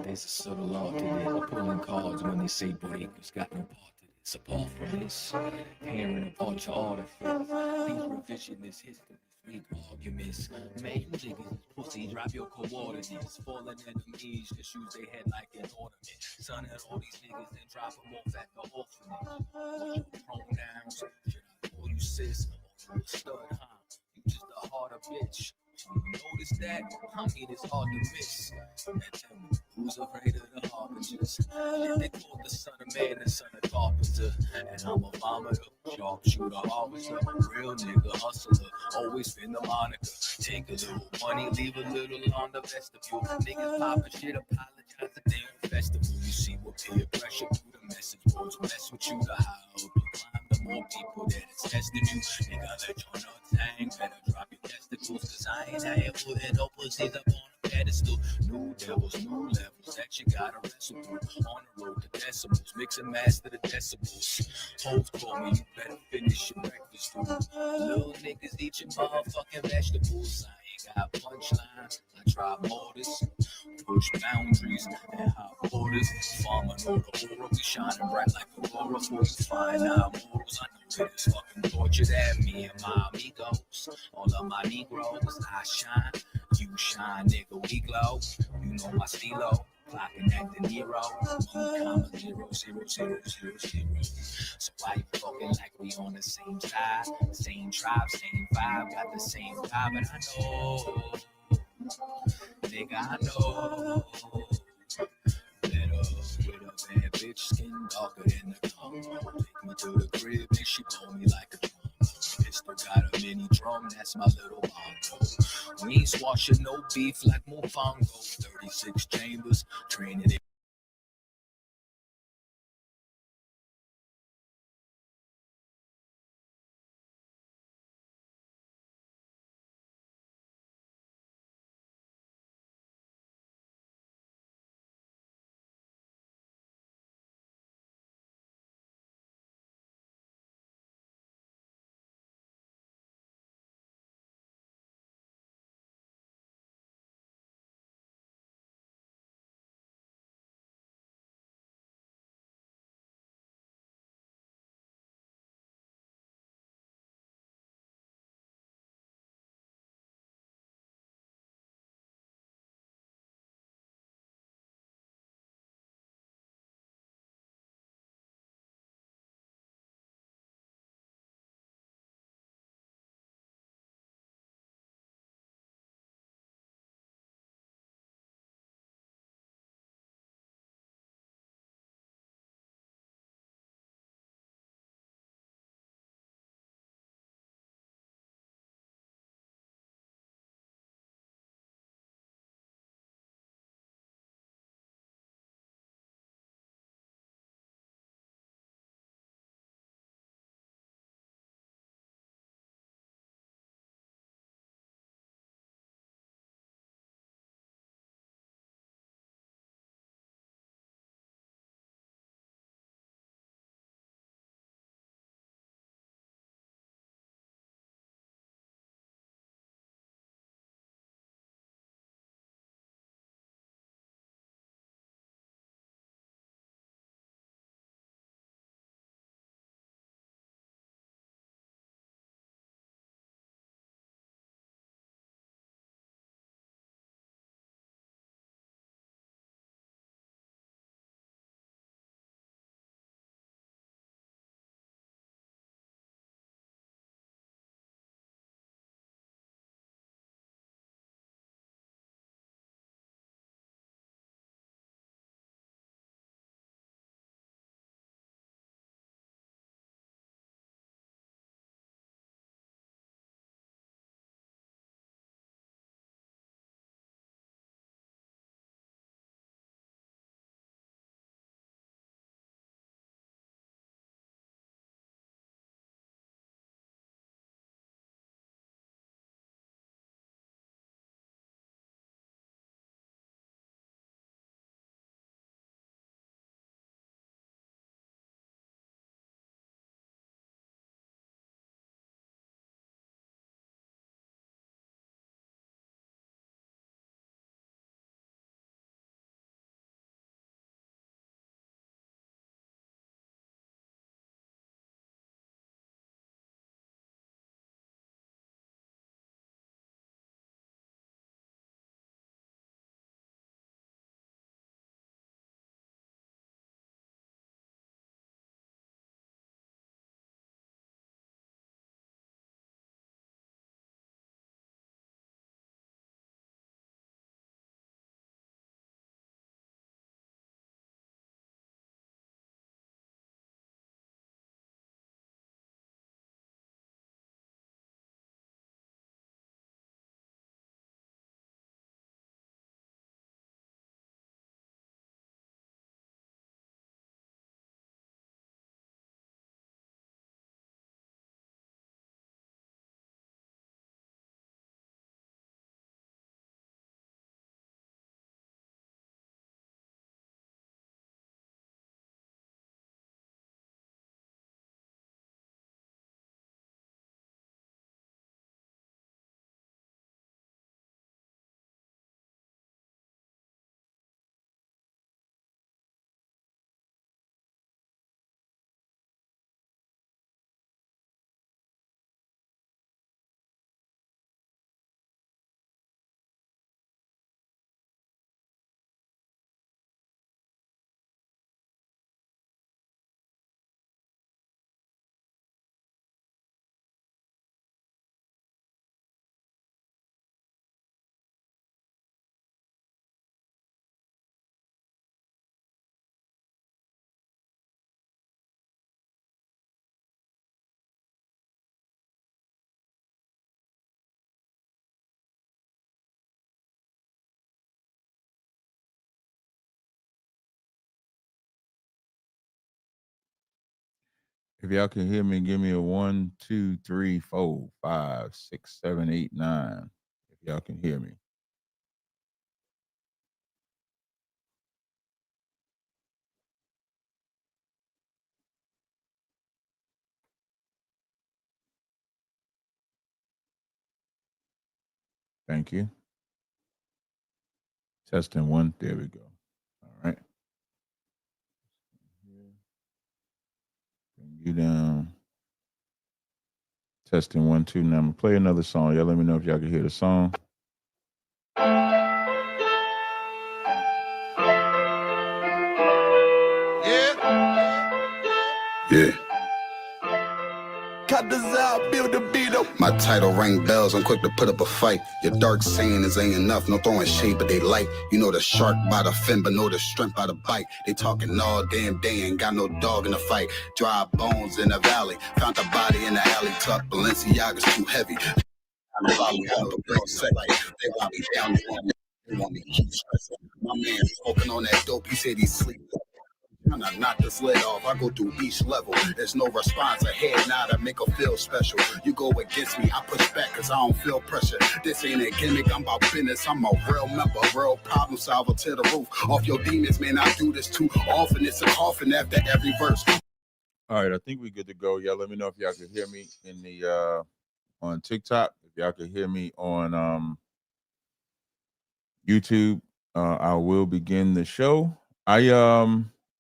There's a subtle art to this. Pulling cards when they say Boricua's got no part to this. Apart from this, tearing apart your artifacts. These revisionist histories, weak arguments. Man, you niggas is pussy, drop your coordinates. Fallen enemies, just use their head like an ornament. Son of all these niggas, then drop them off at the orphanage. What's your pronouns? Should I call you sis? Or you a stud, huh? You just a harder bitch. You notice that? I mean, it's hard to miss. Now tell me, who's afraid of the harbingers? They call the son of man the son of carpenter. And I'm a vomiter, sharpshooter, harvester, real nigga, hustler. Always been the moniker. Take a little money, leave a little on the vestibule. Niggas poppin' shit, apologize a damn festival. You see what peer pressure through the message boards mess with you. The higher up you climb, the more people that it's tested you. Nigga, let your nuts hang, better drop your testicles. Cause I ain't out here putting no pussies up on a pedestal. New devils, new levels that you gotta wrestle through. On the road to decimals, mix and master the decibels. Hoes call me, you better finish your breakfast food. Little niggas eat your motherfucking vegetables. I ain't got punchlines, I drop mortars, push boundaries and hot borders. Farmer know the aura, we shining bright like Aurora. For you find our morals, I know it is fucking torture that me and my amigos, all of my Negroes, I shine, you shine, nigga, we glow. You know my stilo. Clocking at the Nero, 1,000,000. So why you talking like we on the same side? Same tribe, same vibe, got the same vibe, and I know, nigga, I know. Lit up with a bad bitch, skin darker than the tongue. Take me to the crib and she blow me like a drum. Pistol got a mini drum, that's my little bongo. We ain't squashing no beef like Mofongo. 36 chambers, training it. If y'all can hear me, give me a 1, 2, 3, 4, 5, 6, 7, 8, 9. If y'all can hear me. Thank you. Testing one. There we go. All right. Bring you down. Testing 1, 2. Now I'm gonna play another song. Y'all let me know if y'all can hear the song. Yeah. Cut this out, build the beat up. My title ring bells, I'm quick to put up a fight. Your dark saying is ain't enough, no throwing shade, but they light. You know the shark by the fin, but know the strength by the bite. They talking all damn day, ain't got no dog in the fight. Dry bones in the valley, found the body in the alley. Tuck Balenciaga's too heavy. They want me down, they want me to keep stressing. My man smoking on that dope, he said he's sleeping. When I knock this lid off, I go through each level. There's no response ahead, now to make her feel special. You go against me, I push back cause I don't feel pressure. This ain't a gimmick, I'm about business. I'm a real member, real problem solver to the roof. Off your demons, man, I do this too often. It's a coffin after every verse. All right, I think we're good to go. Y'all let me know if y'all can hear me in the on TikTok. If y'all can hear me on YouTube, I will begin the show.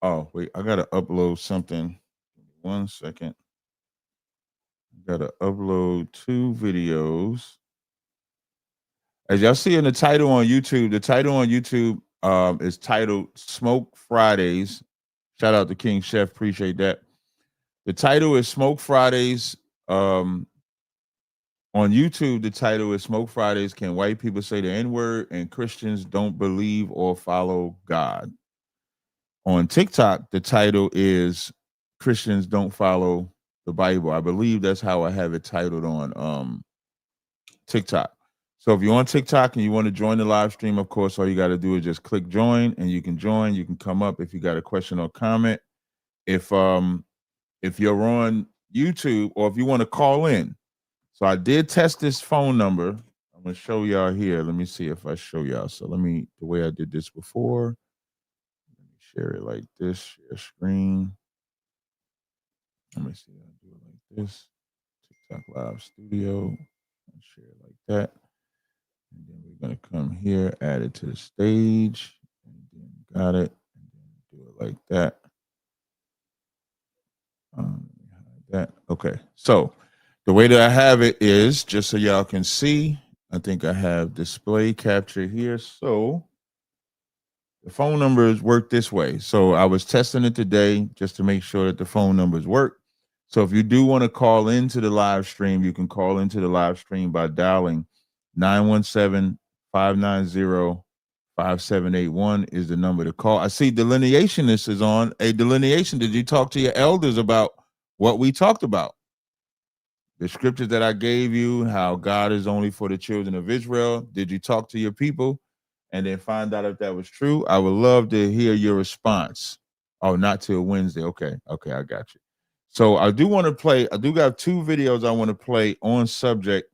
Oh wait, I gotta upload something. 1 second. I gotta upload 2 videos. As y'all see in the title on YouTube, the title on YouTube is titled Smoke Fridays. Shout out to King Chef, appreciate that. The title is Smoke Fridays. On YouTube, the title is Smoke Fridays. Can white people say the N-word and Christians don't believe or follow God? On TikTok, the title is Christians don't follow the Bible. I believe that's how I have it titled on TikTok. So if you're on TikTok and you want to join the live stream, of course, all you got to do is just click join and you can join. You can come up if you got a question or comment. If you're on YouTube or if you want to call in. So I did test this phone number. I'm going to show y'all here. Let me see if I show y'all. So the way I did this before. Let me share it like this, share screen. Let me see. I'll do it like this. TikTok Live Studio. I'll share it like that. And then we're going to come here, add it to the stage. And then got it. And then do it like that. That. Okay. So the way that I have it is just so y'all can see. I think I have display capture here. So the phone numbers work this way. So I was testing it today just to make sure that the phone numbers work. So if you do want to call into the live stream, you can call into the live stream by dialing 917-590-5781 is the number to call. I see Delineationist is on. A Delineation, did you talk to your elders about what we talked about? The scriptures that I gave you, how God is only for the children of Israel. Did you talk to your people and then find out if that was true? I would love to hear your response. Oh, not till Wednesday. Okay, I got you. So I do want to play, I do got 2 videos I want to play on subject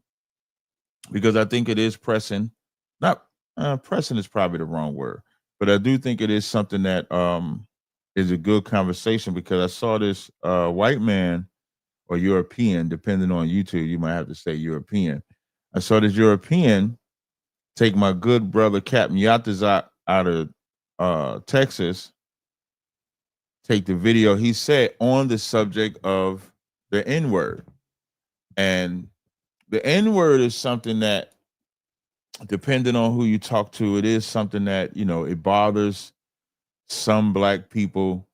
because I think it is pressing. Not pressing is probably the wrong word, but I do think it is something that is a good conversation because I saw this white man or European, depending on YouTube, you might have to say European. I saw this European take my good brother Captain Yatazak out of Texas, take the video he said on the subject of the N-word. And the N-word is something that, depending on who you talk to, it is something that, it bothers some black people.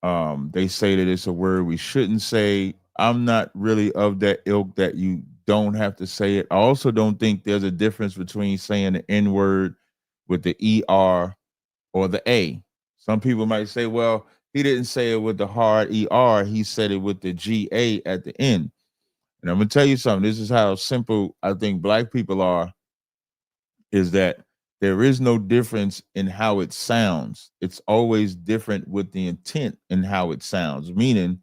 They say that it's a word we shouldn't say. I'm not really of that ilk that you don't have to say it. I also don't think there's a difference between saying the N word with the ER or the A. Some people might say, well, he didn't say it with the hard ER. He said it with the GA at the end. And I'm going to tell you something. This is how simple I think black people are, is that there is no difference in how it sounds. It's always different with the intent and how it sounds. Meaning,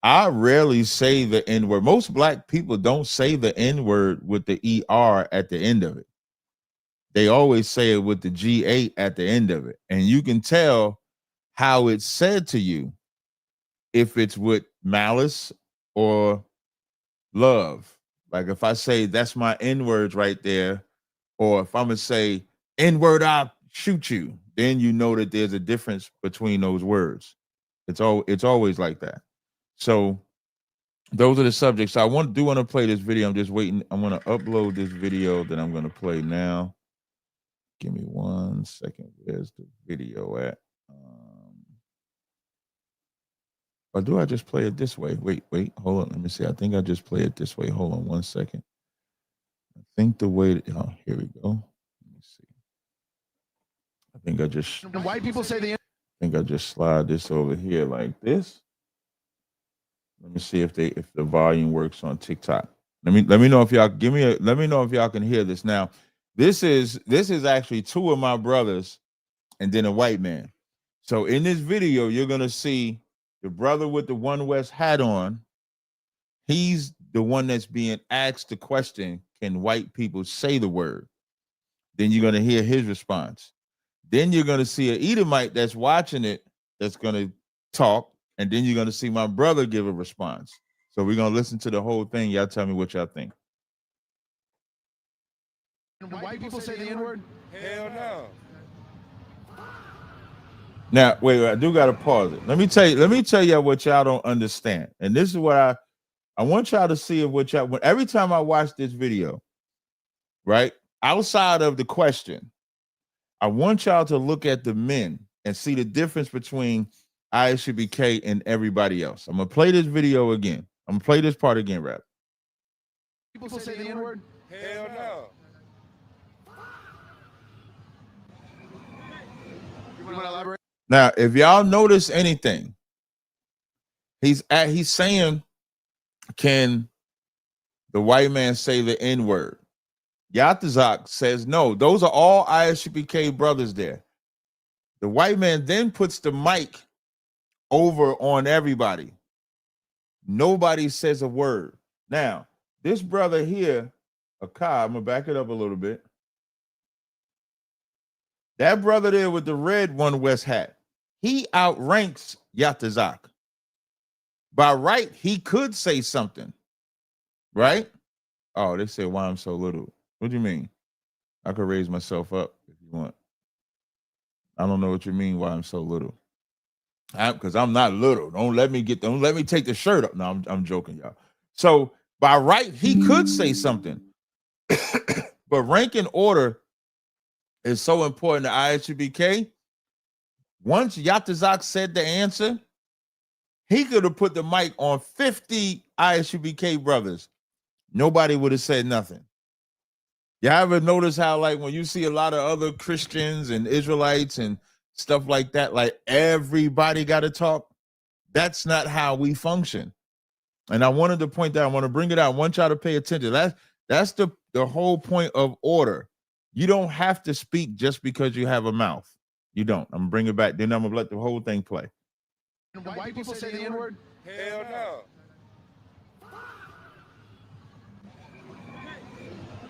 I rarely say the N word. Most black people don't say the N word with the ER at the end of it. They always say it with the GA at the end of it. And you can tell how it's said to you if it's with malice or love. Like if I say that's my N words right there, or if I'm gonna say N word, I'll shoot you, then you know that there's a difference between those words. It's always like that. So those are the subjects. I want to play this video. I'm just waiting. I'm gonna upload this video that I'm gonna play now. Give me 1 second. Where's the video at? Or do I just play it this way? Wait, hold on. Let me see. I think I just play it this way. Hold on 1 second. I think the way that, oh, here we go. Let me see. I think I just white people say the I think I just slide this over here like this. Let me see if the volume works on TikTok. Let me know if y'all let me know if y'all can hear this. Now, this is actually two of my brothers and then a white man. So in this video, you're gonna see the brother with the One West hat on. He's the one that's being asked the question, can white people say the word? Then you're gonna hear his response. Then you're gonna see an Edomite that's watching it that's gonna talk, and then you're gonna see my brother give a response. So we're gonna listen to the whole thing. Y'all tell me what y'all think. white people say the N-word? Hell no. Now, wait, I do gotta pause it. Let me tell y'all what y'all don't understand. And this is what I want y'all to see of what y'all, every time I watch this video, right? Outside of the question, I want y'all to look at the men and see the difference between ISUBK and everybody else. I'm gonna play this video again. I'm gonna play this part again, rap. People say the N-word? Hell no. You want to elaborate? Now, if y'all notice anything, he's saying, can the white man say the N-word? Yatazak says no. Those are all ISUBK brothers there. The white man then puts the mic over on everybody. Nobody says a word. Now, this brother here, Akai, I'm gonna back it up a little bit. That brother there with the red One West hat, he outranks Yatazak. By right, he could say something, right? Oh, they say why I'm so little. What do you mean? I could raise myself up if you want. I don't know what you mean why I'm so little. Because I'm not little. Don't let me take the shirt up. No, I'm joking, y'all. So by right, he could say something. But rank and order is so important to ISUBK. Once Yatazak said the answer, he could have put the mic on 50 ISUBK brothers. Nobody would have said nothing. You ever notice how, like, when you see a lot of other Christians and Israelites and stuff like that, like everybody got to talk? That's not how we function. And I wanted to point that, I want to bring it out. I want y'all to pay attention. That's the whole point of order. You don't have to speak just because you have a mouth. You don't. I'm gonna bring it back. Then I'm gonna let the whole thing play. White people say the N-word? Hell no.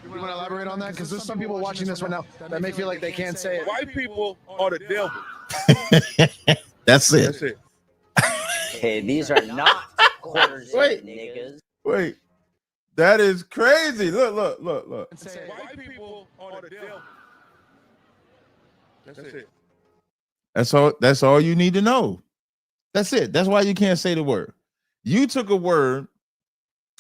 You want to elaborate on that? Because there's some people watching this right now that may feel like they can't say it. White people are the devil. That's it. That's it. Hey, these are not quarters, Wait. niggas. Wait. That is crazy. Look. White people are the devil. That's it. That's all you need to know. That's it. That's why you can't say the word. You took a word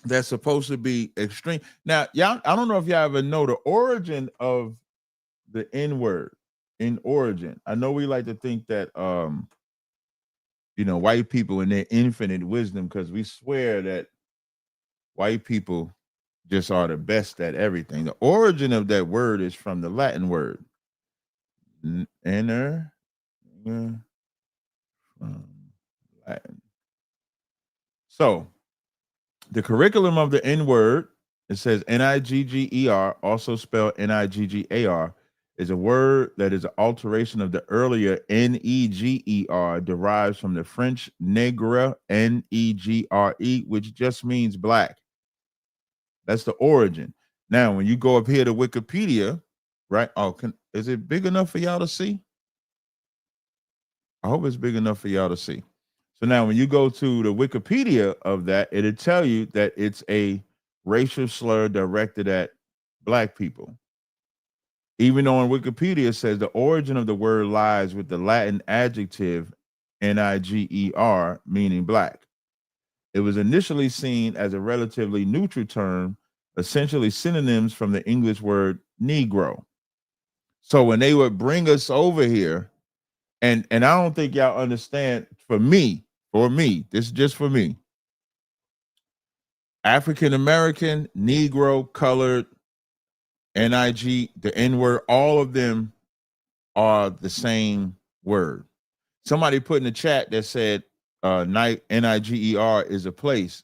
that's supposed to be extreme. Now, y'all, I don't know if y'all ever know the origin of the N-word in origin. I know we like to think that white people in their infinite wisdom, because we swear that white people just are the best at everything. The origin of that word is from the Latin word. Enter from Latin. So the curriculum of the N-word, it says Nigger, also spelled Niggar, is a word that is an alteration of the earlier N-E-G-E-R, derives from the French negre, N-E-G-R-E, which just means black. That's the origin. Now, when you go up here to Wikipedia, right? Oh, is it big enough for y'all to see? I hope it's big enough for y'all to see. So now when you go to the Wikipedia of that, it'll tell you that it's a racial slur directed at black people. Even though on Wikipedia it says the origin of the word lies with the Latin adjective niger, meaning black. It was initially seen as a relatively neutral term, essentially synonyms from the English word Negro. So when they would bring us over here, and I don't think y'all understand, for me, this is just for me. African American, Negro, colored, NIG, the N-word, all of them are the same word. Somebody put in the chat that said NIGER is a place.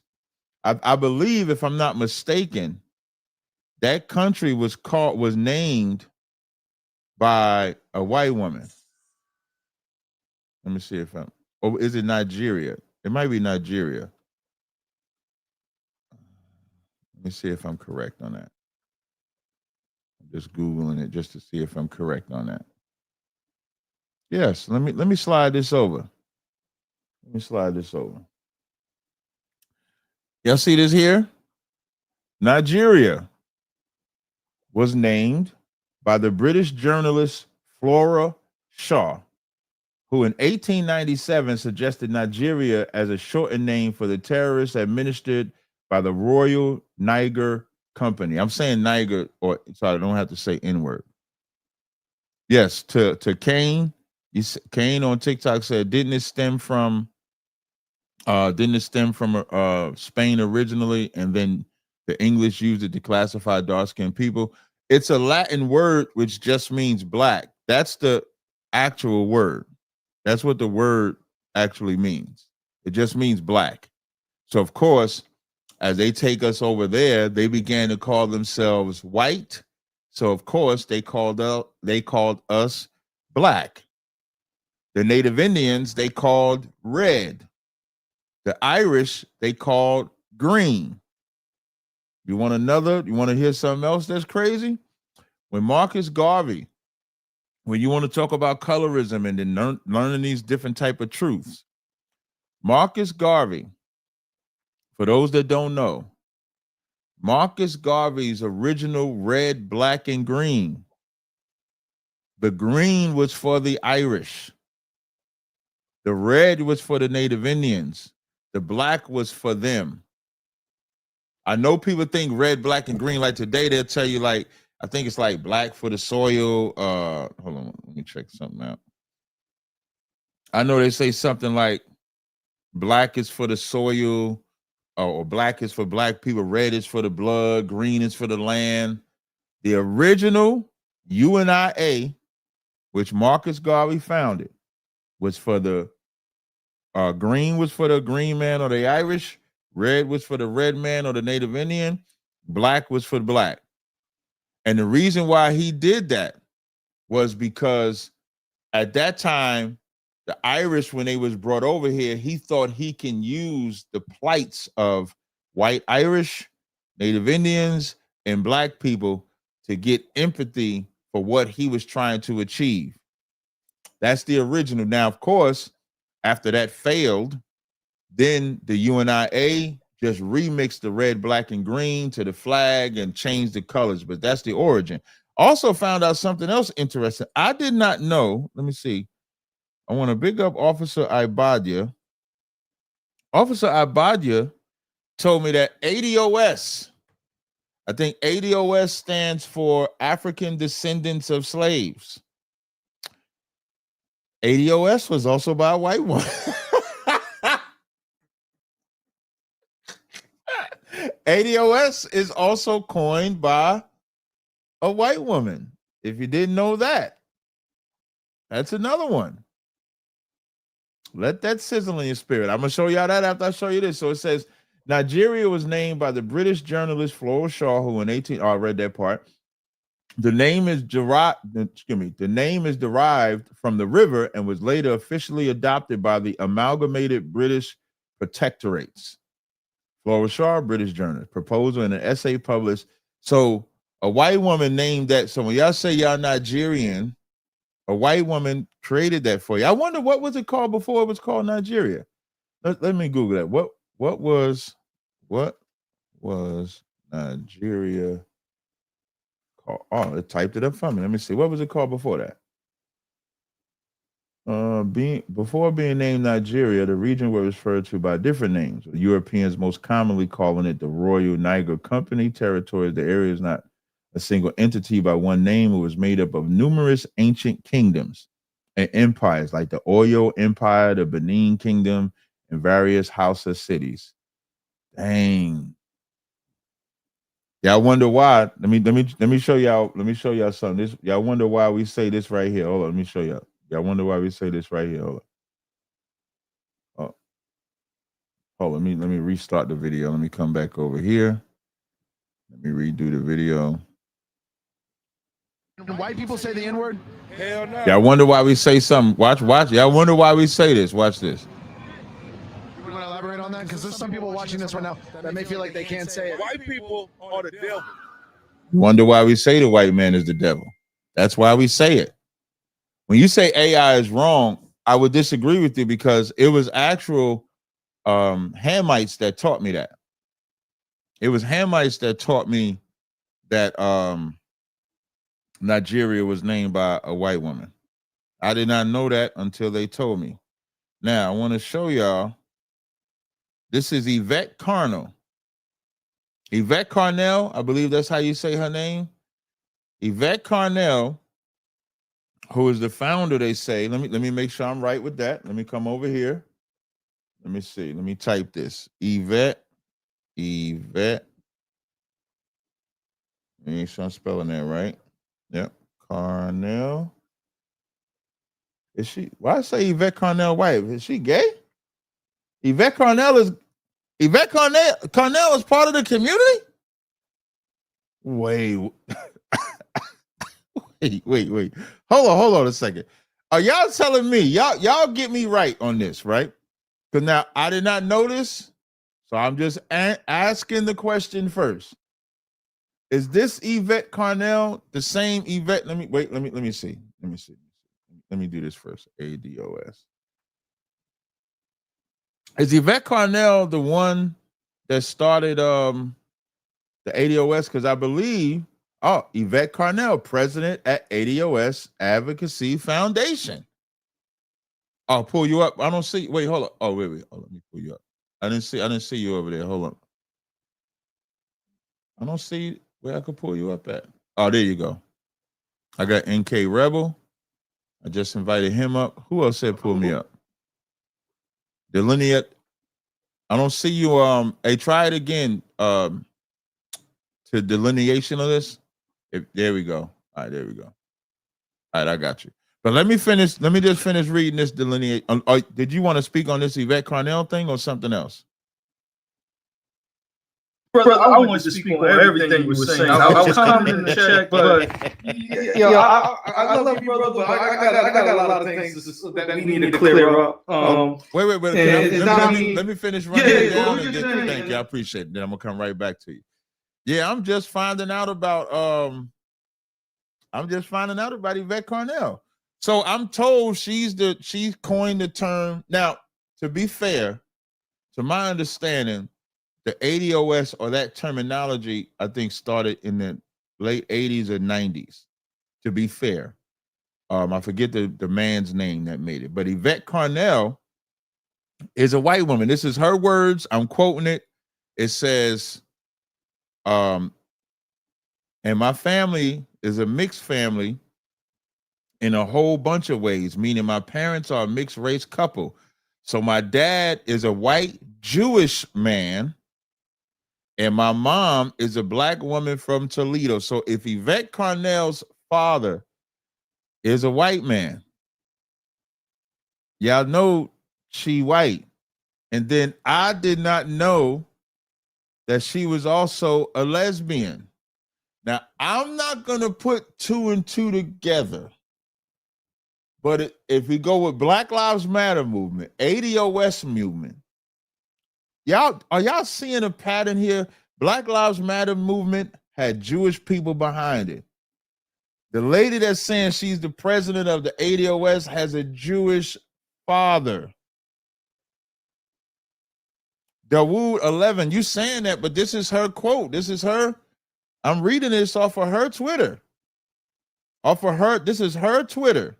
I believe, if I'm not mistaken, that country was named by a white woman. Let me see if or is it Nigeria? It might be Nigeria. Let me see if I'm correct on that. I'm just Googling it just to see if I'm correct on that. Yes, let me slide this over. Let me slide this over. Y'all see this here? Nigeria was named by the British journalist Flora Shaw, who in 1897 suggested Nigeria as a shortened name for the terrorists administered by the Royal Niger Company. I'm saying Niger, so I don't have to say N-word. Yes, to Kane. Kane on TikTok said, didn't it stem from Spain originally, and then the English used it to classify dark-skinned people? It's a Latin word which just means black. That's the actual word. That's what the word actually means. It just means black. So of course, as they take us over there, they began to call themselves white. So of course, they called us black. The Native Indians, they called red. The Irish, they called green. You want to hear something else that's crazy? When Marcus Garvey, when you want to talk about colorism and then learning these different type of truths, Marcus Garvey, for those that don't know, Marcus Garvey's original red, black, and green, the green was for the Irish. The red was for the Native Indians. The black was for them. I know people think red, black, and green. Like today, they'll tell you, like, I think it's like black for the soil. Hold on, let me check something out. I know they say something like black is for the soil, or black is for black people, red is for the blood, green is for the land. The original UNIA, which Marcus Garvey founded, was for the green was for the green man or the Irish, red was for the red man or the Native Indian, black was for the black. And the reason why he did that was because at that time, the Irish, when they was brought over here, he thought he can use the plights of white Irish, Native Indians, and black people to get empathy for what he was trying to achieve. That's the original. Now, of course, after that failed, then the UNIA just remixed the red, black, and green to the flag and changed the colors, but that's the origin. Also found out something else interesting. I did not know. Let me see. I want to big up Officer Ibadia. Officer Ibadia told me that ADOS, I think ADOS stands for African Descendants of Slaves. ADOS was also by a white woman. ADOS is also coined by a white woman. If you didn't know that, that's another one. Let that sizzle in your spirit. I'm going to show y'all that after I show you this. So it says, Nigeria was named by the British journalist Flora Shaw, who I read that part, The name is derived. Excuse me. The name is derived from the river and was later officially adopted by the Amalgamated British Protectorates. Flora Shaw, British journalist, proposal in an essay published. So a white woman named that. So when y'all say y'all Nigerian, a white woman created that for you. I wonder what was it called before it was called Nigeria. Let me Google that. What was Nigeria called? Oh, it typed it up for me. Let me see. What was it called before that? Before being named Nigeria, the region was referred to by different names. Europeans most commonly calling it the Royal Niger Company territory. The area is not a single entity by one name. It was made up of numerous ancient kingdoms and empires like the Oyo Empire, the Benin Kingdom, and various Hausa cities. Dang. Y'all wonder why. Let me show y'all. Let me show y'all something. This y'all wonder why we say this right here. Hold on, let me show y'all. Y'all wonder why we say this right here. Hold on. Let me restart the video. Let me come back over here. Let me redo the video. When white people say the N-word? Hell no. Y'all wonder why we say something. Watch. Y'all wonder why we say this. Watch this. You want to elaborate on that? Because there's some people watching this right now that may feel like they can't say it. White people are the devil. You wonder why we say the white man is the devil. That's why we say it. When you say AI is wrong, I would disagree with you because it was actual Hamites that taught me that. It was Hamites that taught me that Nigeria was named by a white woman. I did not know that until they told me. Now, I want to show y'all. This is Yvette Carnell. Yvette Carnell, I believe that's how you say her name. Yvette Carnell, who is the founder, they say. Let me make sure I'm right with that. Let me come over here. Let me see. Let me type this. Yvette. Make sure I'm spelling that right. Yep. Carnell. Is she? Why I say Yvette Carnell white? Is she gay? Yvette Carnell is part of the community? Wait. Wait. Hold on a second. Are y'all telling me y'all get me right on this, right? Because now I did not know this, so I'm just asking the question first. Is this Yvette Carnell the same Yvette? Let me see. Let me do this first. ADOS. Is Yvette Carnell the one that started the ADOS? Because I believe, Yvette Carnell, president at ADOS Advocacy Foundation. I'll pull you up. I don't see. Wait, hold on. Oh, wait. Let me pull you up. I didn't see you over there. Hold on. I don't see where I could pull you up at. Oh, there you go. I got NK Rebel. I just invited him up. Who else said pull me up? Delineate. I don't see you. Hey, try it again. To delineation of this. There we go. All right, there we go. All right, I got you. But let me just finish reading this delineate. Did you want to speak on this Yvette Carnell thing or something else? Brother, I wanted to speak on everything you were saying. I was commenting the check, but I love you, brother. But I got a lot of things that we need to clear up. Wait. Let me finish running down and get. Thank you. I appreciate it. Then I'm gonna come right back to you. Yeah, I'm just finding out about Yvette Carnell. So I'm told she's coined the term. Now, to be fair, to my understanding, the ADOS or that terminology, I think, started in the late 80s or 90s, to be fair. I forget the man's name that made it. But Yvette Carnell is a white woman. This is her words. I'm quoting it. It says, and my family is a mixed family in a whole bunch of ways, meaning my parents are a mixed race couple. So my dad is a white Jewish man, and my mom is a black woman from Toledo. So if Yvette Carnell's father is a white man, y'all know she white. And then I did not know that she was also a lesbian. Now, I'm not going to put 2 and 2 together. But if we go with Black Lives Matter movement, ADOS movement, are y'all seeing a pattern here? Black Lives Matter movement had Jewish people behind it. The lady that's saying she's the president of the ADOS has a Jewish father. Dawood 11, you saying that, but this is her quote. This is her. I'm reading this off of her Twitter. Off of her, this is her Twitter.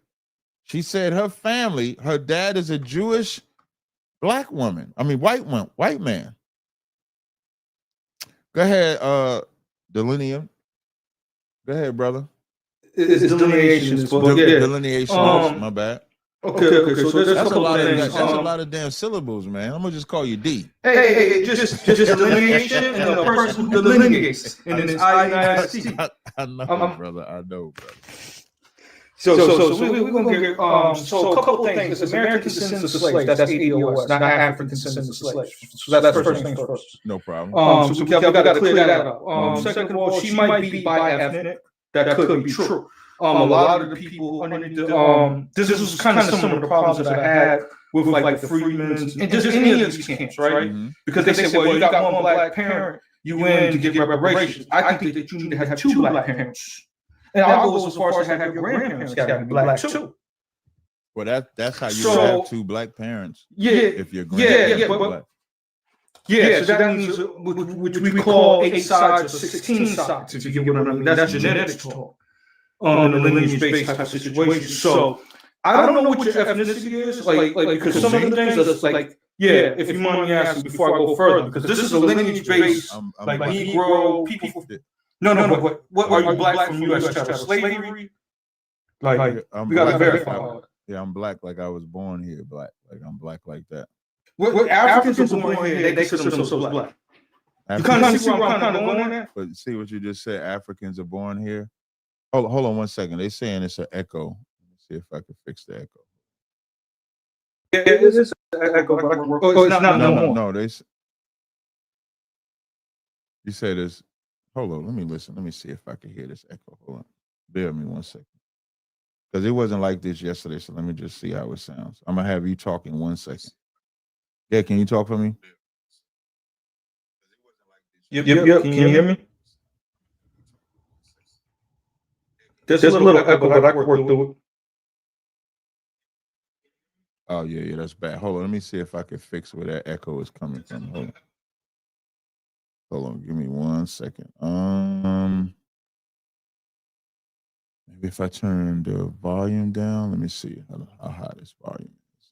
She said her family, her dad is a Jewish black woman. I mean, white man. Go ahead, Delineum. Go ahead, brother. It's delineations, but yeah. Delineations, my bad. Okay. So That's a lot of that's a lot of damn syllables, man. I'm gonna just call you D. Hey, just delineation and a person who delineates, and it's I-N-I-S-T. I know, brother. I know, brother. So we're gonna get so a couple things. It's American descendants of slaves. That's ADOS, not African descendants of slaves. So that's first thing first. No problem. So we got to clear that up. Second of all, she might be bi-ethnic. That could be true. A lot of the people underneath the this was kind of some of the problems that I had with like the Freedmen's and just any of these camps, right? Mm-hmm. Because they said, well, you got one black parent, you win to get reparations. I think that you need to have 2 black parents. And I'll go as far as to have your grandparents got to be black too. Well, that's how you have 2 black parents. Yeah. If your grandparents are black. Yeah, so that means which we call 8 sides or 16 sides, if you get what I mean. That's genetic talk. On the lineage-based type of situation. So I don't know what your ethnicity is, like because some of the things are like, yeah, if you mind me asking before I go further, because this is a lineage-based, like Negro people. No. What are you black from U.S. chattel slavery? Like we gotta verify. Yeah, I'm black like I was born here, black. Like I'm black like that. What Africans are born here, they consider themselves black. You kind of see where I'm kind of going at? But see what you just said, Africans are born here. Hold on 1 second. They're saying it's an echo. Let me see if I can fix the echo. Yeah, it is an echo. Oh, it's not no more. No, you said it's. Hold on, let me listen. Let me see if I can hear this echo. Hold on. Bear with me 1 second. Because it wasn't like this yesterday, so let me just see how it sounds. I'm going to have you talk in 1 second. Yeah, can you talk for me? Yep. Can you hear me? There's a little echo, but I can work through it. Oh, yeah, that's bad. Hold on, let me see if I can fix where that echo is coming from. Hold on, give me 1 second. Maybe if I turn the volume down, let me see how high this volume is.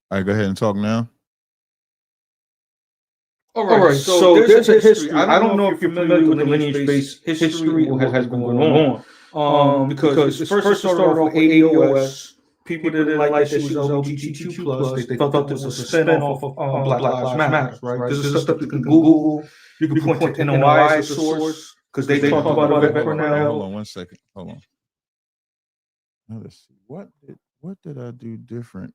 All right, go ahead and talk now. All right, so there's a history. I don't know if you're familiar with the lineage-based history or what has been going on. Because it first started off with ADOS. People didn't like that she was LGBTQ+. They thought this was a spin-off of Black Lives Matter, right? This is stuff you can Google. You can point to NOI as a source because they talk about it right now. Hold on 1 second. Hold on. Now let's see. What did I do different?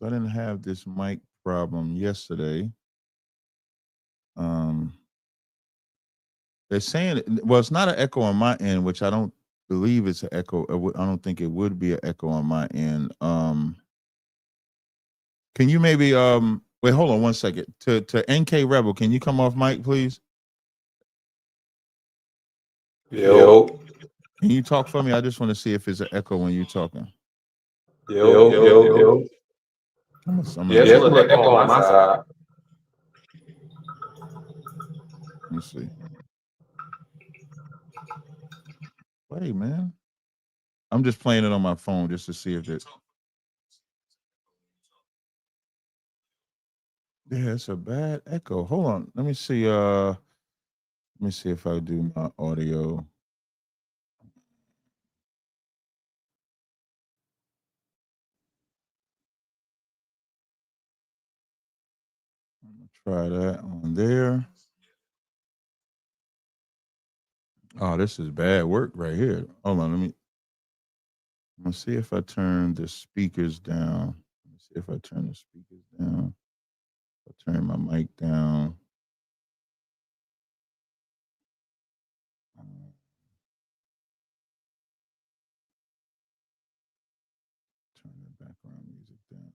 I didn't have this mic problem yesterday. They're saying, well, it's not an echo on my end, which I don't believe it's an echo. I don't think it would be an echo on my end. Can you maybe wait, hold on 1 second. To NK Rebel, can you come off mic, please? Yo. Can you talk for me? I just want to see if it's an echo when you're talking. Yo. It's an echo on my side. Let me see. Wait, man. I'm just playing it on my phone just to see if it. Yeah, it's a bad echo. Hold on. Let me see. Let me see if I do my audio. I'm gonna try that on there. Oh, this is bad work right here. Hold on, I'm gonna see if I turn the speakers down. Let me see if I turn the speakers down. I'll turn my mic down. Turn the background music down.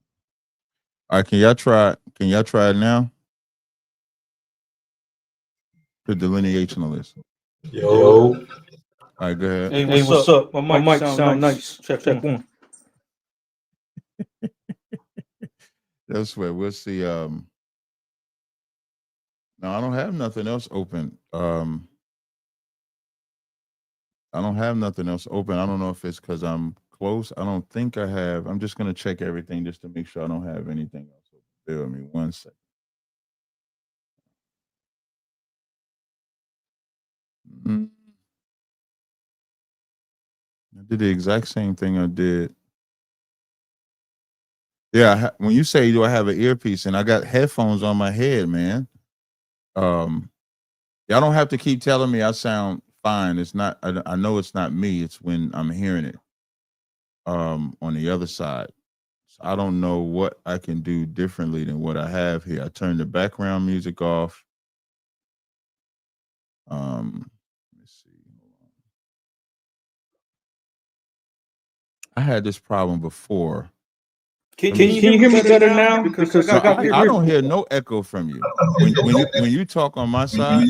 All right, can y'all try it now? The delineationalist. Yo. All right, go ahead. Hey, what's up? My mic sound nice. Check one. That's where we'll see. No, I don't have nothing else open. I don't have nothing else open. I don't know if it's because I'm close. I don't think I have. I'm just gonna check everything just to make sure I don't have anything else open. Bear with me 1 second. I did the exact same thing I did. Yeah, when you say, do I have an earpiece, and I got headphones on my head, man. Y'all don't have to keep telling me I sound fine. It's not. I know it's not me. It's when I'm hearing it on the other side. So I don't know what I can do differently than what I have here. I turned the background music off. Let me see. I had this problem before. Can you hear me better now? Because I don't hear no echo from you. When you talk on my side,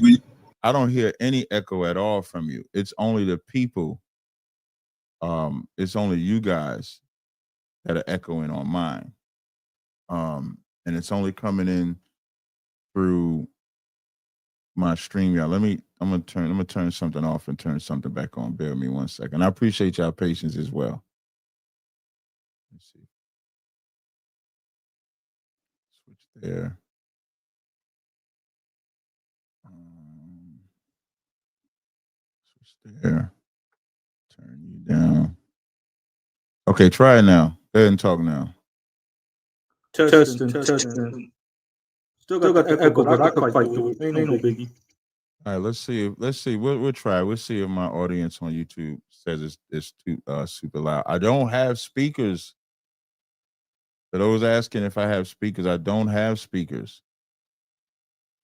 I don't hear any echo at all from you. It's only the people. It's only you guys that are echoing on mine. And it's only coming in through my StreamYard. I'm gonna turn something off and turn something back on. Bear with me 1 second. I appreciate y'all patience as well. Let's see. Switch there. Switch there. Turn you down. Okay, try it now. Go ahead and talk now. Testing. Still got the echo, but I can fight through it. Ain't no biggie. All right, let's see. We'll try. We'll see if my audience on YouTube says it's too super loud. I don't have speakers. For those asking if I have speakers, I don't have speakers.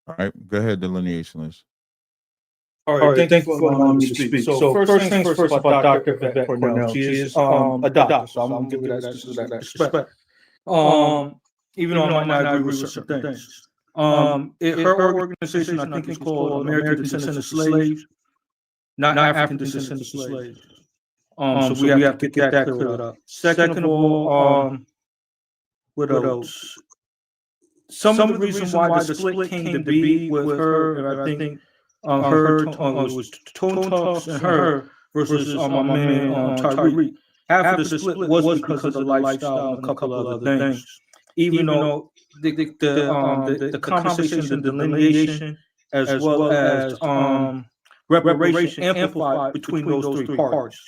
All right, go ahead, delineationalist. All right, thank you for allowing me to speak. So first things first about Dr. Yvette Cornell. She is a doctor, so I'm gonna give her that respect. Even though I might not agree with certain things. Her organization, I think, is called American Descendants of Slaves, not African Descendants of Slaves. So we have to get that cleared up. Second of all, what else? Some of the reason why the split came to be with her, and I think her was Tone Talks and her versus my man Tyreek. Half of the split was because of the lifestyle and a couple of other things. Even though the conversation, the delineation, as well as reparation amplified between those three parties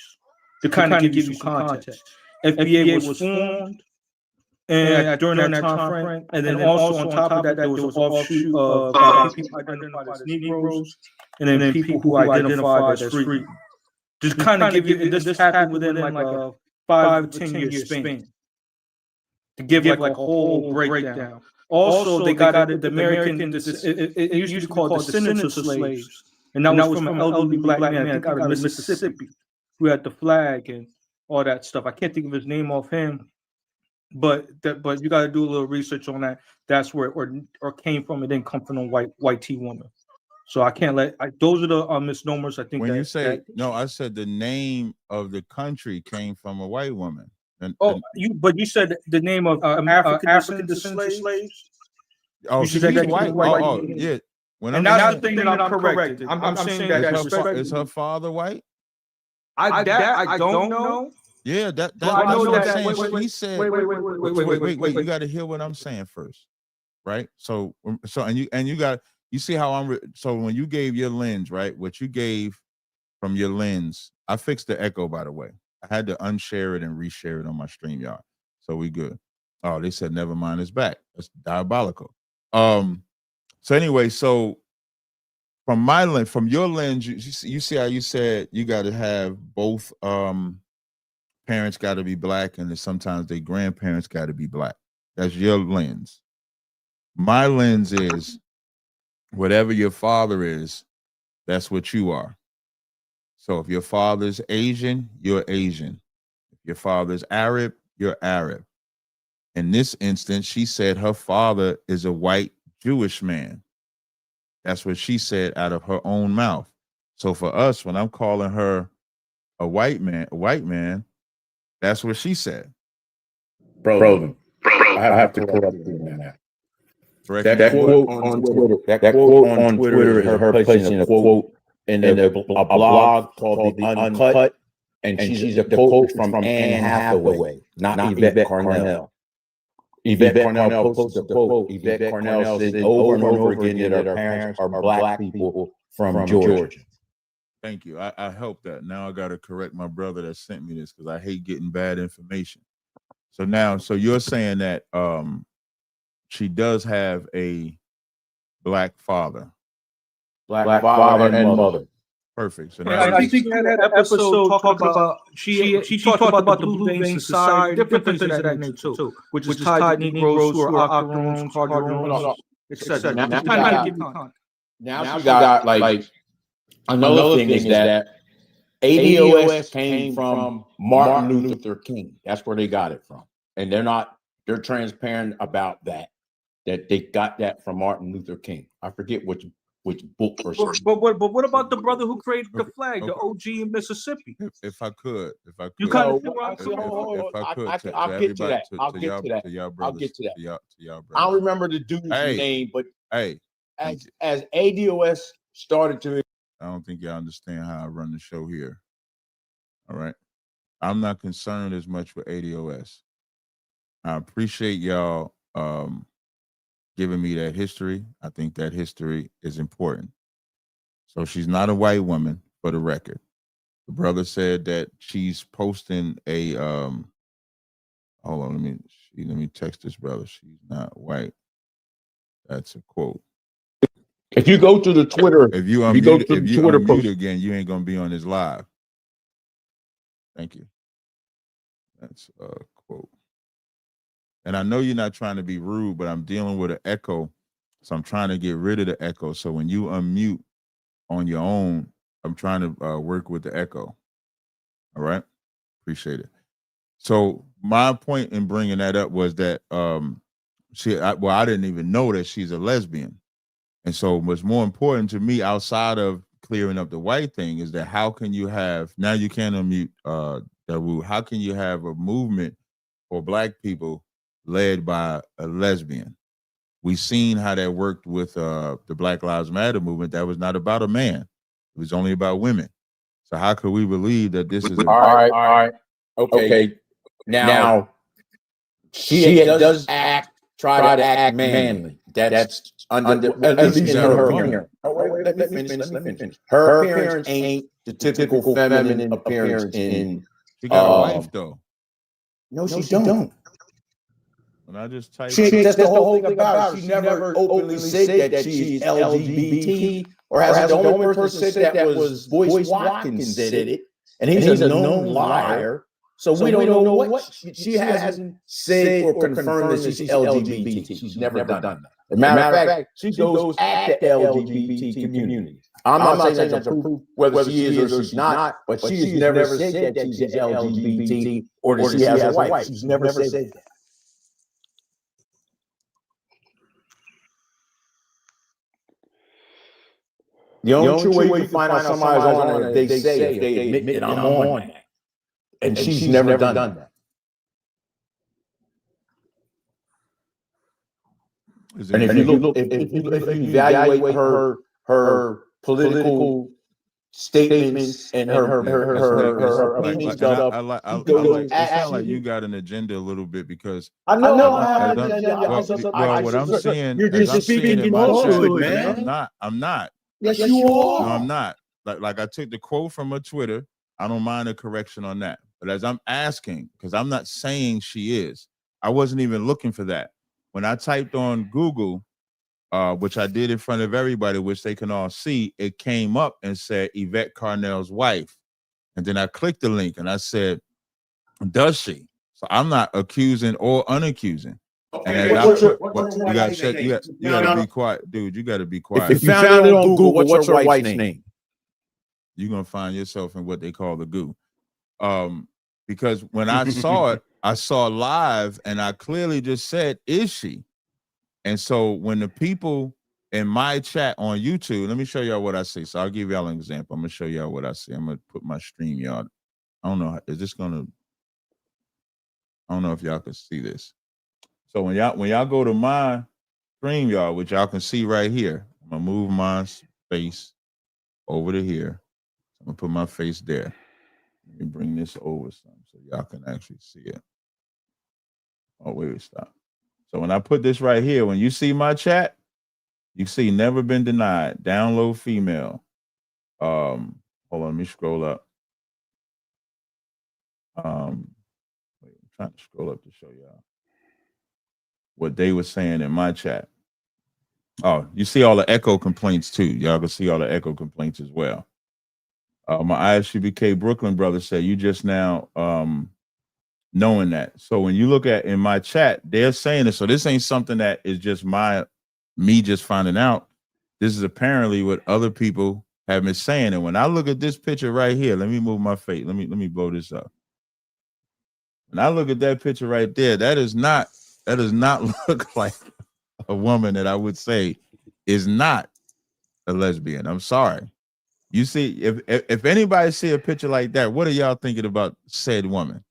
to kind of give you some context. FBA was formed and during that time frame, and then also on top of that, there was an offshoot of people identified as Negroes, and then people who identified as free. Just kind of give you, and this happened within like a 5 to 10 year span. To give like a whole breakdown. Also, they got it, the American, it used to be called Descendants of Slaves, and that was from an elderly black man, I think out of Mississippi, who had the flag and all that stuff. I can't think of his name offhand. But you got to do a little research on that. That's where or came from. It didn't come from a white T woman. So I can't those are the misnomers. I think when you say no, I said the name of the country came from a white woman. You said the name of African descendants of slaves. Oh, she's white. Oh, yeah. And that's the thing that I'm corrected. I'm saying that is her father white? I don't know. Yeah, that's what I'm saying. She said, wait. You got to hear what I'm saying first, right? So you see how so when you gave your lens, right? What you gave from your lens, I fixed the echo, by the way. I had to unshare it and reshare it on my StreamYard, so we good. Oh, they said never mind, it's back. That's diabolical. So anyway, so from my lens, from your lens, you see how you said you got to have both. Parents got to be black, and then sometimes their grandparents got to be black. That's your lens. My lens is whatever your father is, that's what you are. So if your father's Asian, you're Asian. If your father's Arab, you're Arab. In this instance, she said her father is a white Jewish man. That's what she said out of her own mouth. So for us, when I'm calling her a white man, that's what she said. Bro, I have to correct you on that. Correct That me? quote on Twitter, that quote on Twitter is her placing a quote in a blog called The Uncut, and she's a quote from Anne Hathaway, not Yvette Carnell. Yvette Carnell posted the quote. Yvette Carnell said over and over again that her parents are black people from Georgia. Thank you. I helped that. Now I got to correct my brother that sent me this because I hate getting bad information. So you're saying that she does have a black father. Black father and mother. Perfect. So Yeah, now I think that episode talked about she talked about the blue vein society, different things of that nature too, which is tied to Negroes who are octoroons, carderoons, etc. Now she got like another thing is that ADOS came from Martin Luther King. That's where they got it from, and they're transparent about that they got that from Martin Luther King. I forget which book or something. But what about the brother who created the flag, the OG in Mississippi? If I could, You kind of I'll get to that. I'll get to that. I don't remember the dude's name, but as ADOS started to, I don't think y'all understand how I run the show here. All right. I'm not concerned as much with ADOS. I appreciate y'all giving me that history. I think that history is important. So she's not a white woman, for the record. The brother said that she's posting a hold on, let me text this brother. She's not white. That's a quote. if you go to the Twitter, If you unmute again, you ain't gonna be on this live. Thank you. That's a quote. And I know you're not trying to be rude, but I'm dealing with an echo. So I'm trying to get rid of the echo. So when you unmute on your own, I'm trying to work with the echo. All right. Appreciate it. So my point in bringing that up was that I didn't even know that she's a lesbian. And so what's more important to me outside of clearing up the white thing is that how can you have, now you can't unmute Daru, how can you have a movement for black people led by a lesbian? We've seen how that worked with the Black Lives Matter movement. That was not about a man. It was only about women. So how could we believe that this is all right. Okay. Now she does try to act manly. That's under at least in her appearance. Let me finish. Her appearance ain't the typical feminine appearance in. She got a wife though. No, she don't. When I just typed, That's the whole thing about it. She never openly said that she's LGBT, or has the only person said that was Boyce Watkins said it, and he's a known liar. So we don't know what she hasn't said or confirmed that she's LGBT. She's never done that. As a matter of fact, she goes at the LGBT community. I'm not saying that's a proof whether she is or she's not, but she has never said that she's LGBT or that she has a wife. She's never said that. The only true way you can find out somebody's on it, if they admit that I'm on that. And she's never done that. And if you evaluate her political statements and her opinions, it sounds like you got an agenda a little bit because I know what I'm saying, you're just speaking into it, man. I'm not. Yes, you are. No, I'm not. Like I took the quote from her Twitter. I don't mind a correction on that. But as I'm asking, because I'm not saying she is, I wasn't even looking for that. When I typed on Google, which I did in front of everybody, which they can all see, it came up and said Yvette Carnell's wife. And then I clicked the link and I said, does she? So I'm not accusing or unaccusing. And as I put, you gotta shut, you gotta be quiet, dude. You gotta be quiet. If you found it on Google, what's your wife's name? You're gonna find yourself in what they call the goo. Because when I saw it, I saw live, and I clearly just said, "Is she?" And so when the people in my chat on YouTube, let me show y'all what I see. So I'll give y'all an example. I'm gonna show y'all what I see. I'm gonna put my StreamYard. I don't know. Is this gonna? I don't know if y'all can see this. So when y'all go to my StreamYard, which y'all can see right here, I'm gonna move my face over to here. I'm gonna put my face there. Let me bring this over some so y'all can actually see it. Oh, wait, stop. So when I put this right here, when you see my chat, you see never been denied. Download female. Hold on, let me scroll up. Wait, I'm trying to scroll up to show y'all what they were saying in my chat. Oh, you see all the echo complaints too. Y'all can see all the echo complaints as well. My ISUBK Brooklyn brother said you just now knowing that. So when you look at in my chat, they're saying it. So this ain't something that is just me just finding out. This is apparently what other people have been saying. And when I look at this picture right here, let me move my face. Let me blow this up. When I look at that picture right there, that does not look like a woman that I would say is not a lesbian. I'm sorry. You see, if anybody see a picture like that, what are y'all thinking about said woman?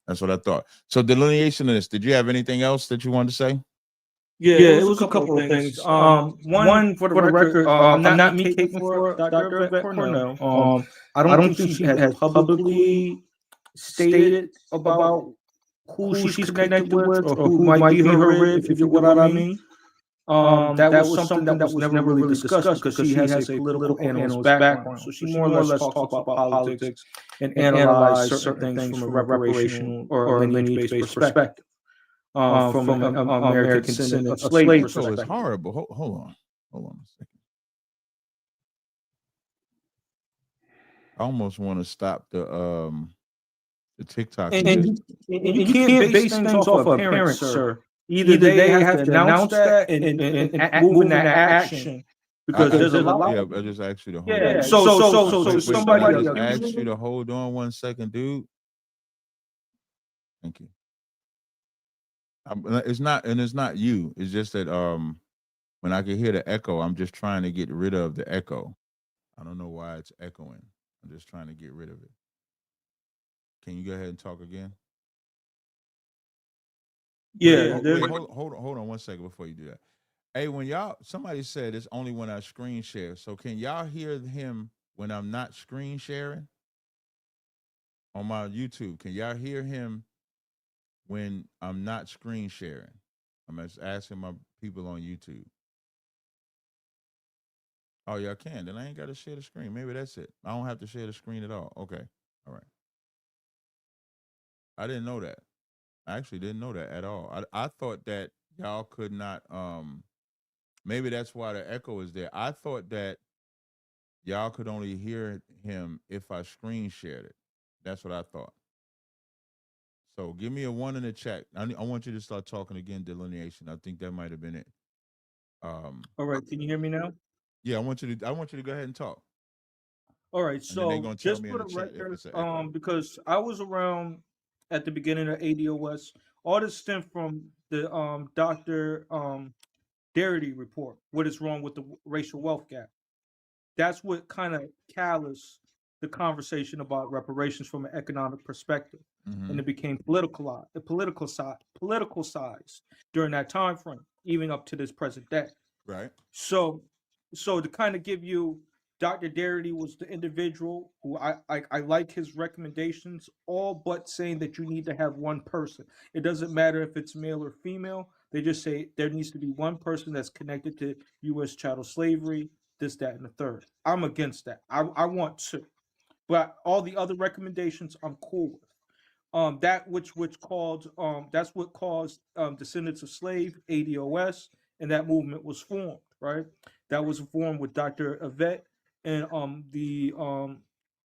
That's what I thought. So delineation of this, did you have anything else that you wanted to say? Yeah, it was a couple of things. One for the record, I'm not me caping for Dr. Yvette Cornell. I don't think she has publicly stated about who she's connected with or who might be her rib, if you get what I mean. That was something that was never really discussed because she has a political analyst background. So she more or less talks about politics and analyze certain things from a reparational or lineage-based perspective. From an American descendant of slavery perspective. It's horrible. Hold on a second. I almost want to stop the TikTok. And you can't base things off of appearance, sir. Either they have to announce that and move in that action because there's a lot. Yeah, I just asked you to hold on. Yeah. So somebody I just asked you to hold on 1 second, dude. Thank you. It's not you. It's just that when I can hear the echo, I'm just trying to get rid of the echo. I don't know why it's echoing. I'm just trying to get rid of it. Can you go ahead and talk again? Yeah. Wait, hold on 1 second before you do that. Hey, when somebody said it's only when I screen share. So can y'all hear him when I'm not screen sharing on my YouTube? Can y'all hear him when I'm not screen sharing? I'm just asking my people on YouTube. Oh, y'all can. Then I ain't got to share the screen. Maybe that's it. I don't have to share the screen at all. Okay. All right. I didn't know that. I actually didn't know that at all. I thought that y'all could not, maybe that's why the echo is there. I thought that y'all could only hear him if I screen shared it. That's what I thought. So give me a 1 in the chat. I want you to start talking again, delineation. I think that might have been it. All right, can you hear me now? Yeah, I want you to go ahead and talk. All right, so gonna tell just me for in the the chat if record, it's an echo. because I was around at the beginning of ADOS, all this stemmed from the Dr. Darity report. What is wrong with the racial wealth gap? That's what kind of calloused the conversation about reparations from an economic perspective, and it became politicalized during that time frame, even up to this present day. Right. So to kind of give you, Dr. Darity was the individual who I like his recommendations, all but saying that you need to have one person. It doesn't matter if it's male or female. They just say there needs to be one person that's connected to U.S. chattel slavery, this, that, and the third. I'm against that. I want two. But all the other recommendations I'm cool with. That which called that's what caused Descendants of Slave, ADOS, and that movement was formed, right? That was formed with Dr. Yvette and the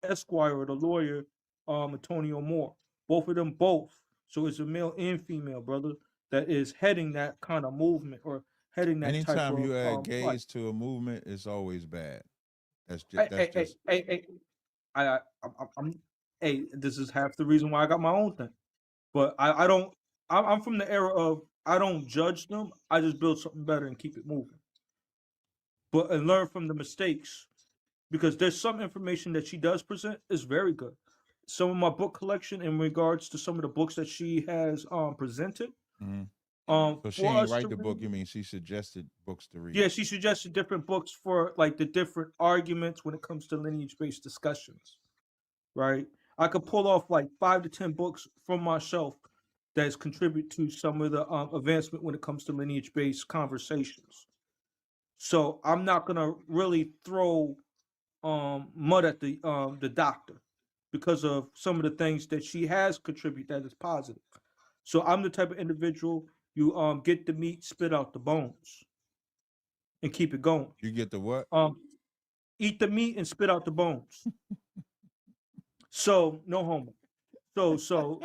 Esquire, or the lawyer, Antonio Moore. Both of them So it's a male and female, brother, that is heading that kind of movement or heading that type Anytime of you add fight. gays to a movement, it's always bad. That's Hey, just hey, hey, hey, I'm hey, this is half the reason why I got my own thing. But I don't. I'm from the era of I don't judge them. I just build something better and keep it moving. But and learn from the mistakes, because there's some information that she does present is very good. Some of my book collection in regards to some of the books that she has presented. Mhm. So So she for ain't us write to the book. read, You mean she suggested books to read? yeah, she suggested different books for like the different arguments when it comes to lineage-based discussions. Right? I could pull off like 5 to 10 books from my shelf that's contribute to some of the advancement when it comes to lineage-based conversations. So I'm not gonna really throw mud at the doctor because of some of the things that she has contributed that is positive. So I'm the type of individual you get the meat, spit out the bones, and keep it going. You get the what? Eat the meat and spit out the bones. So no homo. So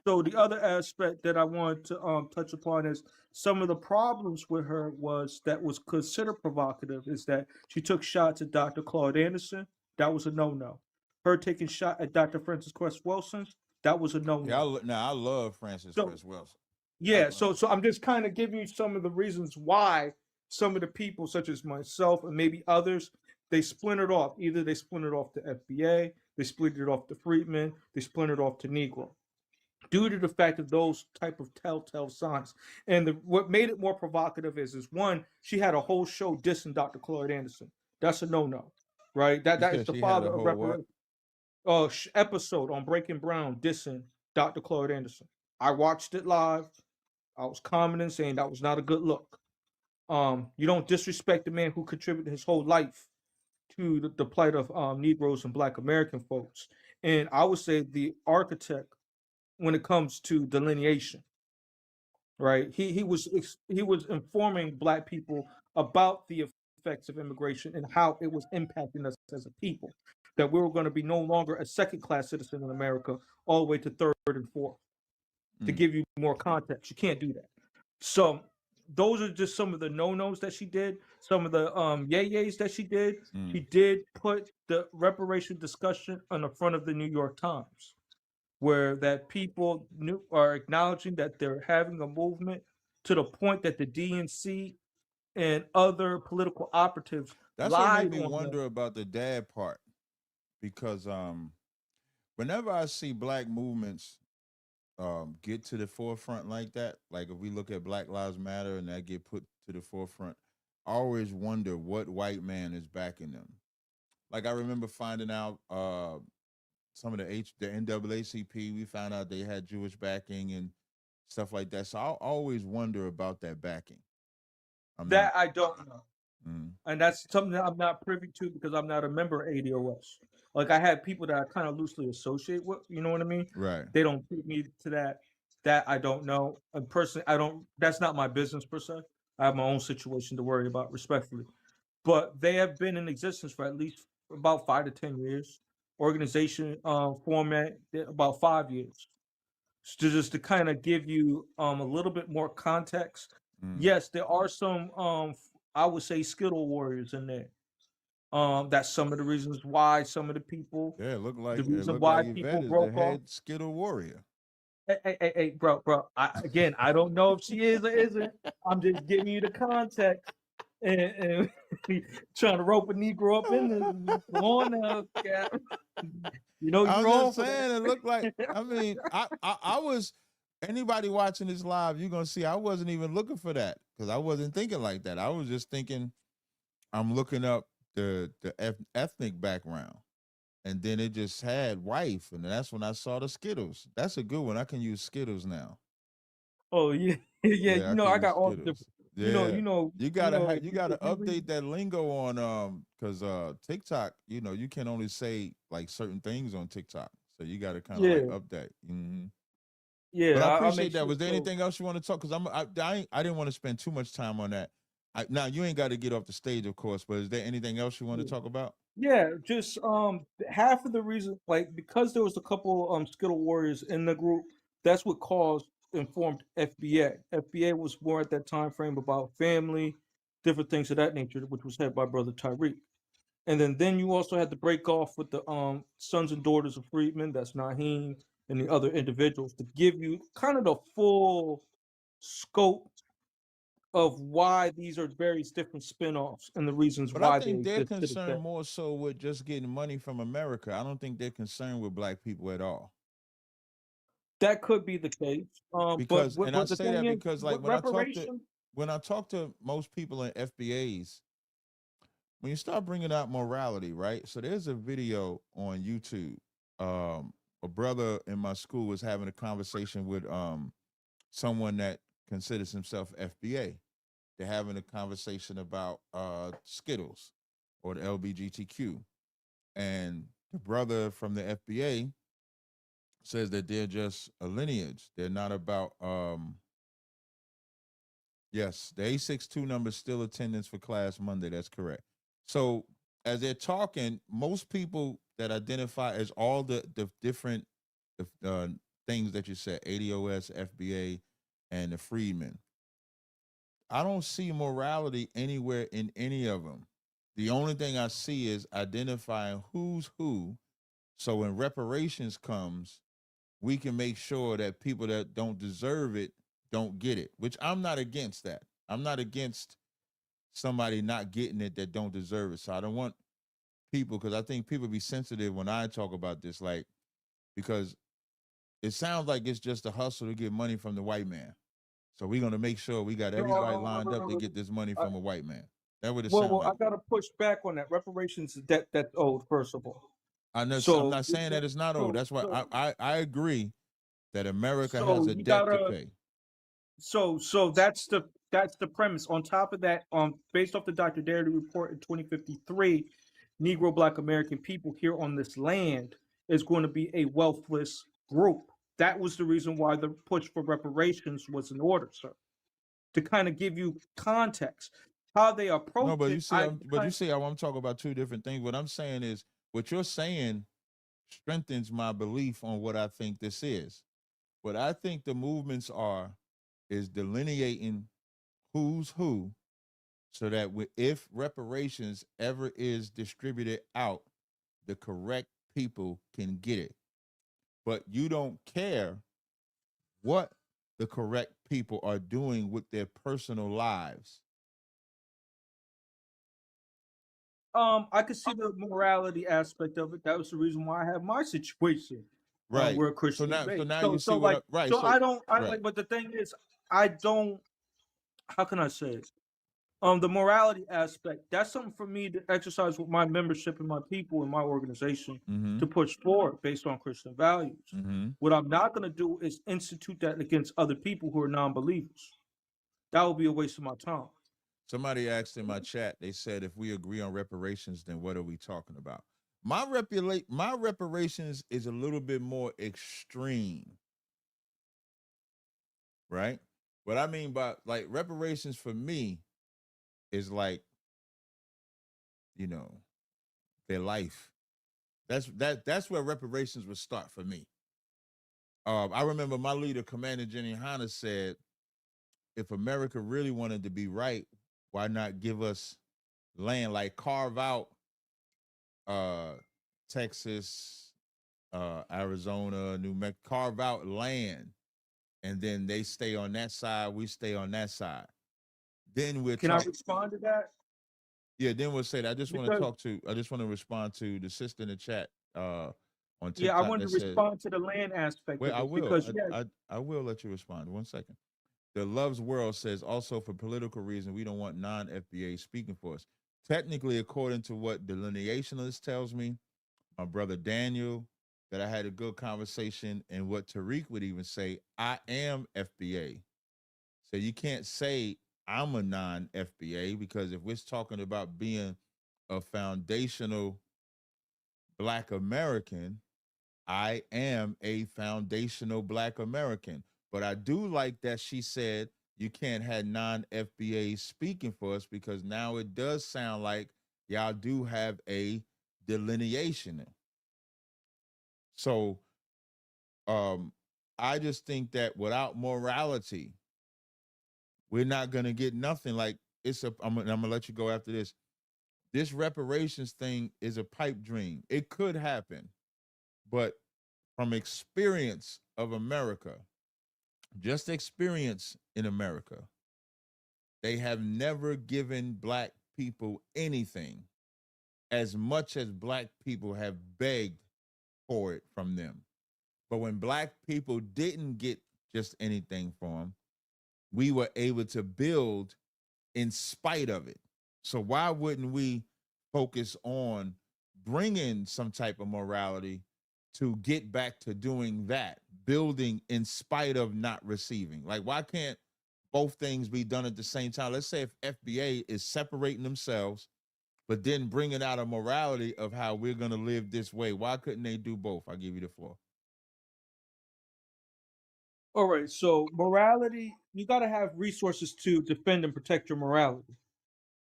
the other aspect that I wanted to touch upon is some of the problems with her that was considered provocative is that she took shots at Dr. Claude Anderson. That was a no-no. Her taking shot at Dr. Francis Cress Wilson, that was a no-no. Yeah, I love Francis So- Cress Wilson. Yeah, so I'm just kind of giving you some of the reasons why some of the people, such as myself and maybe others, they splintered off. Either they splintered off to FBA, they splintered off to Freedmen, they splintered off to Negro, due to the fact of those type of telltale signs. And what made it more provocative is one, she had a whole show dissing Dr. Claude Anderson. That's a no-no, right? That said is the she had father a of whole what? episode on Breaking Brown dissing Dr. Claude Anderson. I watched it live. I was commenting saying that was not a good look. You don't disrespect the man who contributed his whole life to the plight of Negroes and Black American folks. And I would say the architect when it comes to delineation, right? He was informing Black people about the effects of immigration and how it was impacting us as a people. That we were going to be no longer a second-class citizen in America, all the way to third and fourth. To give you more context, you can't do that. So those are just some of the no-nos that she did. Some of the yay-yays that she did. She did put the reparation discussion on the front of the New York Times, where that people are acknowledging that they're having a movement to the point that the DNC and other political operatives That's what lied made me on wonder them. about the dad part, because whenever I see Black movements get to the forefront like that, like if we look at Black Lives Matter and that get put to the forefront, I always wonder what white man is backing them. Like I remember finding out some of the NAACP, we found out they had Jewish backing and stuff like that. So I always wonder about that backing. That I don't know. Mhm. And that's something that I'm not privy to because I'm not a member of ADOS. Like I have people that I kind of loosely associate with, you know what I mean? Right. They don't put me to that. That I don't know. And personally, I don't. That's not my business per se. I have my own situation to worry about, respectfully. But they have been in existence for at least about 5 to 10 years. Organization format about 5 years. So just to kind of give you a little bit more context. Yes, there are some I would say Skittle warriors in there. That's some of the reasons why some of the people. Yeah, it looked like the reason like why Yvette people is the broke off. head Skittle warrior. Hey, bro. Again, I don't know if she is or isn't. I'm just giving you the context and trying to rope a Negro up in this. Come on now, Cap. You know I'm you're wrong just for that. saying, it looked like. I mean, I was. Anybody watching this live, you're gonna see I wasn't even looking for that because I wasn't thinking like that. I was just thinking, I'm looking up the ethnic background, and then it just had wife, and that's when I saw the Skittles. That's a good one. I can use Skittles now. Oh yeah, yeah. You know can I use got all the. Skittles. You gotta you gotta update that lingo on because TikTok, you can only say like certain things on TikTok, so you gotta kind of like update. Yeah, But I I'll appreciate make that. sure. Was there So, anything else you want to talk? Because I didn't want to spend too much time on that. Now you ain't got to get off the stage, of course. But is there anything else you want to talk about? yeah, just half of the reason, like because there was a couple Skittle warriors in the group, That's what caused informed FBA. FBA was more at that time frame about family, different things of that nature, which was head by Brother Tyreek. And then you also had to break off with the sons and daughters of freedmen, that's Naheem and the other individuals, to give you kind of the full scope of why these are various different spin-offs and the reasons But why I they think they're exist to this concerned day. more so with just getting money from America. I don't think they're concerned with black people at all. That could be the case. Because, and I the say thing that is, because with like reparation, when I talk to most people in FBAs, when you start bringing out morality, right? So there's a video on YouTube. A brother in my school was having a conversation with someone that considers himself FBA. They're having a conversation about Skittles or the LBGTQ. And the brother from the FBA says that they're just a lineage. They're not about yes, the A62 number is still attendance for class Monday. That's correct. So as they're talking, most people that identify as all the different things that you said, ADOS, FBA, and the Freedmen, I don't see morality anywhere in any of them. The only thing I see is identifying who's who. So when reparations comes, we can make sure that people that don't deserve it don't get it, which I'm not against that. I'm not against somebody not getting it that don't deserve it. So I don't want people, because I think people be sensitive when I talk about this, like, because it sounds like it's just a hustle to get money from the white man. So we're going to make sure we got everybody lined up to get this money from a white man. That would it sound well, like. I got to push back on that. Reparations is debt that's owed, first of all. I know, So I'm not saying that it's not old. That's why I agree that America has a you debt to gotta, pay. so that's the premise. On top of that, based off the Dr. Darity report in 2053, Negro Black American people here on this land is going to be a wealthless group. That was the reason why the push for reparations was in order, sir. To kind of give you context, how they approach No, but it. you see, you see how I'm talking about two different things. What I'm saying is, what you're saying strengthens my belief on what I think this is. What I think the movements is delineating who's who, so that if reparations ever is distributed out, the correct people can get it. But you don't care what the correct people are doing with their personal lives. I could see the morality aspect of it. That was the reason why I have my situation. Right. We're a Christian So faith. now So, you see so what like, right. so So I don't, right. like, but the thing is, I don't, how can I say it? The morality aspect, that's something for me to exercise with my membership and my people in my organization to push forward based on Christian values. What I'm not going to do is institute that against other people who are non-believers. That would be a waste of my time. Somebody asked in my chat, they said, if we agree on reparations, then what are we talking about? My reparations is a little bit more extreme, right? What I mean by like reparations for me is like, you know, their life. That's where reparations would start for me. I remember my leader, Commander Jenny Hanna, said, if America really wanted to be right, why not give us land, like carve out Texas, Arizona, New Mexico, carve out land, and then they stay on that side, we stay on that side. Then we'll Can I respond to that? Yeah, then we'll say that. I just want to respond to the sister in the chat on TikTok. Yeah, I wanted to respond to the land aspect. Wait, of I it will. Because, I will let you respond. 1 second. The Loves World says, also for political reasons, we don't want non-FBA speaking for us. Technically, according to what delineationist tells me, my brother Daniel, that I had a good conversation, and what Tariq would even say, I am FBA. So you can't say I'm a non-FBA, because if we're talking about being a foundational Black American, I am a foundational Black American. But I do like that she said you can't have non-FBA speaking for us, because now it does sound like y'all do have a delineation. So I just think that without morality, we're not gonna get nothing. Like I'm gonna let you go after this. This reparations thing is a pipe dream. It could happen, but from experience of America, just experience in America, they have never given black people anything as much as black people have begged for it from them. But when black people didn't get just anything from them, we were able to build in spite of it. So why wouldn't we focus on bringing some type of morality to get back to doing that, building in spite of not receiving? Like, why can't both things be done at the same time? Let's say if FBA is separating themselves, but then bringing out a morality of how we're going to live this way. Why couldn't they do both? I'll give you the floor. All right, so morality, you got to have resources to defend and protect your morality.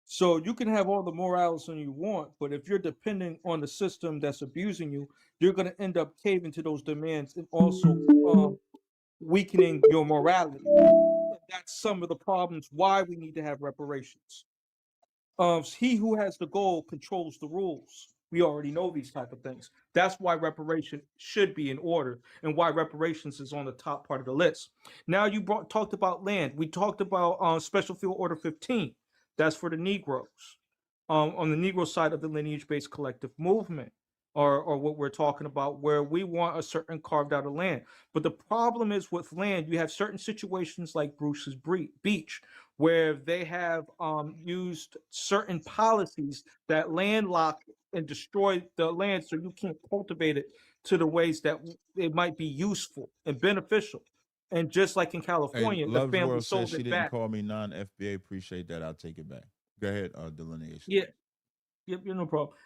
So you can have all the morals you want, but if you're depending on the system that's abusing you, you're going to end up caving to those demands and also weakening your morality. And that's some of the problems why we need to have reparations. He who has the goal controls the rules. We already know these type of things. That's why reparation should be in order and why reparations is on the top part of the list. Now you talked about land. We talked about Special Field Order 15. That's for the Negroes. On the Negro side of the lineage-based collective movement, or what we're talking about, where we want a certain carved out of land. But the problem is with land, you have certain situations like Bruce's Beach, where they have used certain policies that landlock and destroy the land so you can't cultivate it to the ways that it might be useful and beneficial. And just like in California, Hey, the Love's family World sold says she it didn't back. call me non-FBA. Appreciate that. I'll take it back. Go ahead, delineation. Yeah. Yep, no problem.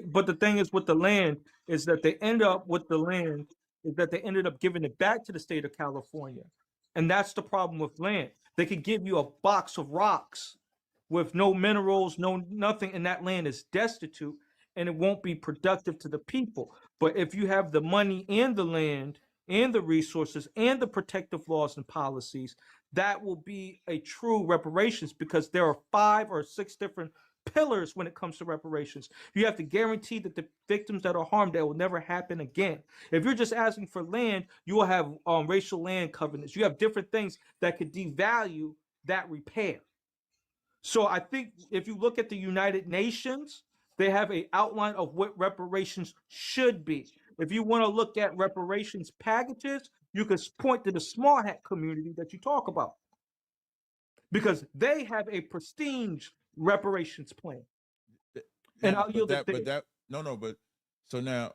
But the thing is with the land is that they end up with the land is that they ended up giving it back to the state of California. And that's the problem with land. They could give you a box of rocks with no minerals, no nothing, and that land is destitute and it won't be productive to the people. But if you have the money and the land and the resources and the protective laws and policies, that will be a true reparations because there are 5 or 6 different pillars when it comes to reparations. You have to guarantee that the victims that are harmed, that will never happen again. If you're just asking for land, you will have racial land covenants. You have different things that could devalue that repair. So I think if you look at the United Nations, they have an outline of what reparations should be. If you want to look at reparations packages, you can point to the small hat community that you talk about because they have a prestige reparations plan. And I'll yield it there. But so now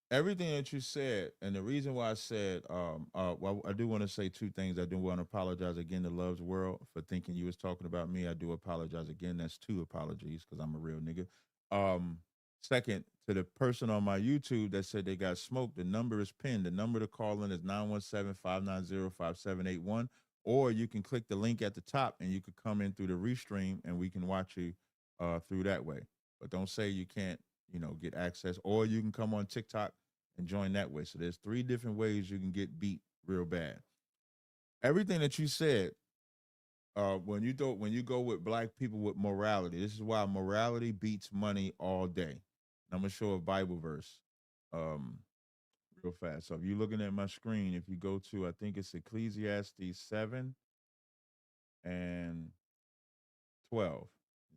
everything that you said, and the reason why I said, well, I do want to say 2 things. I do want to apologize again to Love's World for thinking you was talking about me. I do apologize again. That's 2 apologies because I'm a real nigga. Second, to the person on my YouTube that said they got smoked, the number is pinned. The number to call in is 917-590-5781, or you can click the link at the top and you could come in through the restream and we can watch you through that way. But don't say you can't, get access, or you can come on TikTok and join that way. So there's 3 different ways you can get beat real bad. Everything that you said, when you go with black people with morality, this is why morality beats money all day. And I'm gonna show a Bible verse real fast. So if you're looking at my screen, if you go to, I think it's Ecclesiastes 7 and 12,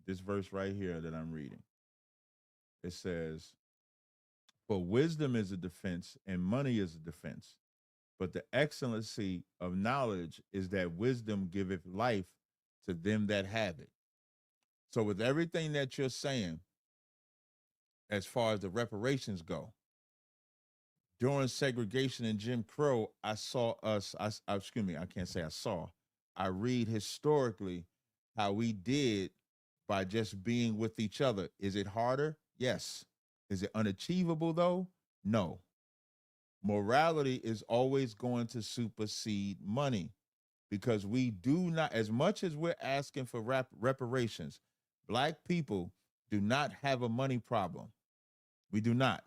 this verse right here that I'm reading, it says, "For wisdom is a defense and money is a defense. But the excellency of knowledge is that wisdom giveth life to them that have it." So with everything that you're saying, as far as the reparations go, during segregation and Jim Crow, I read historically how we did by just being with each other. Is it harder? Yes. Is it unachievable though? No. Morality is always going to supersede money because we do not, as much as we're asking for reparations, black people do not have a money problem. We do not.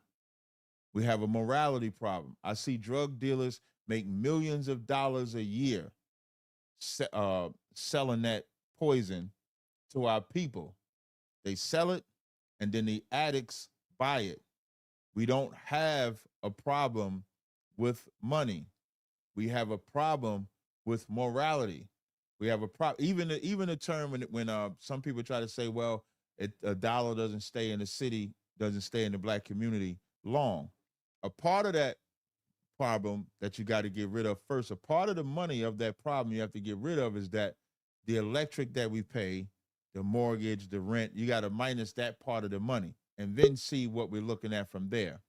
We have a morality problem. I see drug dealers make millions of dollars a year selling that poison to our people. They sell it, and then the addicts buy it. We don't have a problem with money. We have a problem with morality. We have a problem. Even the term when some people try to say, well, a dollar doesn't stay in the city, doesn't stay in the black community long. A part of that problem that you got to get rid of first, a part of the money of that problem you have to get rid of is that the electric that we pay, the mortgage, the rent, you got to minus that part of the money and then see what we're looking at from there.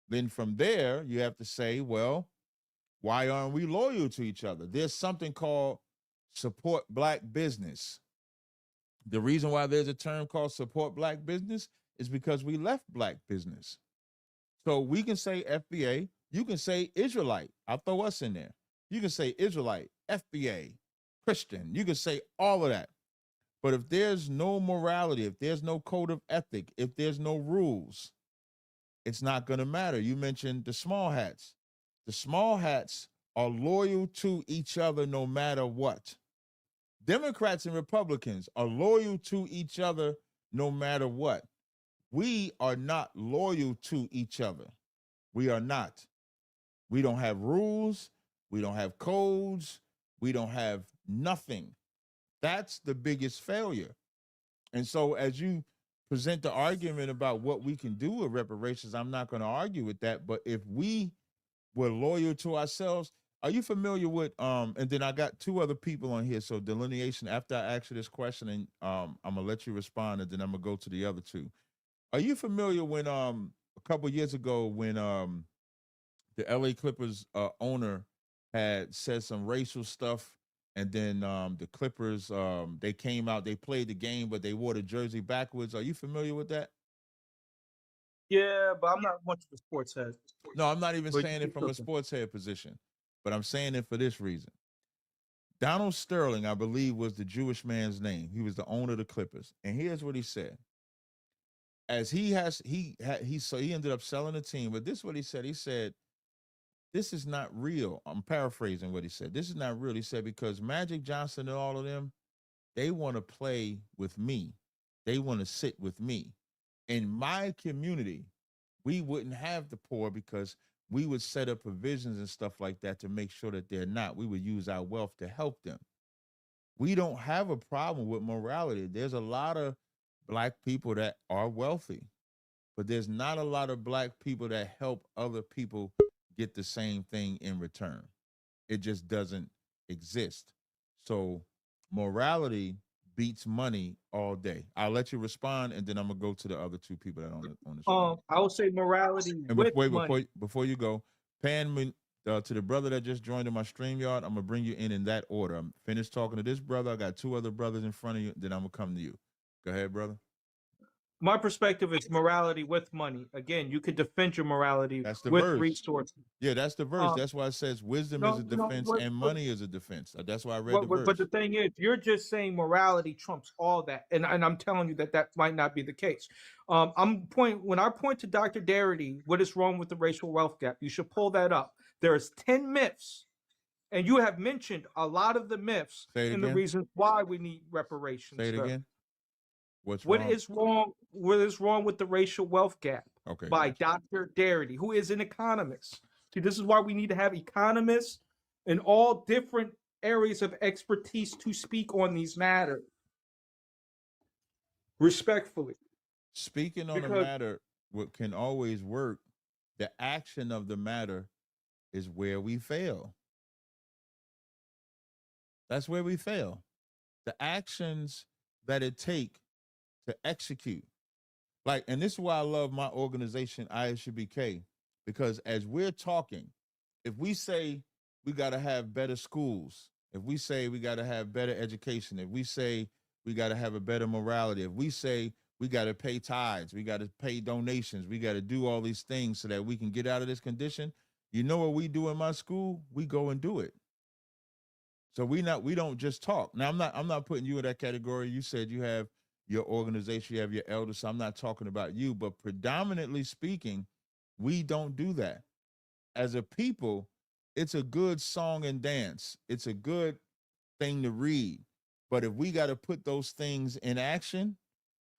Then from there, you have to say, well, why aren't we loyal to each other? There's something called support black business. The reason why there's a term called support black business is because we left black business. So we can say FBA, you can say Israelite. I'll throw us in there. You can say Israelite, FBA, Christian. You can say all of that. But if there's no morality, if there's no code of ethic, if there's no rules, it's not going to matter. You mentioned the small hats. The small hats are loyal to each other no matter what. Democrats and Republicans are loyal to each other no matter what. We are not loyal to each other. We are not. We don't have rules. We don't have codes. We don't have nothing. That's the biggest failure. And so as you present the argument about what we can do with reparations, I'm not going to argue with that. But if we were loyal to ourselves, are you familiar with, and then I got two other people on here. So delineation, after I ask you this question, and I'm going to let you respond, and then I'm going to go to the other two. Are you familiar when a couple years ago when the LA Clippers owner had said some racial stuff, and then the Clippers, they came out, they played the game, but they wore the jersey backwards. Are you familiar with that? Yeah, but I'm not much of a sports head. No, I'm not even saying it from a sports head position, but I'm saying it for this reason. Donald Sterling, I believe, was the Jewish man's name. He was the owner of the Clippers. And here's what he said. As he ended up selling the team, but this is what he said. He said, this is not real. I'm paraphrasing what he said. This is not real. He said, because Magic Johnson and all of them, they want to play with me. They want to sit with me. In my community, we wouldn't have the poor because we would set up provisions and stuff like that to make sure that they're not. We would use our wealth to help them. We don't have a problem with morality. There's a lot of Black people that are wealthy, but there's not a lot of Black people that help other people get the same thing in return. It just doesn't exist. So morality beats money all day. I'll let you respond, and then I'm gonna go to the other two people that are on the show. I would say morality And with money. before you go, pan me to the brother that just joined in my StreamYard. I'm gonna bring you in that order. I'm finished talking to this brother. I got two other brothers in front of you. Then I'm gonna come to you. Go ahead, brother. My perspective is morality with money. Again, you could defend your morality That's the with verse. resources. Yeah, that's the verse. That's why it says wisdom is a defense and money is a defense. That's why I read the verse. But the thing is, you're just saying morality trumps all that, and I'm telling you that might not be the case. When I point to Dr. Darity, what is wrong with the racial wealth gap? You should pull that up. There's 10 myths, and you have mentioned a lot of the myths and the reasons why we need reparations. Say it again. What is wrong with the racial wealth gap? Okay. By Dr. Darity, who is an economist. See, this is why we need to have economists in all different areas of expertise to speak on these matters. Respectfully. Speaking on a matter, what can always work, the action of the matter is where we fail. That's where we fail. The actions that it take to execute. And this is why I love my organization, ISUBK, because as we're talking, if we say we got to have better schools, if we say we got to have better education, if we say we got to have a better morality, if we say we got to pay tithes, we got to pay donations, we got to do all these things so that we can get out of this condition, you know what we do in my school? We go and do it. So we don't just talk. Now I'm not putting you in that category. You said you have your organization, you have your elders. So I'm not talking about you, but predominantly speaking, we don't do that. As a people, it's a good song and dance. It's a good thing to read. But if we got to put those things in action,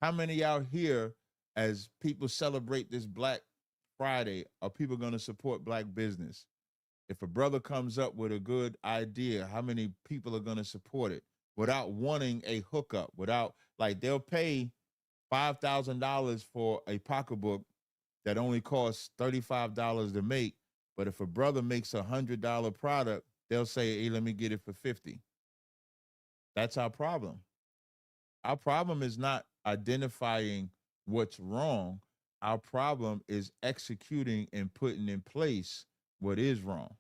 how many out here, as people celebrate this Black Friday, are people going to support Black business? If a brother comes up with a good idea, how many people are going to support it without wanting a hookup? Without, like, they'll pay $5,000 for a pocketbook that only costs $35 to make. But if a brother makes $100 product, they'll say, hey, let me get it for 50. That's our problem. Our problem is not identifying what's wrong. Our problem is executing and putting in place what is wrong.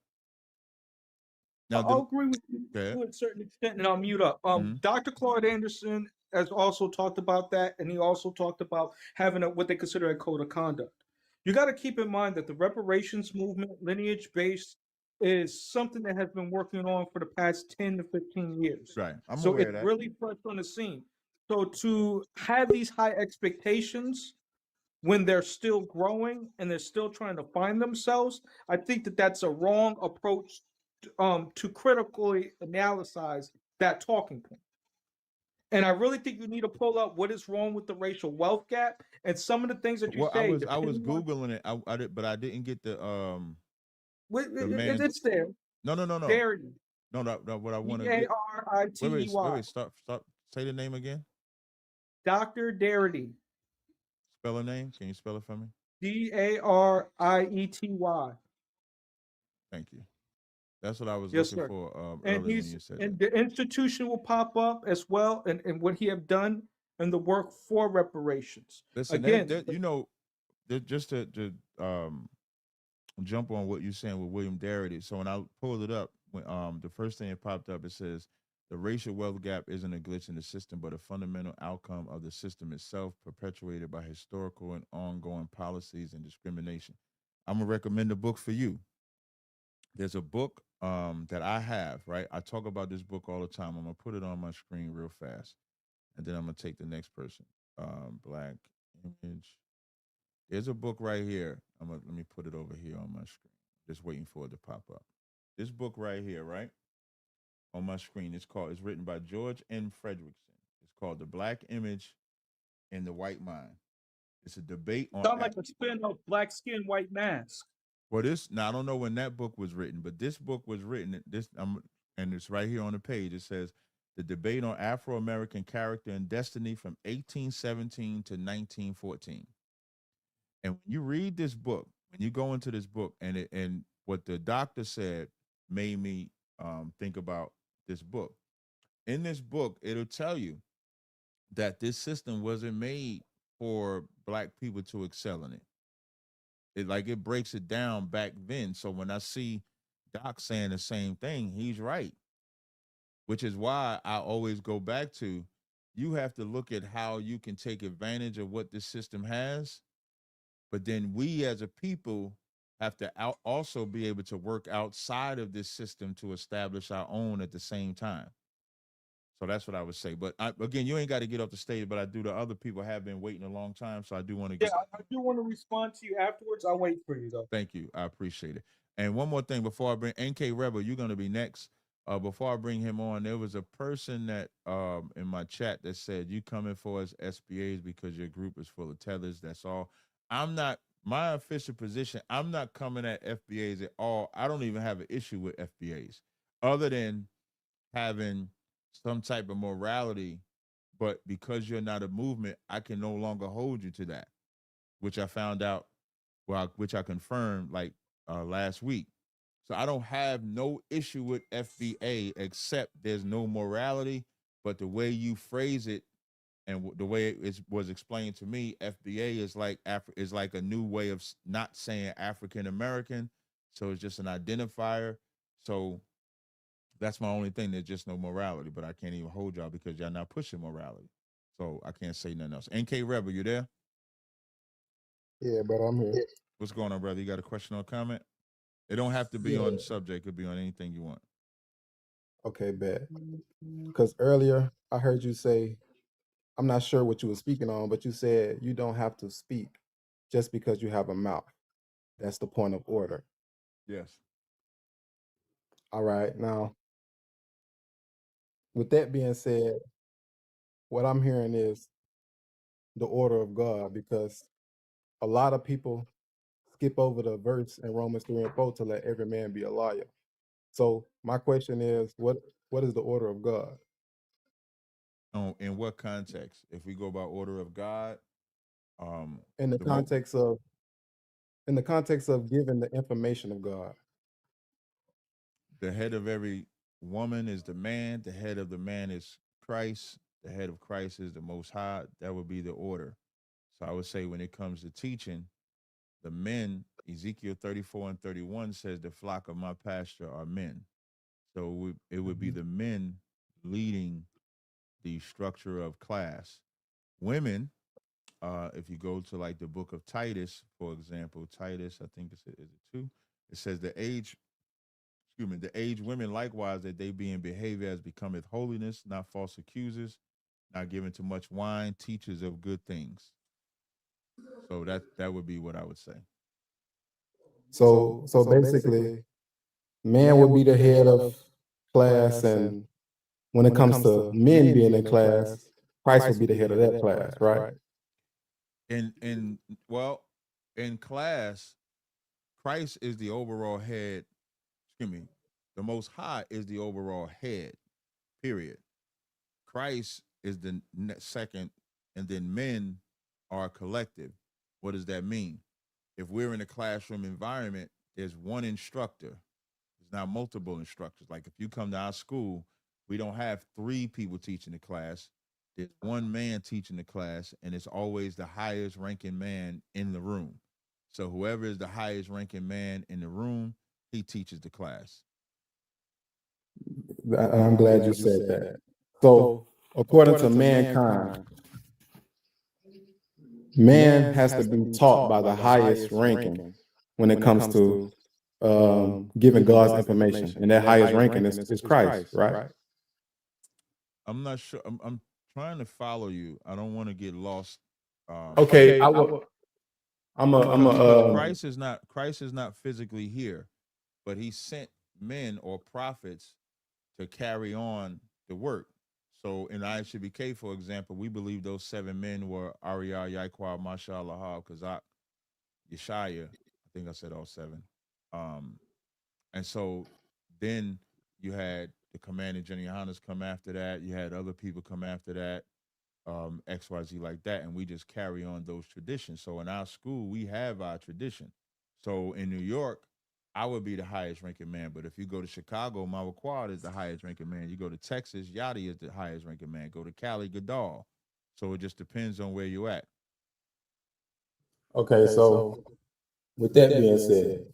Now, I'll agree with you to a certain extent, and I'll mute up. Dr. Claude Anderson has also talked about that, and he also talked about having what they consider a code of conduct. You got to keep in mind that the reparations movement, lineage-based, is something that has been working on for the past 10 to 15 years. Right. So it's really fresh on the scene. So to have these high expectations when they're still growing and they're still trying to find themselves, I think that that's a wrong approach to critically analyze that talking point. And I really think you need to pull up what is wrong with the racial wealth gap and some of the things that you say. I was Googling it, I did, but I didn't get the it's there. No. Darity. No, what I want to Darity. Wait, stop. Say the name again. Dr. Darity. Spell her name. Can you spell it for me? Dariety. Thank you. That's what I was looking for earlier when you said and that. The institution will pop up as well, and what he have done and the work for reparations. Listen, again, just to jump on what you're saying with William Darity. So when I pulled it up, when the first thing that popped up, it says the racial wealth gap isn't a glitch in the system, but a fundamental outcome of the system itself, perpetuated by historical and ongoing policies and discrimination. I'm gonna recommend a book for you. There's a book that I have, right? I talk about this book all the time. I'm gonna put it on my screen real fast, and then I'm gonna take the next person. Black Image. There's a book right here. Let me put it over here on my screen. Just waiting for it to pop up. This book right here, right? On my screen. It's written by George N. Fredrickson. It's called The Black Image and the White Mind. It's a debate on. Sound like a spin of Black Skin, White Mask. Well, now I don't know when that book was written, but this book was written. And it's right here on the page. It says the debate on Afro-American character and destiny from 1817 to 1914. And when you read this book, when you go into this book, and what the doctor said made me think about this book. In this book, it'll tell you that this system wasn't made for Black people to excel in it. It breaks it down back then. So when I see Doc saying the same thing, he's right. Which is why I always go back to, you have to look at how you can take advantage of what this system has. But then we as a people have to also be able to work outside of this system to establish our own at the same time. So that's what I would say. But again, you ain't got to get off the stage, but I do. The other people have been waiting a long time, so I do want to get. Yeah, I do want to respond to you afterwards. I'll wait for you, though. Thank you. I appreciate it. And one more thing before I bring NK Rebel, you're going to be next. Before I bring him on, there was a person that in my chat that said, you coming for us SBAs because your group is full of tethers. That's all. I'm not. My official position, I'm not coming at FBAs at all. I don't even have an issue with FBAs other than having some type of morality, but because you're not a movement, I can no longer hold you to that, which I found out, which I confirmed last week. So I don't have no issue with FBA, except there's no morality, but the way you phrase it and the way it was explained to me, FBA is like a new way of not saying African American, so it's just an identifier. So that's my only thing. There's just no morality, but I can't even hold y'all because y'all not pushing morality. So I can't say nothing else. NK Rebel, you there? Yeah, but I'm here. What's going on, brother? You got a question or comment? It don't have to be on the subject. It could be on anything you want. Okay, bet. Because earlier I heard you say, I'm not sure what you were speaking on, but you said you don't have to speak just because you have a mouth. That's the point of order. Yes. All right. Now, with that being said, what I'm hearing is the order of God, because a lot of people skip over the verse in Romans 3 and 4 to let every man be a liar. So my question is, what is the order of God? In what context? If we go by order of God, In the the mo- context of giving the information of God. the head of every woman is the man. The head of the man is Christ. The head of Christ is the Most High. That would be the order. So I would say when it comes to teaching, the men, Ezekiel 34 and 31 says, the flock of my pasture are men. So it would be the men leading the structure of class. Women, if you go to like the book of Titus, for example, Titus, I think is it 2? It says the age women likewise, that they be in behavior as becometh holiness, not false accusers, not given to much wine, teachers of good things. So that would be what I would say. So basically, man would be the head of class, and when it comes to men being in class, Christ would be the head of that class, right? In class, Christ is the overall head. The Most High is the overall head. Period. Christ is the second, and then men are collective. What does that mean? If we're in a classroom environment, there's one instructor. There's not multiple instructors. Like if you come to our school, we don't have 3 people teaching the class. There's one man teaching the class, and it's always the highest ranking man in the room. So whoever is the highest ranking man in the room, he teaches the class. I'm glad you said that. So according to mankind, man has to be taught by the highest ranking when it comes to giving God's information, and that highest ranking is Christ, right? I'm not sure. I'm trying to follow you. I don't want to get lost. Okay, Christ is not physically here, but he sent men or prophets to carry on the work. So in ISBK, for example, we believe those 7 men were Ariel, Yaquab, Masha, Lahab, Kazak, Yeshaya. I think I said all 7. And so then you had the commanding Jenny Yohanas come after that. You had other people come after that, XYZ like that. And we just carry on those traditions. So in our school, we have our tradition. So in New York, I would be the highest ranking man. But if you go to Chicago, Mawaquad is the highest ranking man. You go to Texas, Yachty is the highest ranking man. Go to Cali, Gadal. So it just depends on where you're at. Okay, so with that being said,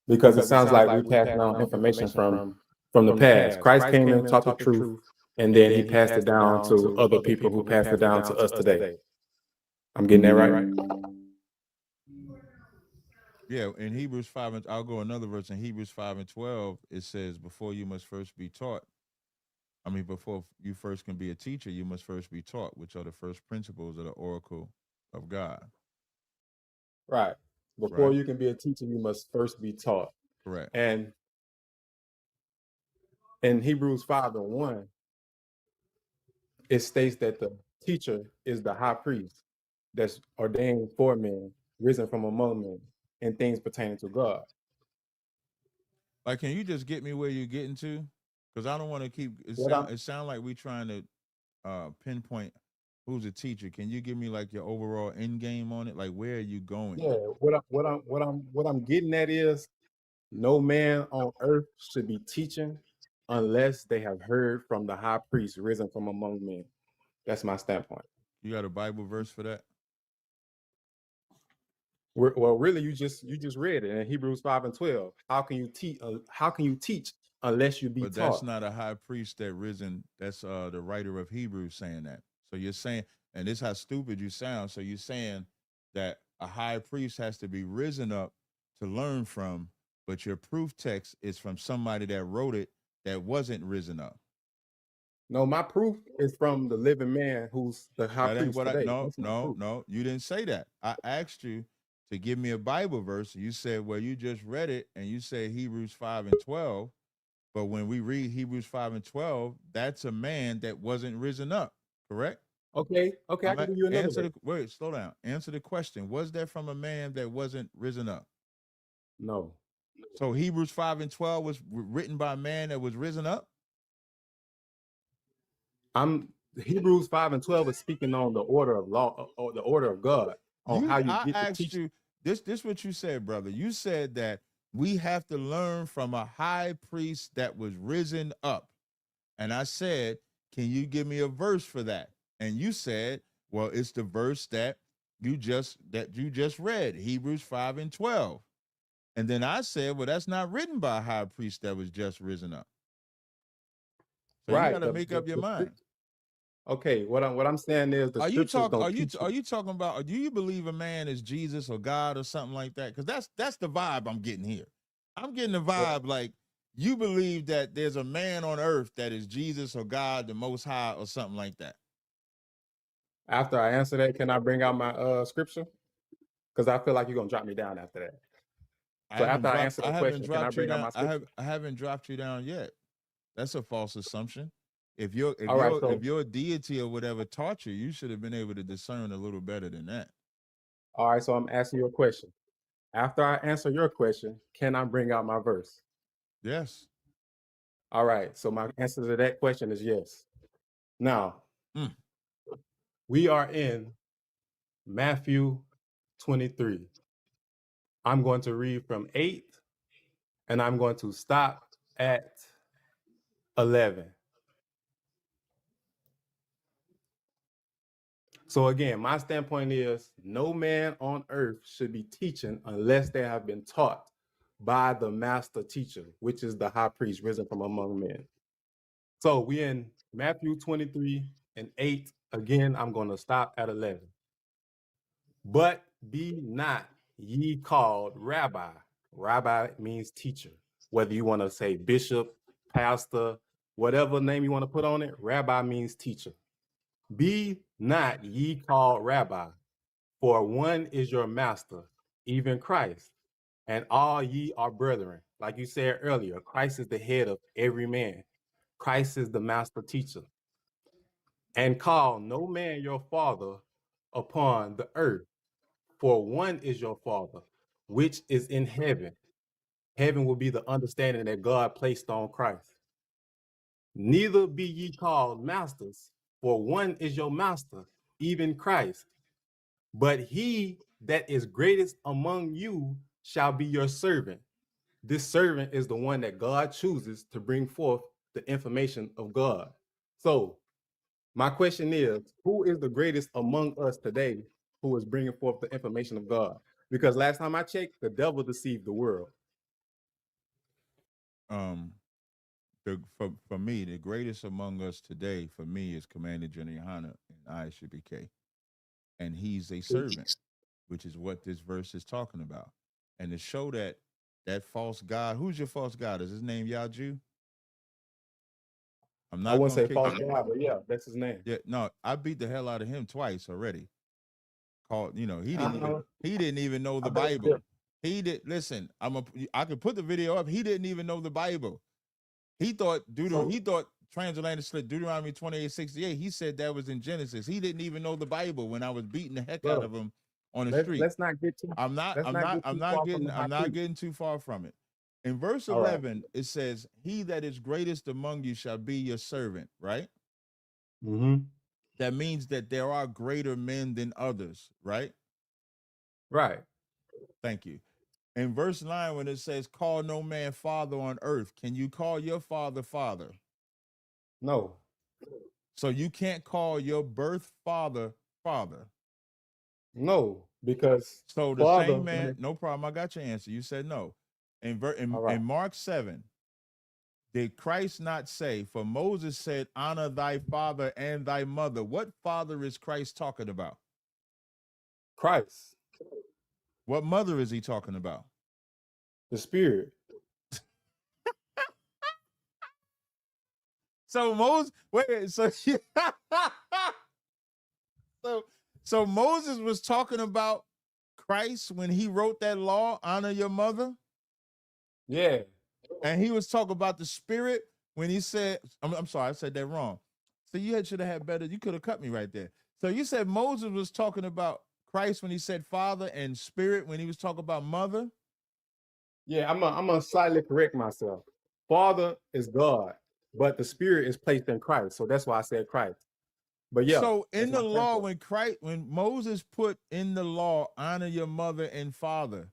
because it sounds like we passed down information from the past. Christ came and taught the truth, and then he passed it down to other people who passed it down to us today. I'm getting that right? Yeah, in Hebrews 5, and I'll go another verse. In Hebrews 5 and 12, it says, before you must first be taught. Before you first can be a teacher, you must first be taught, which are the first principles of the oracle of God. Right. Before you can be a teacher, you must first be taught. Correct. And in Hebrews 5 and 1, it states that the teacher is the high priest that's ordained for men, risen from among men, and things pertaining to God. Like, can you just get me where you're getting to? Because I don't want to keep it. Sound like we trying to pinpoint who's a teacher. Can you give me like your overall end game on it? Like, where are you going? Yeah, what I'm getting at is, no man on earth should be teaching unless they have heard from the high priest risen from among men. That's my standpoint. You got a Bible verse for that? Well, really, you just read it in Hebrews 5 and 12. How can you teach unless you be But taught? that's not a high priest that risen. That's the writer of Hebrews saying that. So you're saying, and this is how stupid you sound. So you're saying that a high priest has to be risen up to learn from, but your proof text is from somebody that wrote it that wasn't risen up. No, my proof is from the living man who's the high priest today. No, you didn't say that. I asked you to give me a Bible verse. You said, well, you just read it, and you said Hebrews 5 and 12. But when we read Hebrews 5 and 12, that's a man that wasn't risen up, correct? Okay, I can give you another Answer verse. wait, slow down. Answer the question. Was that from a man that wasn't risen up? No. So Hebrews 5 and 12 was written by a man that was risen up? Hebrews 5 and 12 is speaking on the order of law or the order of God. On how you I get to asked teach. you this what you said, brother. You said that we have to learn from a high priest that was risen up. And I said, can you give me a verse for that? And you said, well, it's the verse that you just read, Hebrews 5 and 12. And then I said, well, that's not written by a high priest that was just risen up. So Right. you got to make up your mind. Okay, what I'm saying is Are you talking about, do you believe a man is Jesus or God or something like that? Because that's the vibe I'm getting here. I'm getting the vibe like you believe that there's a man on earth that is Jesus or God, the Most High, or something like that. After I answer that, can I bring out my scripture? Because I feel like you're gonna drop me down after that. So after I answer the question, can I bring out my scripture? I haven't dropped you down yet. That's a false assumption. If your deity or whatever taught you, you should have been able to discern a little better than that. All right, so I'm asking you a question. After I answer your question, can I bring out my verse? Yes. All right, so my answer to that question is yes. Now, we are in Matthew 23. I'm going to read from 8, and I'm going to stop at 11. So again, my standpoint is no man on earth should be teaching unless they have been taught by the master teacher, which is the high priest risen from among men. So we in Matthew 23 and 8. Again, I'm going to stop at 11. But be not ye called rabbi. Rabbi means teacher. Whether you want to say bishop, pastor, whatever name you want to put on it, rabbi means teacher. Be not ye called rabbi, for one is your master, even Christ, and all ye are brethren. Like you said earlier, Christ is the head of every man. Christ is the master teacher. And call no man your father upon the earth, for one is your father, which is in heaven. Heaven will be the understanding that God placed on Christ. Neither be ye called masters, for one is your master, even Christ. But he that is greatest among you shall be your servant. This servant is the one that God chooses to bring forth the information of God. So my question is, who is the greatest among us today who is bringing forth the information of God? Because last time I checked, the devil deceived the world. For me, the greatest among us today, for me, is Commander General Yohana and ISUBK. And he's a servant, which is what this verse is talking about. And to show that false God, who's your false God? Is his name Yaju? I wouldn't say false God, but yeah, that's his name. Yeah, no, I beat the hell out of him twice already. He didn't even know the Bible. Listen, I could put the video up. He didn't even know the Bible. He thought transatlantic slit Deuteronomy 28:68. He said that was in Genesis. He didn't even know the Bible when I was beating the heck out of him on the street. Let's not get too. I'm not getting too far from it. In verse 11, it says, "He that is greatest among you shall be your servant." Right? Mm-hmm. That means that there are greater men than others. Right? Right. Thank you. In verse 9, when it says, "Call no man father on earth," can you call your father father? No. So you can't call your birth father father? No, because so the father, same man. No problem. I got your answer. You said no. In Mark 7, did Christ not say, "For Moses said, honor thy father and thy mother"? What father is Christ talking about? Christ. What mother is he talking about? The Spirit. So Moses, so Moses was talking about Christ when he wrote that law, honor your mother? Yeah. And he was talking about the spirit when he said, I'm sorry, I said that wrong. So you should have had better, you could have cut me right there. So you said Moses was talking about Christ when he said father and spirit when he was talking about mother? Yeah, I'm gonna slightly correct myself. Father is God, but the spirit is placed in Christ. So that's why I said Christ. But yeah. So in that's the my law, point. when Moses put in the law, honor your mother and father,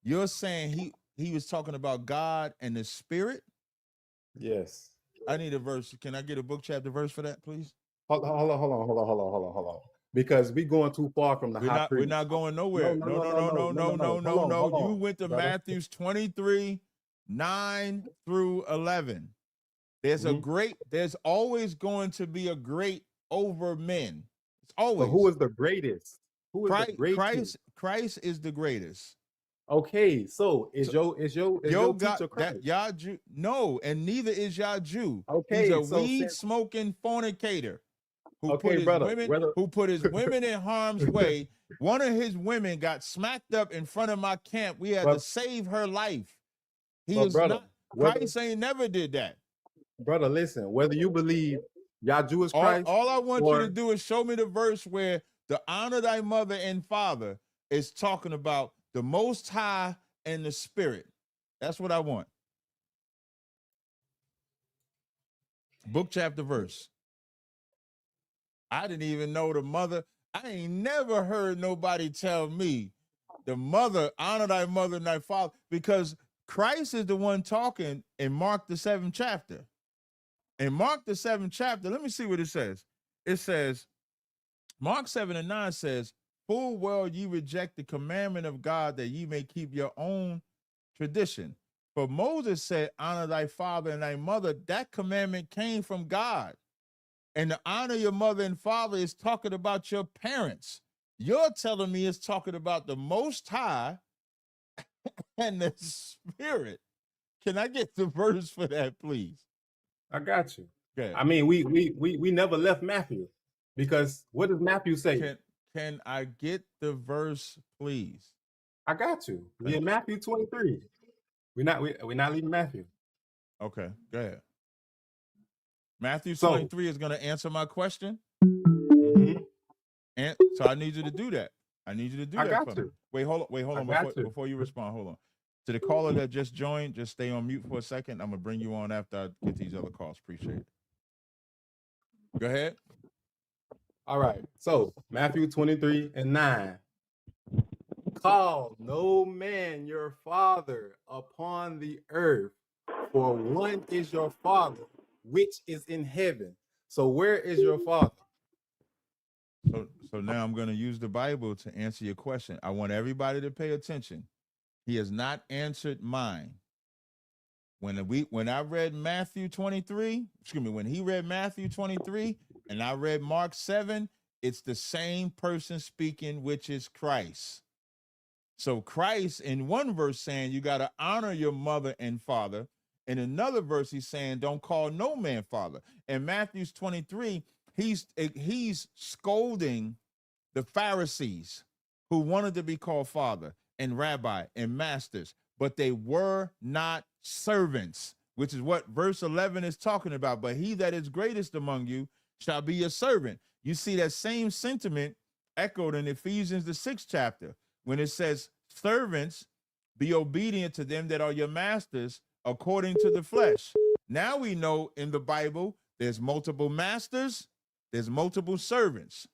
you're saying he was talking about God and the spirit? Yes. I need a verse. Can I get a book chapter verse for that, please? Hold on. Because we going too far from the high priest. We're not going nowhere. No. You went to brother. Matthews 23, 9 through 11. There's there's always going to be a great over men. It's always. But who is the greatest? Who is the greatest? Christ is the greatest. Okay, so is your teacher Christ? No, and neither is y'all Jew. Okay, he's a so weed smoking fornicator who Okay, who put his women in harm's way. One of his women got smacked up in front of my camp. We had to save her life. Christ ain't never did that. Brother, listen, whether you believe Yahoo is Christ, all I want you to do is show me the verse where the honor thy mother and father is talking about the Most High and the Spirit. That's what I want. Book, chapter, verse. I didn't even know the mother. I ain't never heard nobody tell me the mother, honor thy mother and thy father, because Christ is the one talking in Mark the 7th chapter. In Mark the 7th chapter, let me see what it says. It says, Mark 7:9 says, full well ye reject the commandment of God that ye may keep your own tradition. For Moses said, honor thy father and thy mother. That commandment came from God. And to honor your mother and father is talking about your parents. You're telling me it's talking about the Most High and the Spirit. Can I get the verse for that, please? I got you. Okay. I mean, we never left Matthew, because what does Matthew say? Can I get the verse, please? I got you. We're in Matthew 23. We're not leaving Matthew. Okay, go ahead. Matthew 23 is going to answer my question. And so I need you to do that. I need you to do that for me. Wait, hold on. Before you respond, hold on. To the caller that just joined, just stay on mute for a second. I'm gonna bring you on after I get these other calls. Appreciate it. Go ahead. All right. So Matthew 23:9. Call no man your father upon the earth, for one is your father, which is in heaven. So where is your father? So now I'm going to use the Bible to answer your question. I want everybody to pay attention. He has not answered mine. When I read Matthew 23, when he read Matthew 23 and I read Mark 7, it's the same person speaking, which is Christ. So Christ in one verse saying you got to honor your mother and father. In another verse, he's saying don't call no man father. In Matthew 23, he's scolding the Pharisees who wanted to be called father and rabbi and masters, but they were not servants, which is what verse 11 is talking about. But he that is greatest among you shall be your servant. You see that same sentiment echoed in Ephesians the 6th chapter when it says, servants, be obedient to them that are your masters according to the flesh. Now we know in the Bible there's multiple masters, there's multiple servants.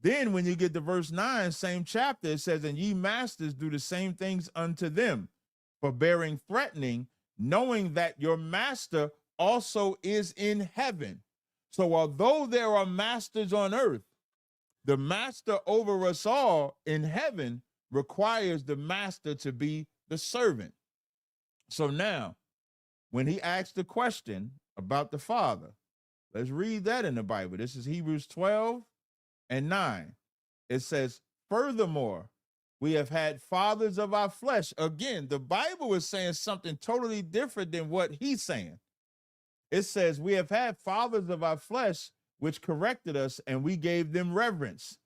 Then when you get to verse 9, same chapter, it says, and ye masters do the same things unto them, forbearing threatening, knowing that your master also is in heaven. So although there are masters on earth, the master over us all in heaven requires the master to be the servant. So now, when he asked the question about the father, let's read that in the Bible. This is Hebrews 12:9. It says, furthermore, we have had fathers of our flesh. Again, the Bible is saying something totally different than what he's saying. It says, we have had fathers of our flesh, which corrected us, and we gave them reverence.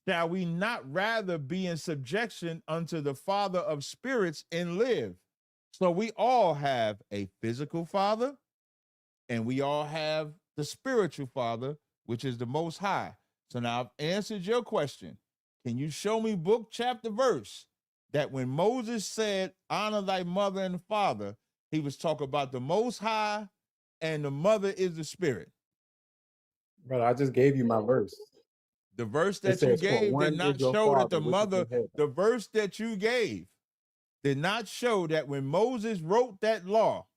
Shall we not rather be in subjection unto the Father of spirits and live? So we all have a physical father, and we all have the spiritual father, which is the Most High. So now I've answered your question. Can you show me book, chapter, verse that when Moses said, honor thy mother and father, he was talking about the Most High and the mother is the spirit? Brother, I just gave you my verse. The verse It that you says, "For gave one did is not your show that father the which is in mother, heaven." the verse that you gave did not show that when Moses wrote that law,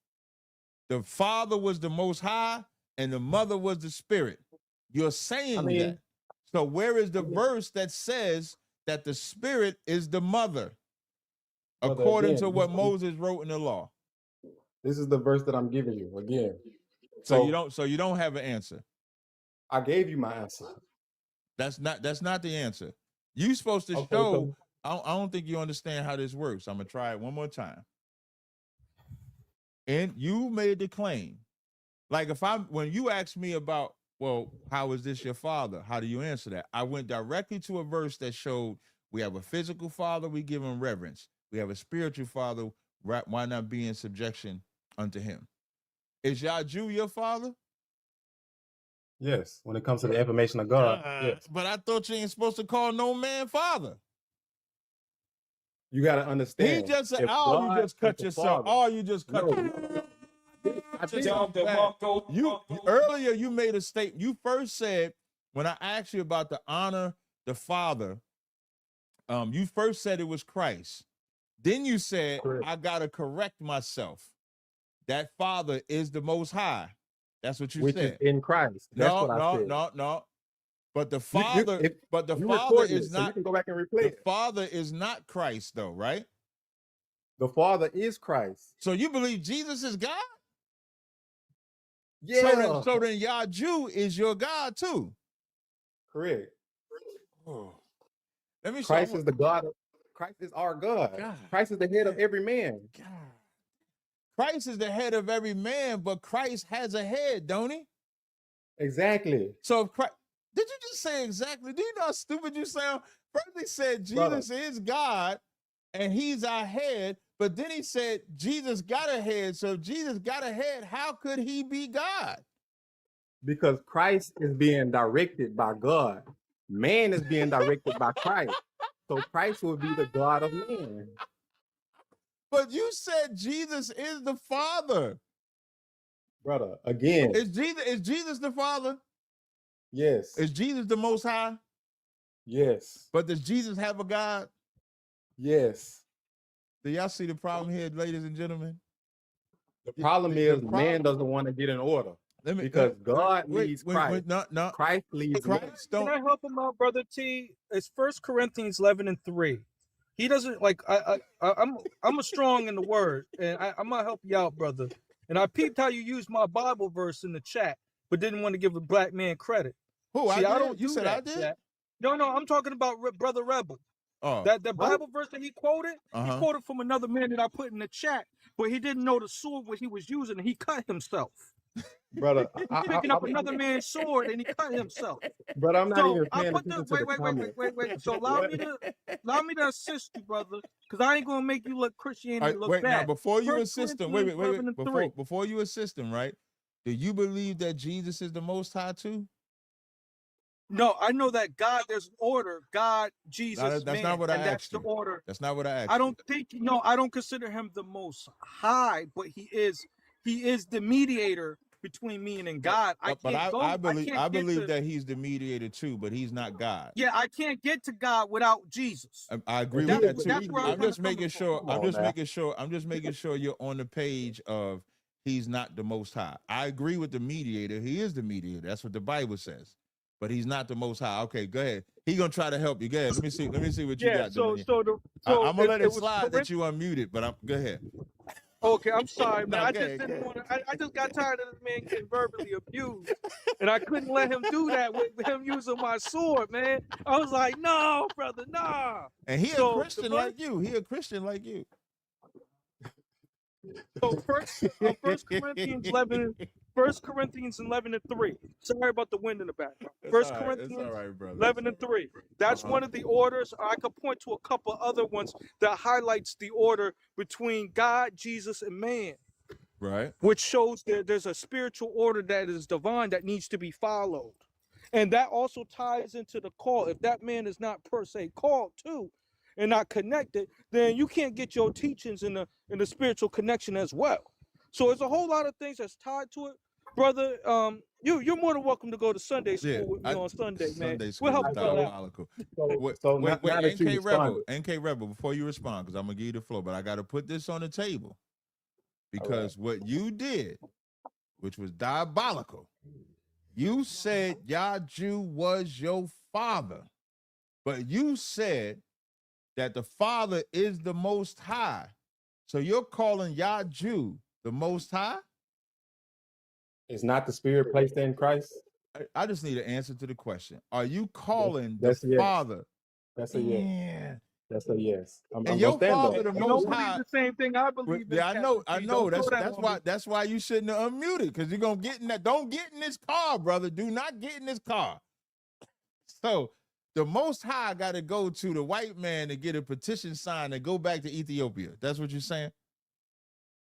the father was the Most High and the mother was the spirit. You're saying I mean- that. So where is the verse that says that the spirit is the mother, Brother, according again, to what Moses wrote in the law? This is the verse that I'm giving you again. So you don't have an answer. I gave you my answer. That's not the answer. You supposed to Okay, show. so- I don't think you understand how this works. I'm gonna try it one more time. And you made the claim, like when you asked me about, well, how is this your father? How do you answer that? I went directly to a verse that showed we have a physical father, we give him reverence. We have a spiritual father, why not be in subjection unto him? Is Yah-Jew your father? Yes, when it comes to the information of God, yes. But I thought you ain't supposed to call no man father. You got to understand. He just said, if "Oh, God you just cut is the yourself. Father- Oh, you just cut No, yourself." I did. You earlier you made a statement. You first said when I asked you about the honor the father, you first said it was Christ. Then you said, Correct. I gotta correct myself. That father is the Most High. That's what you which said. is in Christ. That's what I said. No. But the You- father, if but the you father recording is it, so you not. can go back and replay The it. father is not Christ, though, right? The Father is Christ. So you believe Jesus is God? Yeah. So then Yah-Jew is your God too. Correct. Let me Christ show is the God. Christ is our God. God. Christ is the head of every man. God. Christ is the head of every man, but Christ has a head, don't he? Exactly. So if Christ, did you just say exactly? Do you know how stupid you sound? First he said Jesus is God and he's our head, but then he said Jesus got a head. So if Jesus got a head, how could he be God? Because Christ is being directed by God. Man is being directed by Christ. So Christ will be the God of man. But you said Jesus is the Father. Brother, again, Is Jesus the Father? yes. Is Jesus the Most High? Yes. But does Jesus have a God? Yes. Do y'all see the problem here, ladies and gentlemen? The problem the is problem- man doesn't want to get in order. Let me Because God leads wait, Christ. no. Christ leads man. Christ Can I don't. help him out, Brother T? It's 1 Corinthians 11:3. He doesn't like. I'm a strong in the word, and I'm gonna help you out, brother. And I peeped how you used my Bible verse in the chat, but didn't want to give a black man credit. Who See, I I did? don't You do said that, I did? Jack. No, I'm talking about Brother Rebel. Oh, That Bible verse that he quoted, Uh-huh. he quoted from another man that I put in the chat, but he didn't know the sword what he was using, and he cut himself. Brother, He's picking up another man's sword, and he cut himself. But I'm not So even I paying put the attention to the comment. wait. So allow me to assist you, brother, because I ain't gonna make you look Christianity All right, look wait, now bad. before you 1 assist him, Corinthians wait. 11:3. Before you assist him, right? Do you believe that Jesus is the Most High too? No, I know that God, there's order. God, Jesus, that's man, not what I and that's asked the you. order. That's not what I asked. I don't think I don't consider him the most high, but he is the mediator between me and God. I believe that he's the mediator too, but he's not God. Yeah, I can't get to God without Jesus. I agree with that too. That's where I'm just making sure. Come on, man. I'm just making sure you're on the page of he's not the Most High. I agree with the mediator. He is the mediator. That's what the Bible says. But he's not the Most High. Okay, go ahead. He gonna try to help you. Go ahead. Let me see what you got. So I'm gonna let it was slide that you unmuted, but go ahead. Okay, I'm sorry, man. No, I go just ahead, didn't go want to. I just got tired of this man getting verbally abused, and I couldn't let him do that with him using my sword, man. I was like, no, brother, nah. And he So, a Christian like you. He a Christian like you. So First Corinthians 11:3. Sorry about the wind in the background. First Corinthians brother. 11:3. That's one of the orders. I could point to a couple other ones that highlights the order between God, Jesus, and man, Right. which shows that there's a spiritual order that is divine that needs to be followed. And that also ties into the call. If that man is not per se called to and not connected, then you can't get your teachings in the spiritual connection as well. So it's a whole lot of things that's tied to it. Brother, you're more than welcome to go to Sunday school with me on Sunday, man. Sunday We'll school help is you out. diabolical. Wait, So wait, now that you NK Rebel, responded, NK Rebel, before you respond, because I'm gonna give you the floor, but I gotta put this on the table because what you did, which was diabolical, you said Yaju was your father, but you said that the Father is the Most High. So you're calling Yaju the Most High? is not the spirit placed in Christ? I just need an answer to the question. Are you calling That's the a yes. Father? That's a yes. Yeah. That's a yes. And your father, the You Most don't High. believe the same thing I believe in. Yeah, I know. Captain G. Don't throw that on me. That's why you shouldn't have unmuted, because you're gonna get in that. Don't get in this car, brother. Do not get in this car. So the Most High got to go to the white man to get a petition signed and go back to Ethiopia. That's what you're saying?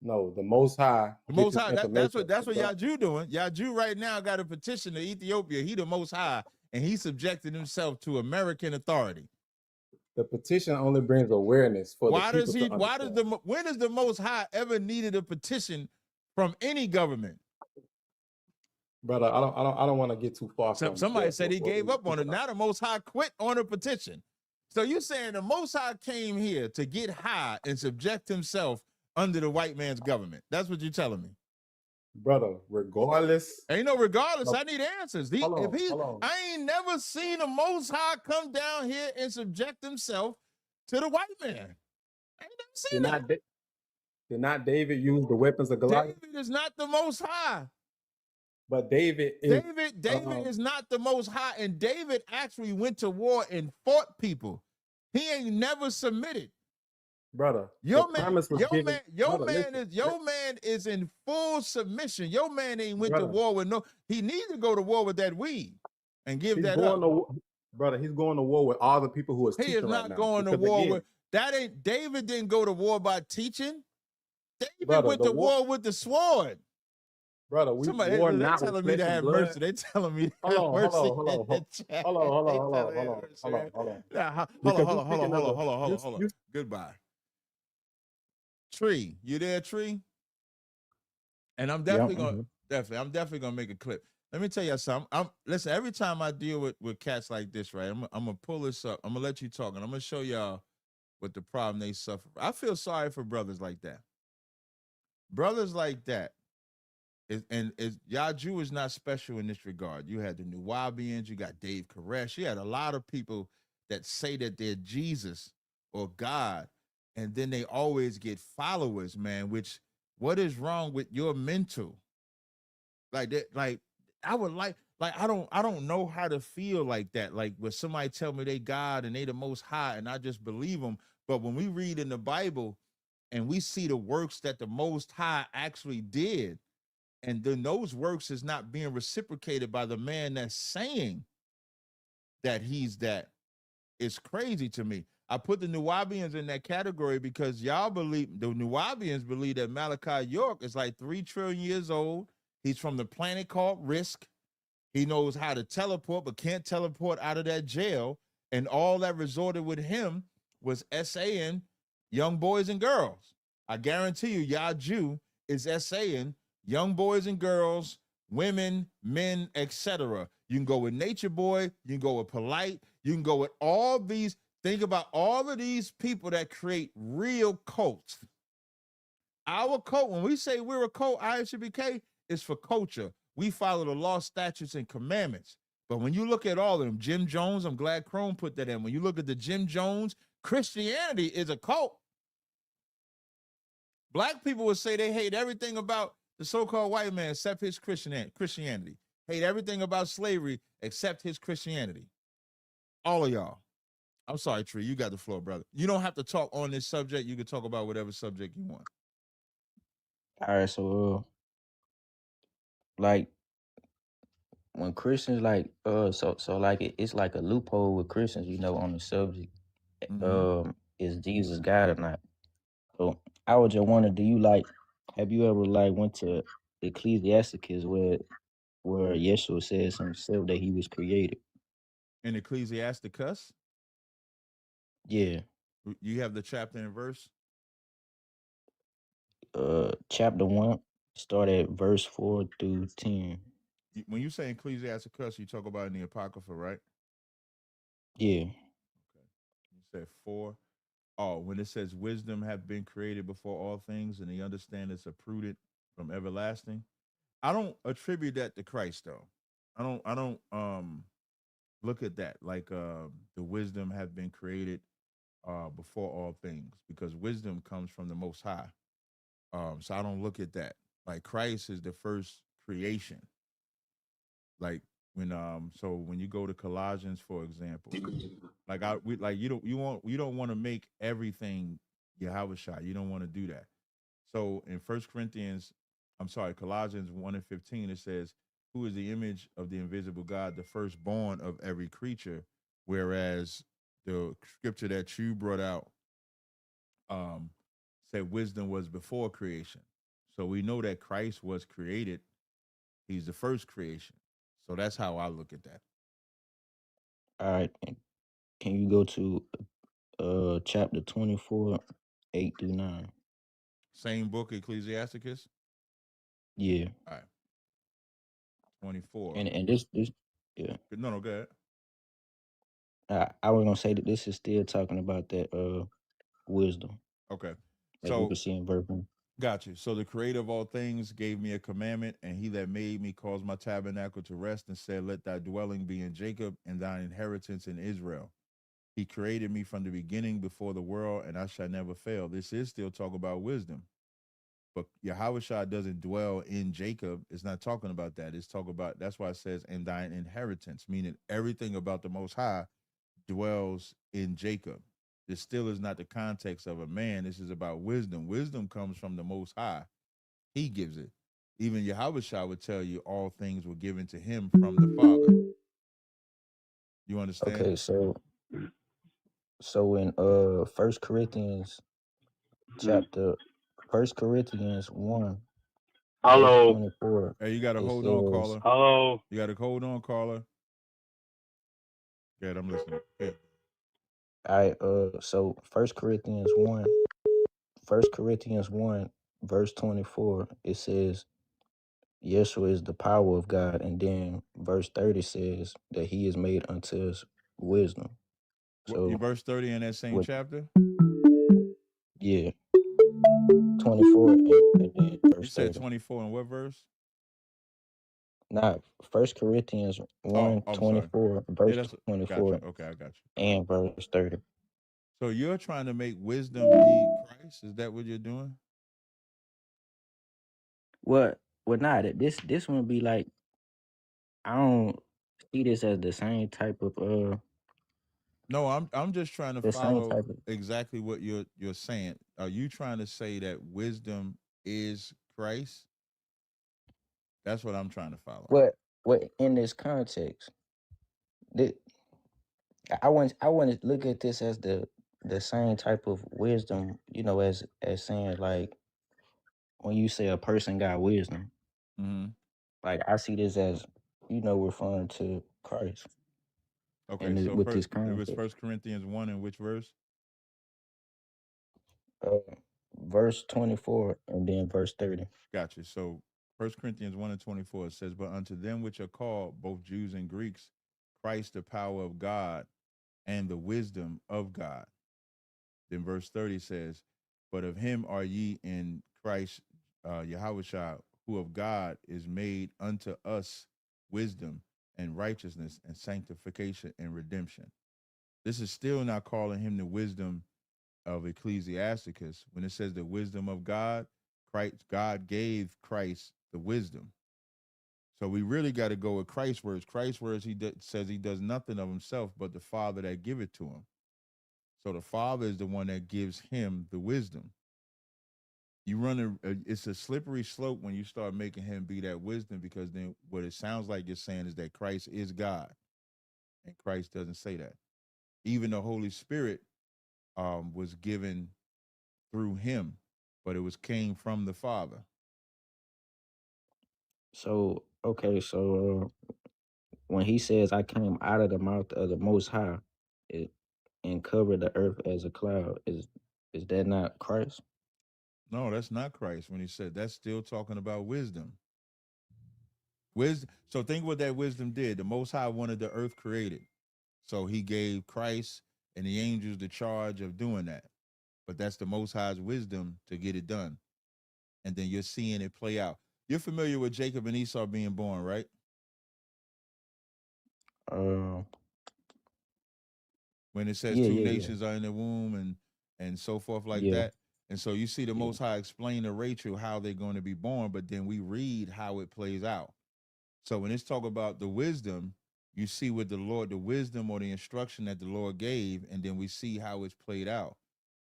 No, the Most High. The Most High. That's what information. Yaju doing. Yaju right now got a petition to Ethiopia. He the Most High, and he subjected himself to American authority. The petition only brings awareness for Why the does people he? to Why does understand. when has the Most High ever needed a petition from any government? Brother, I don't want to get too far. Somebody said he gave up on it. Now the Most High quit on a petition. So you're saying the Most High came here to get high and subject himself under the white man's government? That's what you're telling me, brother. Regardless, ain't no regardless. I need answers. Hold on. I ain't never seen the Most High come down here and subject himself to the white man. I ain't never seen that. Did not David use the weapons of Goliath? David is not the Most High. But David is David is not the Most High, and David actually went to war and fought people. He ain't never submitted. Brother, Your man is in full submission. Your man ain't went to war with no. He needs to go to war with that weed and give that up. Brother, he's going to war with all the people who is He is not going to war with that. Ain't David didn't go to war by teaching. David went to war with the sword. Brother, Somebody not telling me to have mercy. They telling me to have mercy. Hold on. Goodbye. Tree, you there, Tree? And I'm definitely gonna make a clip. Let me tell you something. Listen, every time I deal with cats like this, right? I'm gonna pull this up. I'm gonna let you talk, and I'm gonna show y'all what the problem they suffer. I feel sorry for brothers like that. Brothers like that. Yaju is not special in this regard. You had the Nuwabians, you got Dave Koresh, you had a lot of people that say that they're Jesus or God, and then they always get followers, man. Which, what is wrong with your mental? Like that, like I would like I don't know how to feel like that. Like when somebody tell me they God and they the Most High, and I just believe them. But when we read in the Bible and we see the works that the Most High actually did, and then those works is not being reciprocated by the man that's saying that he's that, it's crazy to me. I put the Nuwabians in that category because y'all believe, the Nuwabians believe that Malachi York is like 3 trillion years old. He's from the planet called Risk. He knows how to teleport, but can't teleport out of that jail. And all that resorted with him was SAing young boys and girls. I guarantee you, Yaju is SAing young boys and girls, women, men, etc. You can go with Nature Boy, you can go with Polite, you can go with all these. Think about all of these people that create real cults. Our cult, when we say we're a cult, ISUBK, is for culture. We follow the law, statutes, and commandments. But when you look at all of them, Jim Jones, I'm glad Chrome put that in. When you look at the Jim Jones, Christianity is a cult. Black people would say they hate everything about the so-called white man except his Christianity. Hate everything about slavery except his Christianity. All of y'all. I'm sorry, Tree. You got the floor, brother. You don't have to talk on this subject. You can talk about whatever subject you want. All right, so like when Christians so like it's like a loophole with Christians, on the subject. Is Jesus God or not? So I would just wonder, have you ever went to Ecclesiasticus where Yeshua says himself that he was created? In Ecclesiasticus, Yeah. you have the chapter and verse. Chapter 1, start at verse 4 through 10. When you say Ecclesiasticus, you talk about in the Apocrypha, right? Yeah. You said 4. Oh, when it says wisdom have been created before all things, and they understand it's a prudent from everlasting. I don't attribute that to Christ though. I don't look at that like the wisdom have been created before all things, because wisdom comes from the Most High. So I don't look at that like Christ is the first creation. Like when you go to Colossians, for example, you don't want to make everything Yahweh Shai. You don't want to do that. So in Colossians 1:15, it says, "Who is the image of the invisible God, the firstborn of every creature," whereas the scripture that you brought out um, said wisdom was before creation. So we know that Christ was created; he's the first creation. So that's how I look at that. All right. And can you go to chapter 24, 8 through 9? Same book, Ecclesiasticus. Yeah. All right, 24. And this yeah. No, go ahead. I was gonna say that this is still talking about that wisdom. Okay, Like we so could see in verse 1. got you. So the creator of all things gave me a commandment, and he that made me caused my tabernacle to rest and said, "Let thy dwelling be in Jacob and thine inheritance in Israel." He created me from the beginning before the world, and I shall never fail. This is still talk about wisdom. But Yahweh Shah doesn't dwell in Jacob. It's not talking about that. It's talking about, that's why it says, "and thine inheritance," meaning everything about the Most High dwells in Jacob. This still is not the context of a man. This is about wisdom. Wisdom comes from the Most High. He gives it. Even Yahweh Shah would tell you all things were given to him from the Father. You understand? Okay, so in 1 Corinthians 1, verse 24, Hey, you got to it hold on, says, caller. You got to hold on, caller. Good, I'm listening. Yeah. so 1 Corinthians 1, verse 24, it says Yeshua is the power of God, and then verse 30 says that he is made unto us wisdom. So Verse 30 in that same chapter? Yeah, 24 and then You verse said 30. 24 in what verse? Not 1 Corinthians 1, I'm sorry. 24, Yeah, verse that's got 24 you. Okay, I got you. and verse 30. So you're trying to make wisdom be Christ? Is that what you're doing? What? Well, not this one be like, I don't see this as the same type of No, I'm just trying to the same follow type of exactly what you're saying. Are you trying to say that wisdom is Christ? That's what I'm trying to follow. what in this context. That I wouldn't look at this as the same type of wisdom, as saying like when you say a person got wisdom. Mm-hmm. Like I see this as, referring to Christ. Okay, And so with this it was context. 1 Corinthians 1 in which verse? Verse 24 and then verse 30. Gotcha. So 1 Corinthians 1 and 24, it says, "But unto them which are called, both Jews and Greeks, Christ the power of God and the wisdom of God." Then verse 30 says, "But of him are ye in Christ Yahushua, who of God is made unto us wisdom and righteousness and sanctification and redemption." This is still not calling him the wisdom of Ecclesiasticus. When it says the wisdom of God, God gave Christ the wisdom. So we really got to go with Christ's words. Christ's words, says he does nothing of himself, but the Father that give it to him. So the Father is the one that gives him the wisdom. You run it's a slippery slope when you start making him be that wisdom, because then what it sounds like you're saying is that Christ is God, and Christ doesn't say that. Even the Holy Spirit was given through him, but it came from the Father. So okay, so when he says, "I came out of the mouth of the Most High," it, and covered the earth as a cloud, is that not Christ? No, that's not Christ. When he said, that's still talking about wisdom. Wisdom. So think what that wisdom did. The Most High wanted the earth created, so he gave Christ and the angels the charge of doing that. But that's the Most High's wisdom to get it done. And then you're seeing it play out. You're familiar with Jacob and Esau being born, right? When it says two Yeah. nations are in the womb and so forth like Yeah. that. And so you see the Yeah. Most High explain to Rachel how they're going to be born, but then we read how it plays out. So when it's talk about the wisdom, you see what the wisdom or the instruction that the Lord gave, and then we see how it's played out.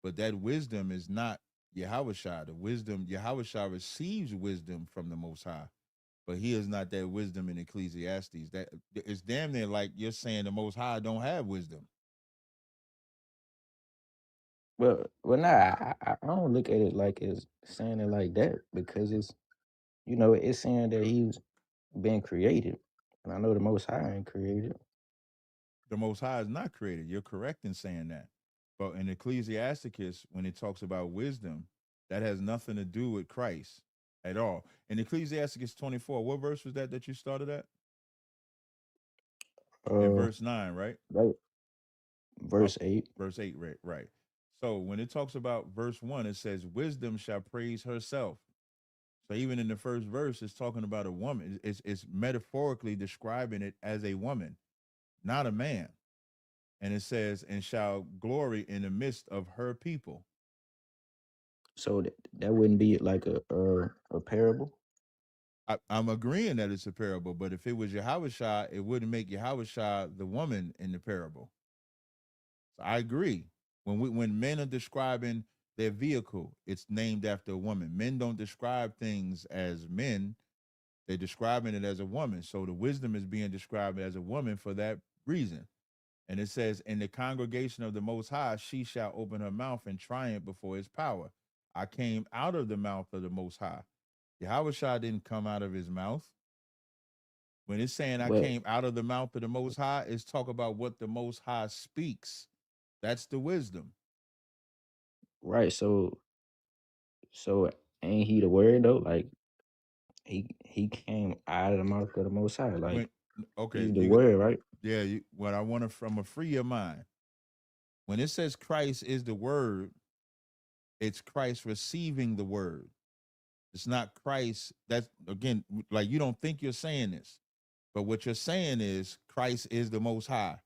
But that wisdom is not Yahushua. The wisdom, Yahushua receives wisdom from the Most High, but he is not that wisdom in Ecclesiastes. That it's damn near like you're saying the Most High don't have wisdom. Well, nah, I don't look at it like it's saying it like that, because it's, it's saying that he's been created, and I know the Most High ain't created. The Most High is not created. You're correct in saying that. But in Ecclesiasticus, when it talks about wisdom, that has nothing to do with Christ at all. In Ecclesiasticus 24, what verse was that you started at? In verse 9, right? Right. Verse 8. Verse 8, right. So when it talks about verse 1, it says, wisdom shall praise herself. So even in the first verse, it's talking about a woman. It's metaphorically describing it as a woman, not a man. And it says, and shall glory in the midst of her people. So that wouldn't be like a parable. I'm agreeing that it's a parable, but if it was Yahushua, it wouldn't make Yahushua the woman in the parable. So I agree. When men are describing their vehicle, it's named after a woman. Men don't describe things as men; they're describing it as a woman. So the wisdom is being described as a woman for that reason. And it says, in the congregation of the Most High, she shall open her mouth and triumph before his power. I came out of the mouth of the Most High. Yahushua didn't come out of his mouth. When it's saying I came out of the mouth of the Most High, it's talk about what the Most High speaks. That's the wisdom. Right. So ain't he the word though? Like he came out of the mouth of the Most High. Like he's the word, right? Yeah. What I want from a free your mind. When it says Christ is the word, it's Christ receiving the word. It's not Christ. That's again, like you don't think you're saying this, but what you're saying is Christ is the Most High.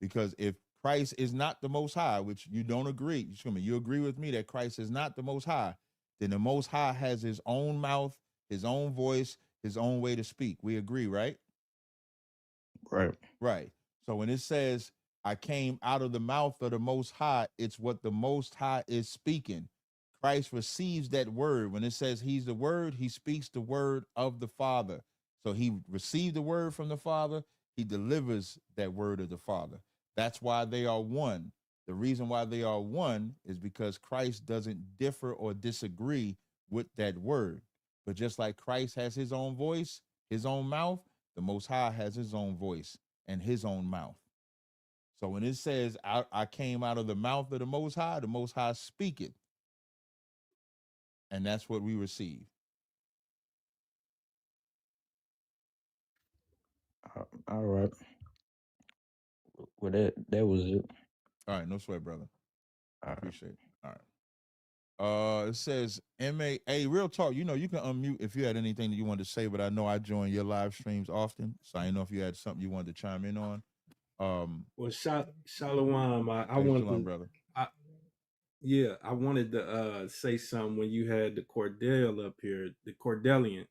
Because if Christ is not the Most High, which you don't agree, you agree with me that Christ is not the Most High, then the Most High has his own mouth, his own voice, his own way to speak. We agree, right? Right. So when it says, I came out of the mouth of the Most High, it's what the Most High is speaking. Christ receives that word. When it says he's the word, he speaks the word of the Father. So he received the word from the Father. He delivers that word of the Father. That's why they are one. The reason why they are one is because Christ doesn't differ or disagree with that word. But just like Christ has his own voice, his own mouth, the Most High has his own voice and his own mouth. So when it says, I came out of the mouth of the Most High speaketh. And that's what we receive. All right. Well, that was it. All right, no sweat, brother. I appreciate it. All right. It says MA. Real talk. You can unmute if you had anything that you wanted to say, but I know I join your live streams often, so I didn't know if you had something you wanted to chime in on. Well, Shalom. I hey, wanted shalom, to, brother. I wanted to say something when you had the Cordell up here, the Cordelian,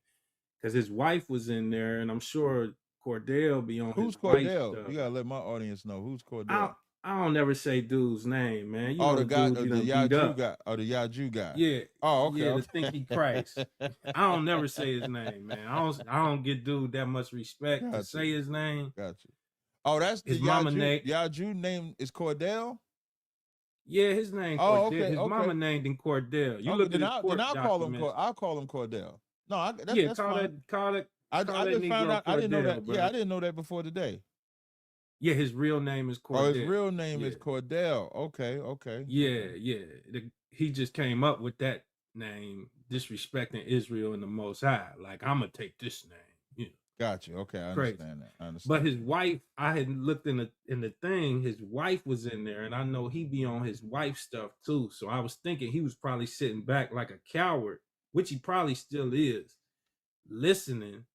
because his wife was in there, and I'm sure Cordell be on Who's his wife's Cordell? stuff. You gotta let my audience know who's Cordell. I don't never say dude's name, man. You Oh, know the the guy, dude you the done beat Yaju up. guy. Oh, the Yaju guy. Yeah. Oh, okay. Yeah, the okay. Thinky Christ. I don't never say his name, man. I don't give dude that much respect to Gotcha. say his name. Gotcha. Oh, that's the His mama Yaju. name. Yaju name is Cordell. Yeah, his name Oh, Cordell. okay, His mama okay. named him Cordell. You Okay, look at then his court I'll call him. documents. I'll call him Cordell. No, that's Yeah, that's call fine. that call that I call I that just found Negro out. I didn't know that. Cordell, Yeah, I bro. didn't know that before today. Yeah, his real name is Oh, his Cordell. real name is Yeah. Cordell. Okay, okay. Yeah, yeah. He just came up with that name, disrespecting Israel and the Most High. Like, I'm gonna take this name. You know, Gotcha. Okay, I crazy. understand that. I understand. But his wife, I had looked in the thing. His wife was in there, and I know he be on his wife's stuff too. So I was thinking he was probably sitting back like a coward, which he probably still is, listening.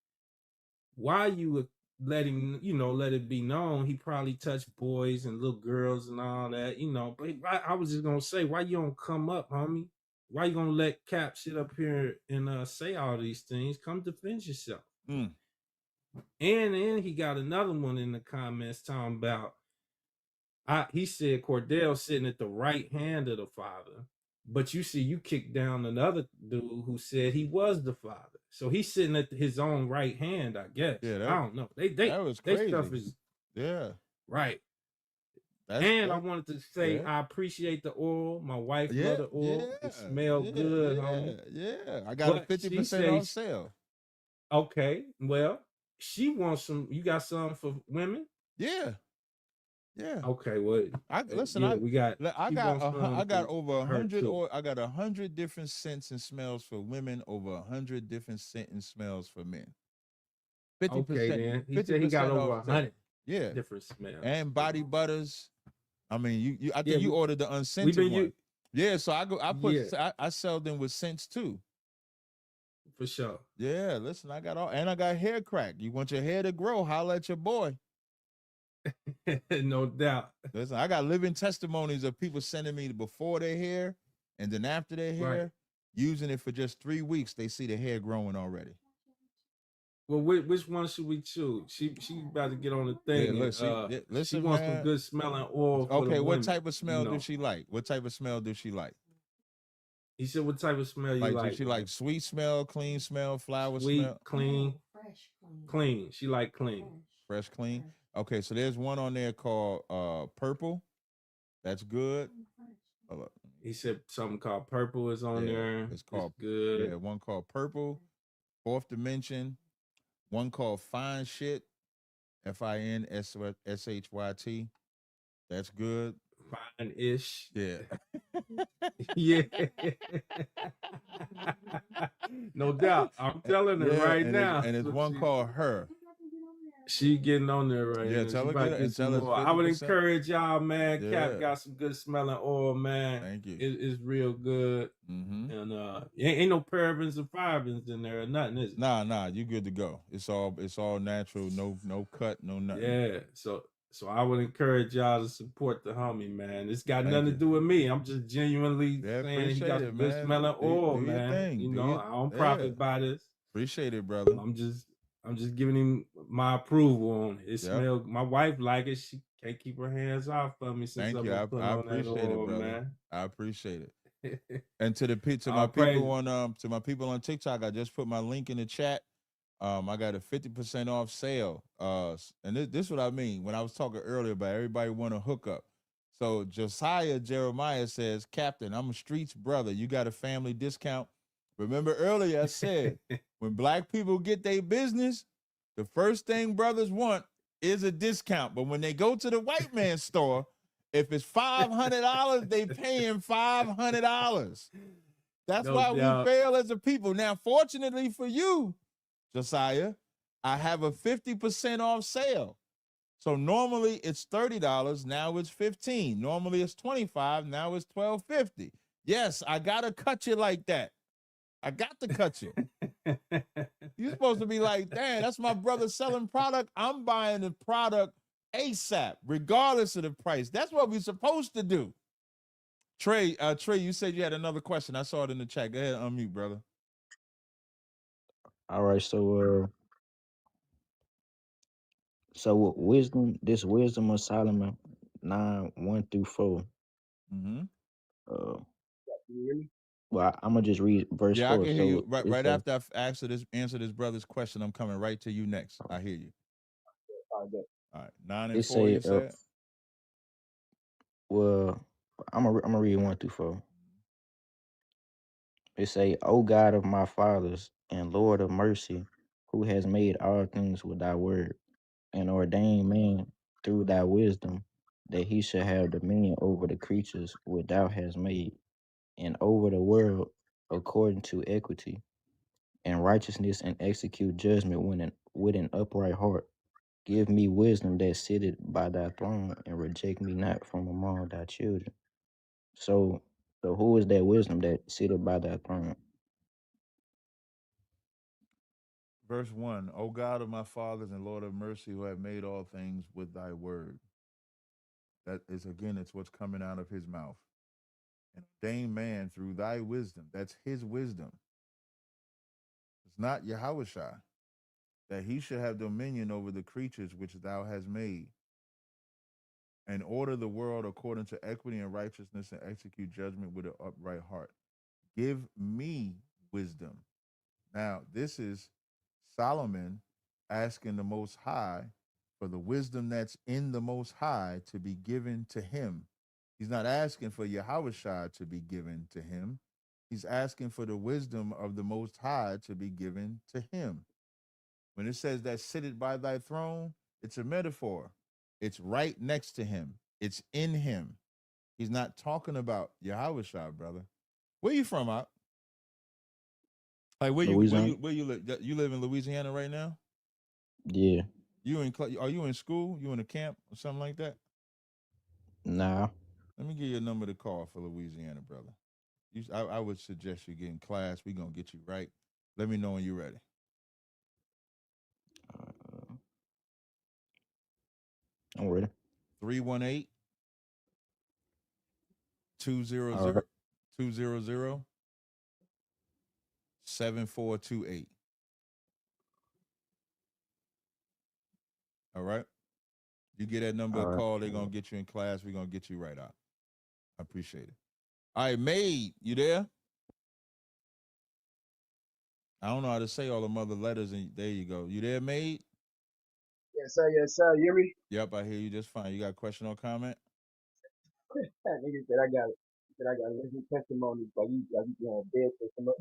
Why you would let him, let it be known he probably touched boys and little girls and all that, But I was just gonna say, why you don't come up, homie? Why you gonna let Cap sit up here and say all these things? Come defend yourself. Mm. And then he got another one in the comments talking about, he said Cordell sitting at the right hand of the Father, but you see, you kicked down another dude who said he was the Father. So he's sitting at his own right hand, I guess. Yeah, I don't know. that was They crazy. stuff is Yeah. right. That's And I wanted to say, yeah. I appreciate the oil. My wife Yeah, love the oil. yeah, It smell yeah, good, yeah, homie. yeah. I got But a she 50% off says, sale. okay, well, she wants some. You got some for women? Yeah. Yeah. Okay, well, Listen, yeah, we got. I she got wants some I got for over her 100 too. or I got 100 different scents and smells for women, over 100 different scent and smells for men. 50%. Okay, then he said he got 50% over off sale. 100 Yeah. different smells. And body butters. I mean, I think Yeah, you ordered the we've unscented been one. Yeah, so Yeah, I sell them with scents too. for sure. Yeah, listen, I got hair crack. You want your hair to grow, holla at your boy. No doubt. Listen, I got living testimonies of people sending me before their hair and then after their hair, Right. using it for just 3 weeks. They see the hair growing already. Well, which one should we choose? She about to get on the Yeah, thing. listen, She listen, wants some man. good smelling oil for the Okay, what women. type of smell You know. does she like? What type of smell does she like? He said, "What type of smell you Like, like? does she like sweet smell, clean smell, flower Sweet, smell, clean, clean. She like clean. fresh, clean? Okay, so there's one on there called purple. That's good. Hold up. He said something called purple is on Yeah, there. it's called good. Yeah, one called purple, fourth dimension. One called fine shit, FINSHYT. That's good. Fine-ish. Yeah. Yeah. No doubt. I'm telling her right now. And it's one called her. She getting on there right Yeah, now. tell She her about to get it get and some tell us more. I would 50%. encourage y'all, man. Yeah. Cap got some good smelling oil, man. Thank you. It's real good. Mm-hmm. And ain't no parabens or parabens in there or nothing, is it? Nah, you good to go. It's all natural, no cut, no nothing. Yeah. So I would encourage y'all to support the homie, man. It's got Thank nothing you. to do with me. I'm just genuinely Yeah, saying he appreciate got it, some good man. smelling Do oil, your man. thing. You Do know, your- I don't yeah. profit by this. Appreciate it, brother. I'm just giving him my approval on it. It Yep. smells. My wife like it. She can't keep her hands off of me since Thank I've you. been I putting on that appreciate oil, it, brother. man. I appreciate it. And to my All praise. people on TikTok, I just put my link in the chat. I got a 50% off sale. And this is what I mean when I was talking earlier about everybody want to hook up. So Josiah Jeremiah says, Captain, I'm a streets brother. You got a family discount. Remember earlier I said when black people get their business, the first thing brothers want is a discount. But when they go to the white man's store, if it's $500, they paying $500. That's No why doubt. we fail as a people. Now, fortunately for you, Josiah, I have a 50% off sale. So normally it's $30, now it's $15. Normally it's $25, now it's $12.50. Yes, I gotta cut you like that. I got to cut you. You're supposed to be like, damn, that's my brother selling product. I'm buying the product ASAP, regardless of the price. That's what we're supposed to do. Trey, you said you had another question. I saw it in the chat. Go ahead, unmute, brother. All right, so with wisdom of Solomon, 9:1-4. Mm-hmm. Uh, Can you hear me? well, I'm gonna just read verse Yeah, I 4. can hear you. So Right, it right says, after I answer this brother's question, I'm coming right to you next. I hear you. All right, 9 and it 4. say, You said. well, I'm gonna read 1-4. It say, "O God of my fathers and Lord of mercy, who has made all things with thy word, and ordained man through thy wisdom, that he should have dominion over the creatures which thou hast made, and over the world according to equity and righteousness, and execute judgment with an upright heart. Give me wisdom that sitteth by thy throne, and reject me not from among thy children." So, who is that wisdom that sitteth by thy throne? Verse 1, O God of my fathers and Lord of mercy, who have made all things with thy word. That is, again, it's what's coming out of his mouth. And ordained man through thy wisdom. That's his wisdom. It's not Yahushua. That he should have dominion over the creatures which thou hast made, and order the world according to equity and righteousness, and execute judgment with an upright heart. Give me wisdom. Now, this is Solomon asking the Most High for the wisdom that's in the Most High to be given to him. He's not asking for Yahushua to be given to him. He's asking for the wisdom of the Most High to be given to him. When it says that sitteth by thy throne, it's a metaphor. It's right next to him. It's in him. He's not talking about Yahushua, brother. Where you from, Op? Like Louisiana? where you live? You live in Louisiana right now? Yeah. Are you in school? You in a camp or something like that? Nah. Let me give you a number to call for Louisiana, brother. I would suggest you get in class. We're gonna get you right. Let me know when you're ready. I'm ready. 318 200 All right. 200 7428. All right. You get that number All a right. call, they're gonna get you in class. We're gonna get you right out. I appreciate it. All right, Maid, you there? I don't know how to say all the mother letters, and there you go. You there, Maid? Yes, sir. Yes, sir. You hear me? Yep, I hear you just fine. You got a question or comment? That nigga said I got it. Said I got to listen to testimonies, but you have dead testimony.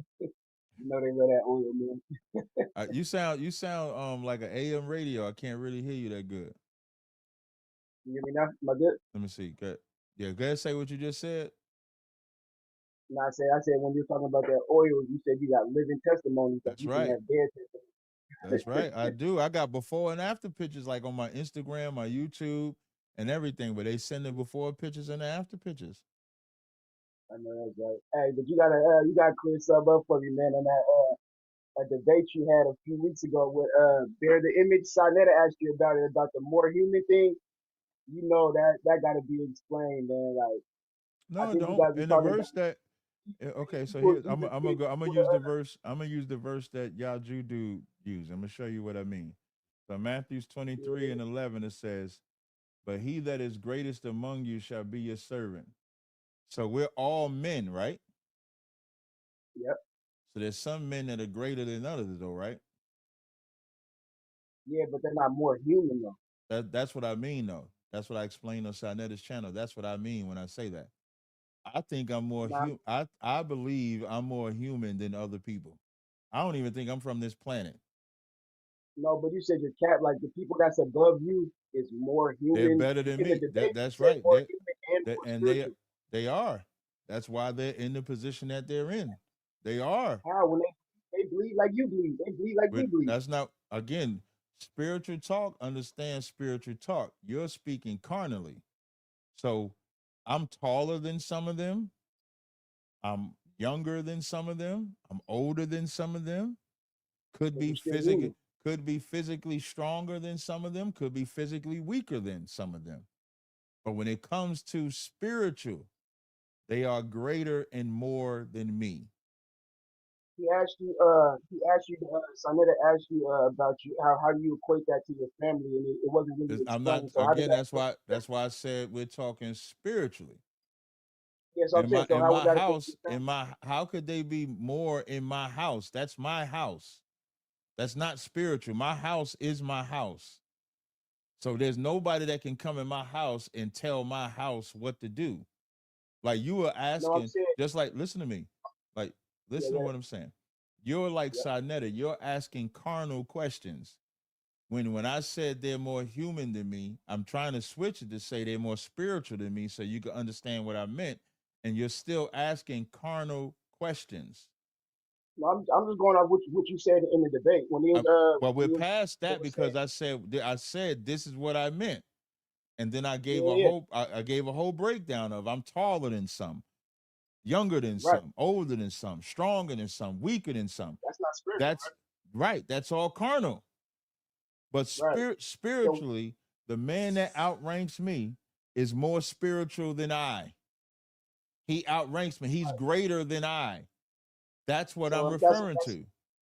You know they love that oil, man. You sound like an AM radio. I can't really hear you that good. You hear me now? Am I good? Let me see. Good. Yeah, go ahead, say what you just said. No, I said when you're talking about that oil, you said you got living testimonies, but That's you can right. have dead testimonies. That's right. I do. I got before and after pictures, like on my Instagram, my YouTube, and everything. But they send the before pictures and the after pictures. I know that's right. Hey, but you gotta clear something up for me, man. On that debate you had a few weeks ago with Bear the Image. Sonetta asked you about it, about the more human thing. You know that got to be explained, man. Like I No, think you don't. guys be In the talking about. verse that okay, so Equal, here I'm gonna go. I'm gonna use the verse. I'm gonna use the verse that Yaju do use. I'm gonna show you what I mean. So Matthew's 23:11 it says, "But he that is greatest among you shall be your servant." So we're all men, right? Yep. So there's some men that are greater than others, though, right? Yeah, but they're not more human though. That's what I mean, though. That's what I explained on Sinetta's channel. That's what I mean when I say that. I think I'm more Nah, human. I believe I'm more human than other people. I don't even think I'm from this planet. no, but you said your cat, like the people that's above you is more They're human. better than In the me. debate, you That's said right. more human and more And spiritual. they are. That's why they're in the position that they're in. They are. How when they bleed like you bleed, they bleed like we bleed. That's not, again, spiritual talk. Understand spiritual talk. You're speaking carnally. So I'm taller than some of them. I'm younger than some of them. I'm older than some of them. Could But be you're still human. physically stronger than some of them. Could be physically weaker than some of them. But when it comes to spiritual, they are greater and more than me. Sonetta asked you about you. How do you equate that to your family? And it wasn't really I'm not, explained. So how did again, that? that's why I said we're talking spiritually. Yeah, so I'm saying. So In how would my that affect house, your family? how could they be more in my house? That's my house. That's not spiritual. My house is my house. So there's nobody that can come in my house and tell my house what to do. Like you were No, I'm asking, saying. just like listen to me. Like, Yeah, listen to yeah, what I'm saying. You're like yeah. Sarnetta, you're asking carnal questions. When I said they're more human than me, I'm trying to switch it to say they're more spiritual than me so you can understand what I meant. And you're still asking carnal questions. No, I'm just going off what you said in the debate when Uh, well, we're you past they that were saying. because I said this is what I meant. And then Yeah, yeah, I gave a whole breakdown of I'm taller than some, younger than right. some, older than some, stronger than some, weaker than some. That's not spiritual, That's right. That's all carnal. But right? Right. So, spiritually, the man that outranks me is more spiritual than I. He outranks me. He's greater than I. That's what I'm referring that's to.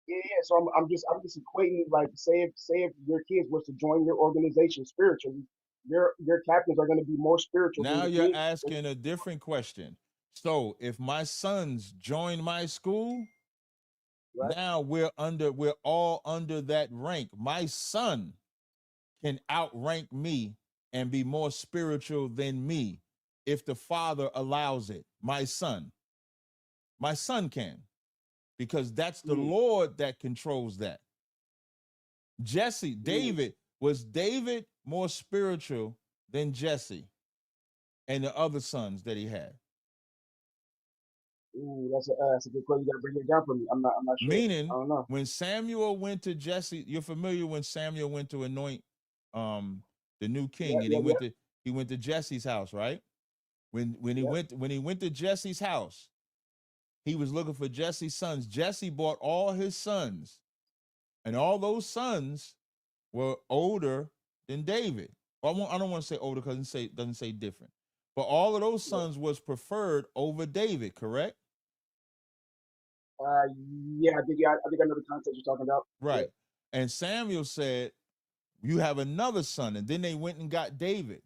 yeah, yeah. So I'm just equating like say if your kids was to join your organization spiritually, your captains are going to be more spiritual than Now the you're kids. asking a different question. So if my sons join my school, Right. now we're all under that rank. My son can outrank me and be more spiritual than me if the father allows it. My son can, because that's the Mm. Lord that controls that. Mm. Was David more spiritual than Jesse and the other sons that he had? Ooh, that's a good question. You got to break it down for me. I'm not sure. I Meaning, don't know. when Samuel went to Jesse, you're familiar when Samuel went to anoint the new Yeah, king, and yeah, yeah, he went to Jesse's house, right? yeah. When he went to Jesse's house, he was looking for Jesse's sons. Jesse brought all his sons, and all those sons were older than David. I don't want to say older because it doesn't say different. But all of those Yeah. sons was preferred over David, correct? Uh, yeah, I think I know the context you're talking about. Yeah. Right. And Samuel said, "You have another son." And then they went and got David.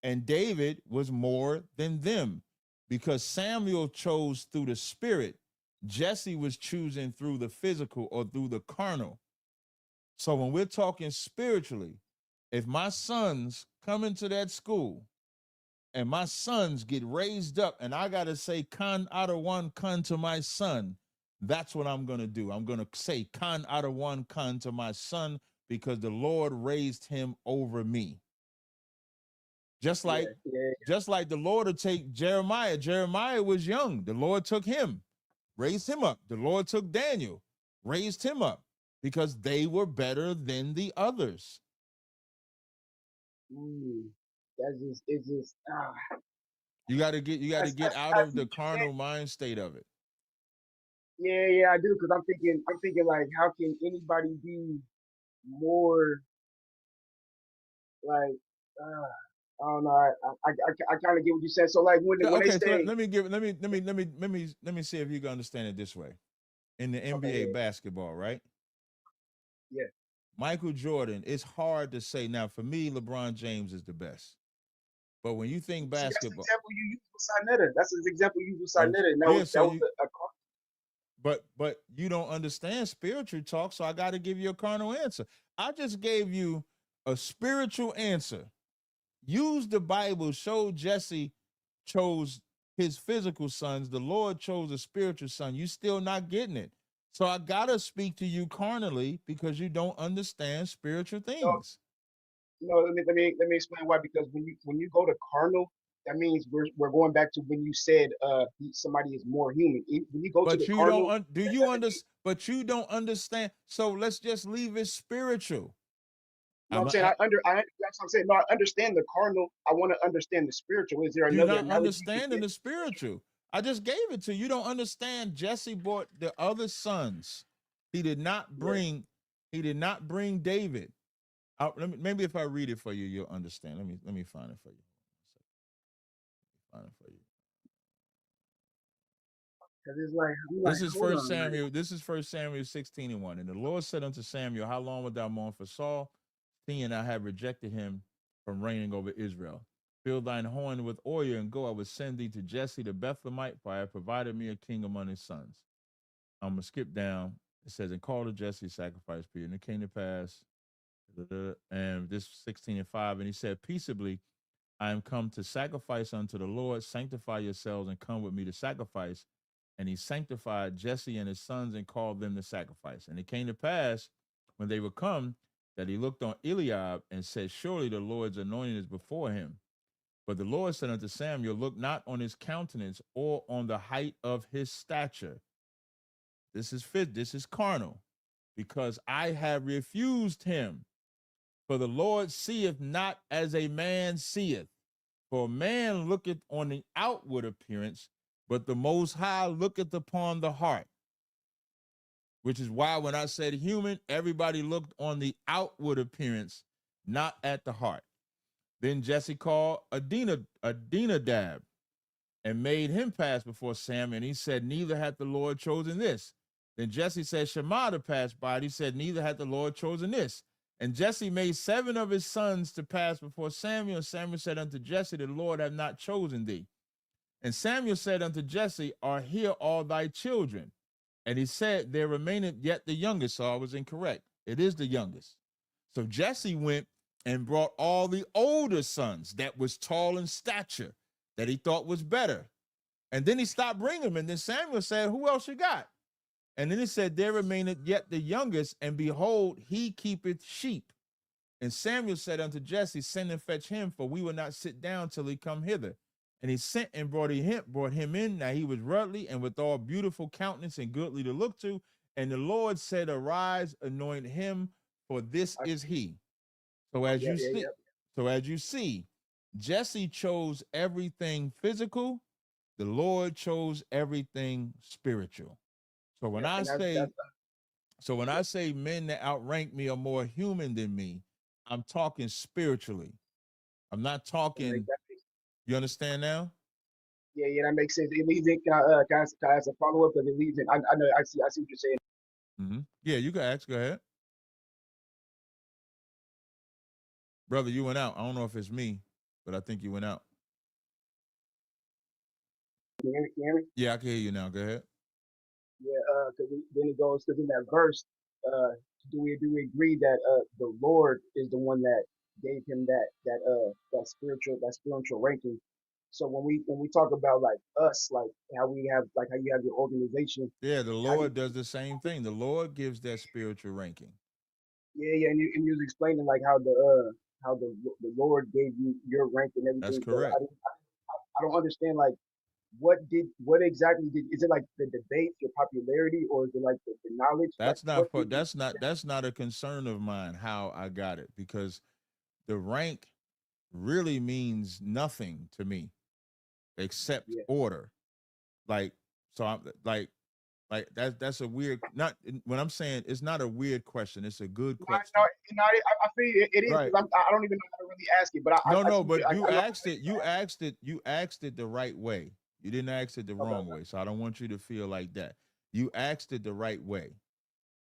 And David was more than them because Samuel chose through the spirit. Jesse was choosing through the physical or through the carnal. So when we're talking spiritually, if my sons come into that school and my sons get raised up and I got to say kan one kan to my son, that's what I'm going to do. I'm going to say kan one kan to my son because the Lord raised him over me. Just Yeah, like yeah, just like the Lord would take Jeremiah. Jeremiah was young. The Lord took him, raised him up. The Lord took Daniel, raised him up because they were better than the others. mm, it's just You got to get out I of see the what you're saying. carnal mind state of it. Yeah, yeah, I do because I'm thinking like how can anybody be more like I don't know. I kind of get what you said. So like when they Okay, so say let me see if you can understand it this way. In the okay, NBA basketball, right? yeah, Michael Jordan, it's hard to say. Now, for me, LeBron James is the best. But when you think see that's the basketball, example you use with Sinetta. That's the example you use with oh, Sinetta, and that yeah, was so that was you a but you don't understand spiritual talk, so I got to give you a carnal answer. I just gave you a spiritual answer. Use the Bible, show Jesse chose his physical sons, the Lord chose a spiritual son. You still not getting it. So I gotta speak to you carnally because you don't understand spiritual no, things. no. Let me explain why. Because when you go to carnal, that means we're going back to when you said somebody is more human. When you go to But the you don't carnal, that doesn't mean but you don't understand. So let's just leave it spiritual. no, I'm I'm saying that's what I'm saying. No, I understand the carnal. I want to understand the spiritual. Is there You're another not analogy you could understanding give? the spiritual. I just gave it to you. You don't understand. Jesse brought the other sons. He did not Yeah. bring. He did not bring David. Maybe if I read it for you, you'll understand. Let me find it for you. Find it for you. Because it's like, I'm This like, is hold First on, like, Samuel. This is 1 Samuel 16:1. And the Lord said unto Samuel, how long wilt thou mourn for Saul, seeing I have rejected him from reigning over Israel? Fill thine horn with oil and go. I will send thee to Jesse the Bethlehemite, for I have provided me a king among his sons. I'm gonna skip down. It says, and call to Jesse sacrifice period. And it came to pass, and this 16:5, and he said, peaceably, I am come to sacrifice unto the Lord. Sanctify yourselves and come with me to sacrifice. And he sanctified Jesse and his sons and called them to sacrifice. And it came to pass when they were come that he looked on Eliab and said, surely the Lord's anointing is before him. But the Lord said unto Samuel, look not on his countenance or on the height of his stature. This is fit. This is carnal, because I have refused him. For the Lord seeth not as a man seeth. For man looketh on the outward appearance, but the Most High looketh upon the heart. Which is why when I said human, everybody looked on the outward appearance, not at the heart. Then Jesse called Adinadab and made him pass before Samuel. And he said, neither hath the Lord chosen this. Then Jesse said, Shammah to pass by. And he said, neither hath the Lord chosen this. And Jesse made 7 of his sons to pass before Samuel. And Samuel said unto Jesse, the Lord hath not chosen thee. And Samuel said unto Jesse, are here all thy children? And he said, there remaineth yet the youngest. So I was incorrect. It is the youngest. So Jesse went and brought all the older sons that was tall in stature, that he thought was better. And then he stopped bringing them. And then Samuel said, who else you got? And then he said, there remaineth yet the youngest, and behold, he keepeth sheep. And Samuel said unto Jesse, send and fetch him, for we will not sit down till he come hither. And he sent and brought him in. Now he was rudely and withal beautiful countenance and goodly to look to. And the Lord said, arise, anoint him, for this is he. So as you see, Jesse chose everything physical. The Lord chose everything spiritual. So when I say men that outrank me are more human than me, I'm talking spiritually. I'm not talking. You understand now? Yeah, that makes sense. It leads in. Can I ask a follow up? Because it leads in. I know. I see what you're saying. Mm-hmm. Yeah, you can ask. Go ahead, brother. You went out. I don't know if it's me, but I think you went out. Can you hear me? Yeah, I can hear you now. Go ahead. Yeah, because then it goes because in that verse, do we agree that the Lord is the one that gave him that spiritual ranking? So when we talk about like us, like how you have your organization. Yeah, the Lord does the same thing. The Lord gives that spiritual ranking. Yeah, and you was explaining like how the Lord gave you your rank and everything. That's correct. So I don't understand like what exactly is it like the debate, your popularity, or is it like the knowledge? That's not a concern of mine how I got it, because the rank really means nothing to me except order. Like, so I'm like that's a weird, not when I'm saying it's not a weird question, it's a good question. I feel it is. Right. I don't even know how to really ask it, but you asked it the right way. You didn't ask it the wrong way. So I don't want you to feel like that. You asked it the right way.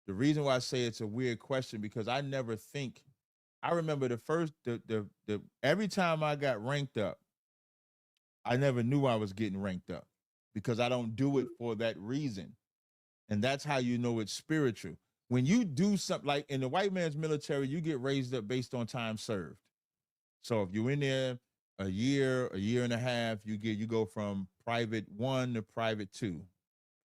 The reason why I say it's a weird question, because I never think, I remember every time I got ranked up, I never knew I was getting ranked up, because I don't do it for that reason. And that's how you know it's spiritual. When you do something like in the white man's military, you get raised up based on time served. So if you're in there a year and a half, you go from private 1 to private 2,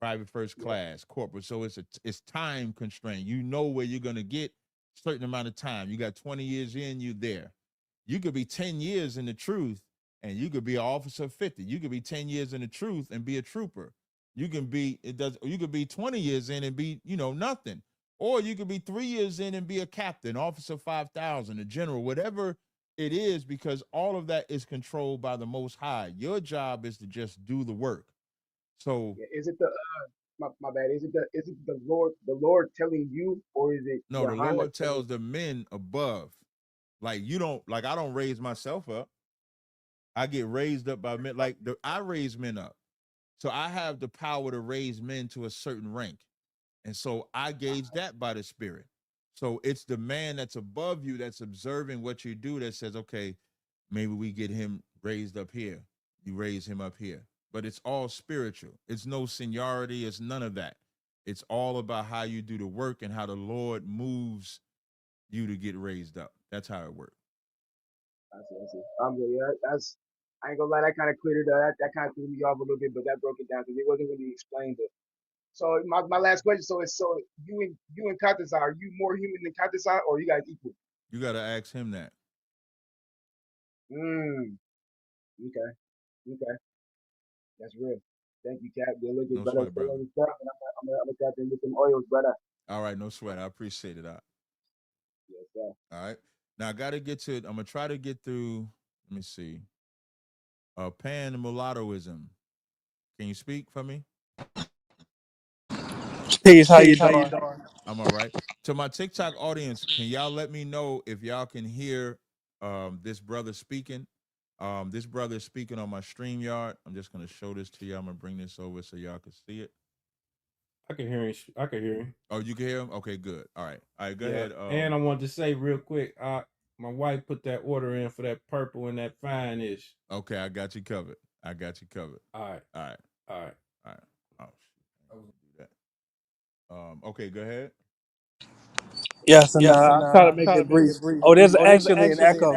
private first class, corporate. So it's time constrained. You know where you're gonna get a certain amount of time. You got 20 years in, you there. You could be 10 years in the truth and you could be an officer 50. You could be 10 years in the truth and be a trooper. You can be 20 years in and be, nothing. Or you could be 3 years in and be a captain, officer 5,000, a general, whatever it is, because all of that is controlled by the Most High. Your job is to just do the work. So is it the my bad? Is it the Lord telling you, or is it no? The Lord tells the men above. Like I don't raise myself up. I get raised up by men. I raise men up. So I have the power to raise men to a certain rank. And so I gauge that by the spirit. So it's the man that's above you that's observing what you do that says, okay, maybe we get him raised up here. You raise him up here. But it's all spiritual. It's no seniority. It's none of that. It's all about how you do the work and how the Lord moves you to get raised up. That's how it works. I see. Yeah, that's, I ain't gonna lie, that kind of cleared it up. That kind of threw me off a little bit, but that broke it down because it wasn't really explained. So my last question. So you and Katasa, are you more human than Katasa, or you guys equal? You got to ask him that. Okay. That's real. Thank you, Cap. Good looking, No brother. sweat, brother. Stuff, and I'm gonna tap in with some oils, brother. All right, no sweat. I appreciate it. Yes, sir. All right. Now I got to get to it. I'm gonna try to get through. Let me see. Pan mulattoism. Can you speak for me? Peace, how you doing? I'm all right. To my TikTok audience, can y'all let me know if y'all can hear this brother speaking? This brother is speaking on my StreamYard. I'm just gonna show this to you. I'm gonna bring this over so y'all can see it. I can hear him. I can hear him. Oh, you can hear him? Okay, good. All right. Go Yeah. ahead. And I wanted to say real quick, my wife put that order in for that purple and that fine-ish. Okay, I got you covered. All right. Oh, shoot. I was gonna do that. Okay, go ahead. Yes, and I'll try to make it brief. Oh, there's actually an echo.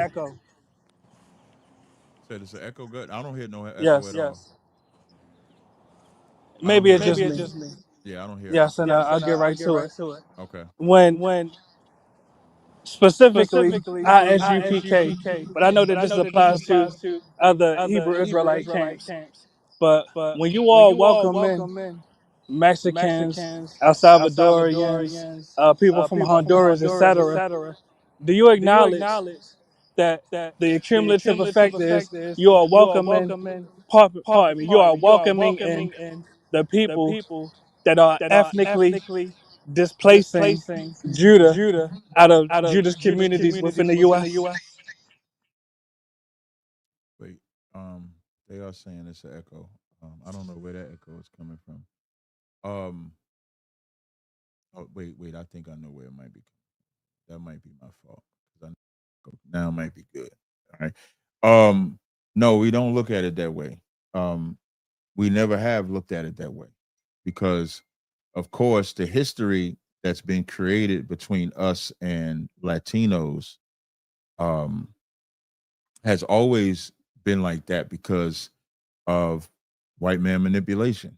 Said it's an echo. Good. I don't hear no echo Yes. at all. Maybe it's just me. Yeah, I don't hear. Yes, and I'll get right to it. Okay. When specifically, ISUPK, but I know that this applies to other Hebrew Israelite camps. But when you all welcome in Mexicans, El Salvadorians, people from Honduras, etc., do you acknowledge that the cumulative effect is you are welcoming, pardon me, you are welcoming in the people that are ethnically displacing Judah out of Judah's communities within the U.S.? Wait. They are saying it's an echo. I don't know where that echo is coming from. Oh, wait. I think I know where it might be. That might be my fault. Now it might be good. All right. No, we don't look at it that way. We never have looked at it that way because, of course, the history that's been created between us and Latinos has always been like that because of white man manipulation.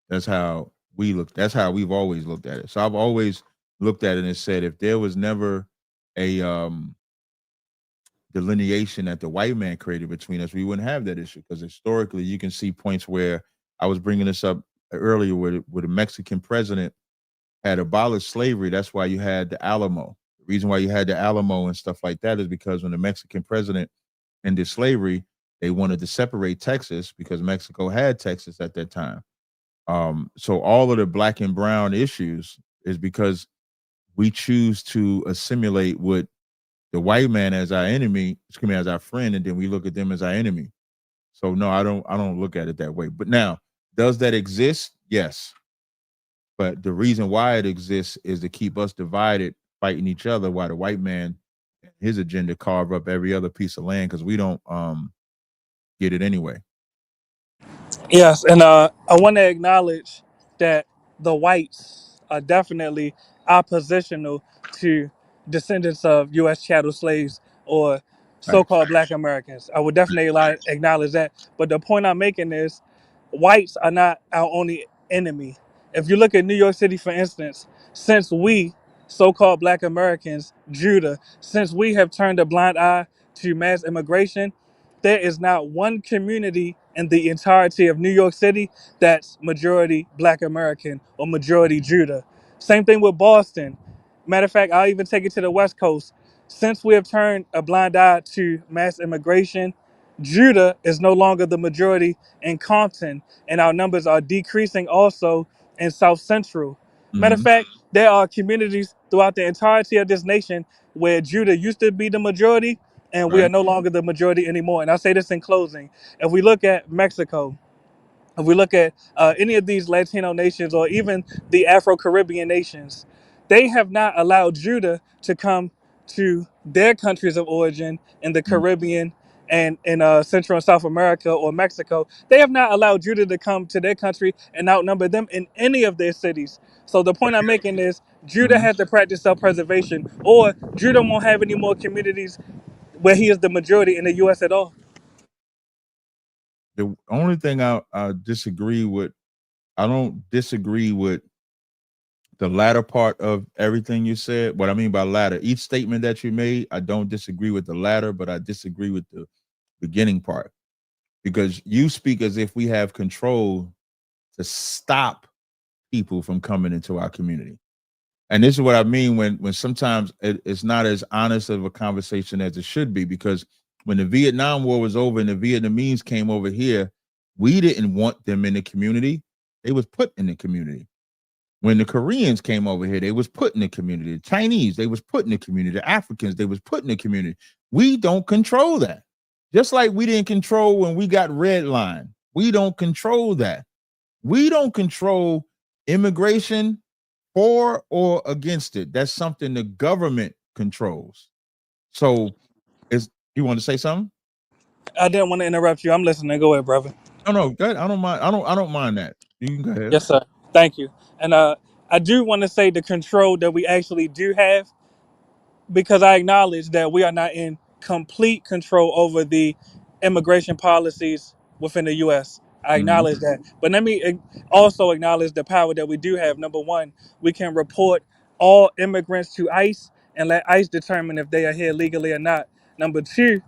That's how we look. That's how we've always looked at it. So I've always looked at it and said, if there was never a delineation that the white man created between us, we wouldn't have that issue. Because historically, you can see points where I was bringing this up earlier, where the Mexican president had abolished slavery. That's why you had the Alamo. The reason why you had the Alamo and stuff like that is because when the Mexican president ended slavery, they wanted to separate Texas because Mexico had Texas at that time. So all of the black and brown issues is because we choose to assimilate with the white man as our enemy, as our friend, and then we look at them as our enemy. So no, I don't look at it that way. But now, does that exist? Yes. But the reason why it exists is to keep us divided, fighting each other, while the white man, his agenda, carve up every other piece of land because we don't get it anyway. Yes, and I want to acknowledge that the whites are definitely oppositional to descendants of U.S. chattel slaves or so-called Black Americans. I would definitely acknowledge that. But the point I'm making is whites are not our only enemy. If you look at New York City, for instance, since we, so-called Black Americans, Judah, since we have turned a blind eye to mass immigration, there is not one community in the entirety of New York City that's majority Black American or majority Judah. Same thing with Boston. Matter of fact, I'll even take it to the West Coast. Since we have turned a blind eye to mass immigration, Judah is no longer the majority in Compton, and our numbers are decreasing also in South Central. Matter of fact, there are communities throughout the entirety of this nation where Judah used to be the majority, and we are no longer the majority anymore. And I'll say this in closing. If we look at Mexico, If we look at any of these Latino nations or even the Afro-Caribbean nations, they have not allowed Judah to come to their countries of origin in the Caribbean and in Central and South America or Mexico. They have not allowed Judah to come to their country and outnumber them in any of their cities. So the point I'm making is Judah has to practice self-preservation, or Judah won't have any more communities where he is the majority in the U.S. at all. The only thing I disagree with, I don't disagree with the latter part of everything you said. What I mean by latter, each statement that you made, I don't disagree with the latter, but I disagree with the beginning part, because you speak as if we have control to stop people from coming into our community. And this is what I mean when sometimes it's not as honest of a conversation as it should be, because when the Vietnam War was over and the Vietnamese came over here, we didn't want them in the community. They was put in the community. When the Koreans came over here, they was put in the community. The Chinese, they was put in the community. The Africans, they was put in the community. We don't control that. Just like we didn't control when we got red line. We don't control that. We don't control immigration for or against it. That's something the government controls. So you want to say something? I didn't want to interrupt you. I'm listening. Go ahead, brother. No, go ahead. I don't mind. I don't mind that. You can go ahead. Yes, sir. Thank you. And I do want to say the control that we actually do have, because I acknowledge that we are not in complete control over the immigration policies within the U.S. I acknowledge that. But let me also acknowledge the power that we do have. Number one, we can report all immigrants to ICE and let ICE determine if they are here legally or not. Number two,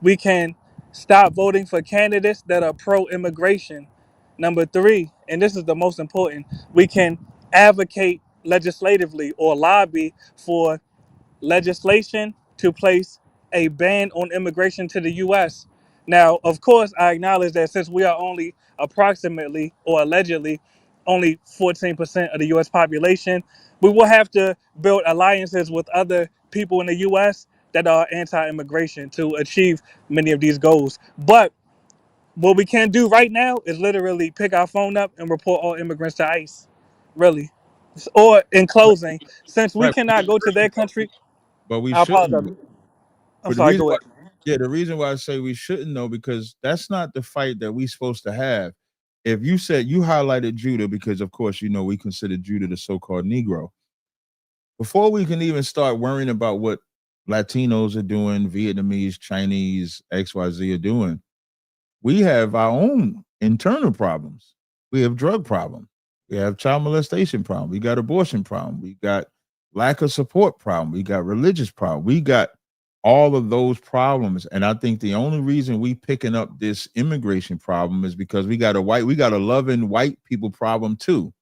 we can stop voting for candidates that are pro-immigration. Number three, and this is the most important, we can advocate legislatively or lobby for legislation to place a ban on immigration to the U.S. Now, of course, I acknowledge that since we are only approximately or allegedly only 14% of the U.S. population, we will have to build alliances with other people in the U.S. that are anti-immigration to achieve many of these goals. But what we can do right now is literally pick our phone up and report all immigrants to ICE. Really. Or in closing, since we Right. cannot go to their country, But we I shouldn't. apologize. I'm But sorry, go ahead. the reason why I say we shouldn't know, because that's not the fight that we're supposed to have. If you said, you highlighted Judah because, of course, you know, we consider Judah the so-called Negro. Before we can even start worrying about what Latinos are doing, Vietnamese, Chinese, XYZ are doing, we have our own internal problems. We have drug problem. We have child molestation problem. We got abortion problem. We got lack of support problem. We got religious problem. We got all of those problems. And I think the only reason we picking up this immigration problem is because we got a loving white people problem too.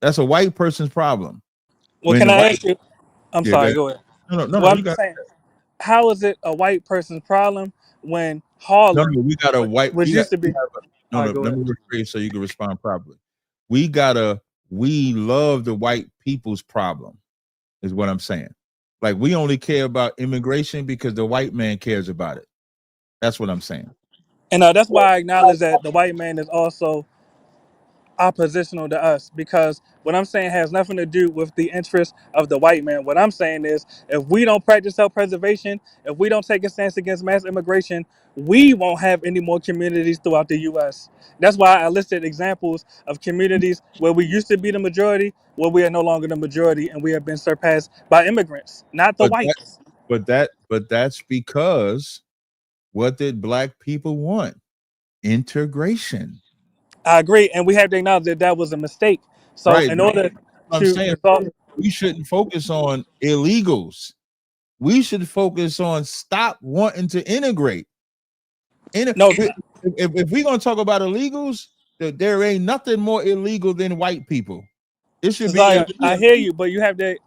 That's a white person's problem. Well, can I ask you? I'm sorry, go go ahead. No, Well, I'm just saying, how is it a white person's problem when Harlem we got a white, which used to be let me rephrase so you can respond properly. We love the white people's problem, is what I'm saying. Like, we only care about immigration because the white man cares about it. That's what I'm saying. And that's why I acknowledge that the white man is also oppositional to us, because what I'm saying has nothing to do with the interest of the white man. What I'm saying is, if we don't practice self-preservation, if we don't take a stance against mass immigration, we won't have any more communities throughout the U.S. That's why I listed examples of communities where we used to be the majority, where we are no longer the majority, and we have been surpassed by immigrants, not the whites. But that's because, what did black people want? Integration. I agree, and we have to acknowledge that that was a mistake. So right. in order We shouldn't focus on illegals. We should focus on stop wanting to integrate. No, if we're gonna talk about illegals, there ain't nothing more illegal than white people. It should be. I hear you, but you have to.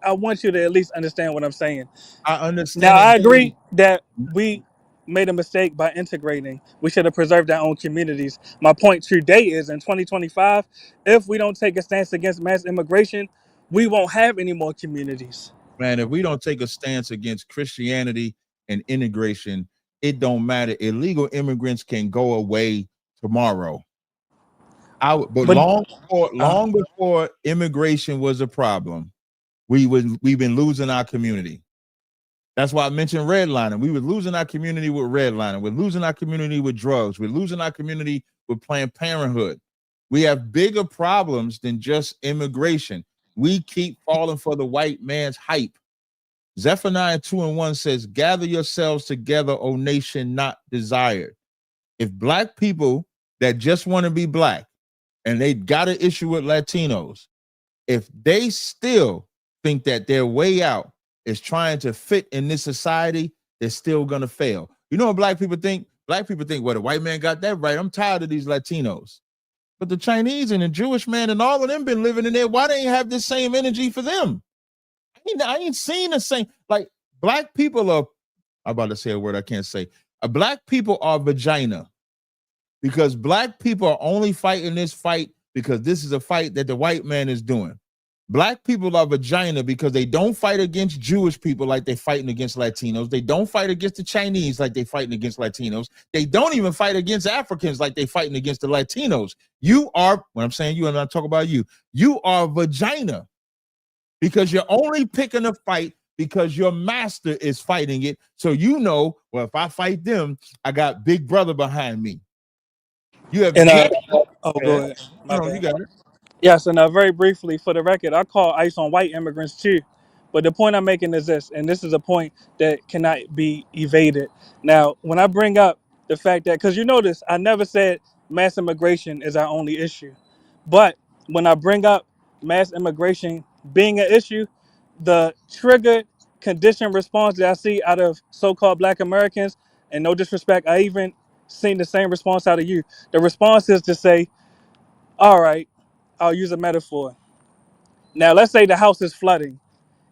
I want you to at least understand what I'm saying. I understand. Now, I agree that we made a mistake by integrating. We should have preserved our own communities. My point today is, in 2025, if we don't take a stance against mass immigration, we won't have any more communities. Man, if we don't take a stance against Christianity and integration, it don't matter. Illegal immigrants can go away tomorrow. But But long before immigration was a problem, we've been losing our community. That's why I mentioned redlining. We were losing our community with redlining. We're losing our community with drugs. We're losing our community with Planned Parenthood. We have bigger problems than just immigration. We keep falling for the white man's hype. Zephaniah 2:1 says, gather yourselves together, O nation not desired. If black people that just want to be black and they got an issue with Latinos, if they still think that their way out is trying to fit in this society, they're still gonna fail. You know what black people think? Black people think, well, the white man got that right. I'm tired of these Latinos. But the Chinese and the Jewish man and all of them been living in there. Why they ain't have this same energy for them? I ain't seen the same. Like, black people are, I'm about to say a word I can't say. Black people are vagina, because black people are only fighting this fight because this is a fight that the white man is doing. Black people are vagina because they don't fight against Jewish people like they're fighting against Latinos. They don't fight against the Chinese like they're fighting against Latinos. They don't even fight against Africans like they're fighting against the Latinos. You are, when I'm saying you, I'm not talking about you, you are vagina because you're only picking a fight because your master is fighting it. So you know, well, if I fight them, I got Big Brother behind me. You have and go go ahead. My No, you bad. got it. Yes, and very briefly, for the record, I call ICE on white immigrants too. But the point I'm making is this, and this is a point that cannot be evaded. Now, when I bring up the fact that, because you notice, I never said mass immigration is our only issue. But when I bring up mass immigration being an issue, the triggered condition response that I see out of so-called Black Americans, and no disrespect, I even seen the same response out of you. The response is to say, all right, I'll use a metaphor. Now, let's say the house is flooding.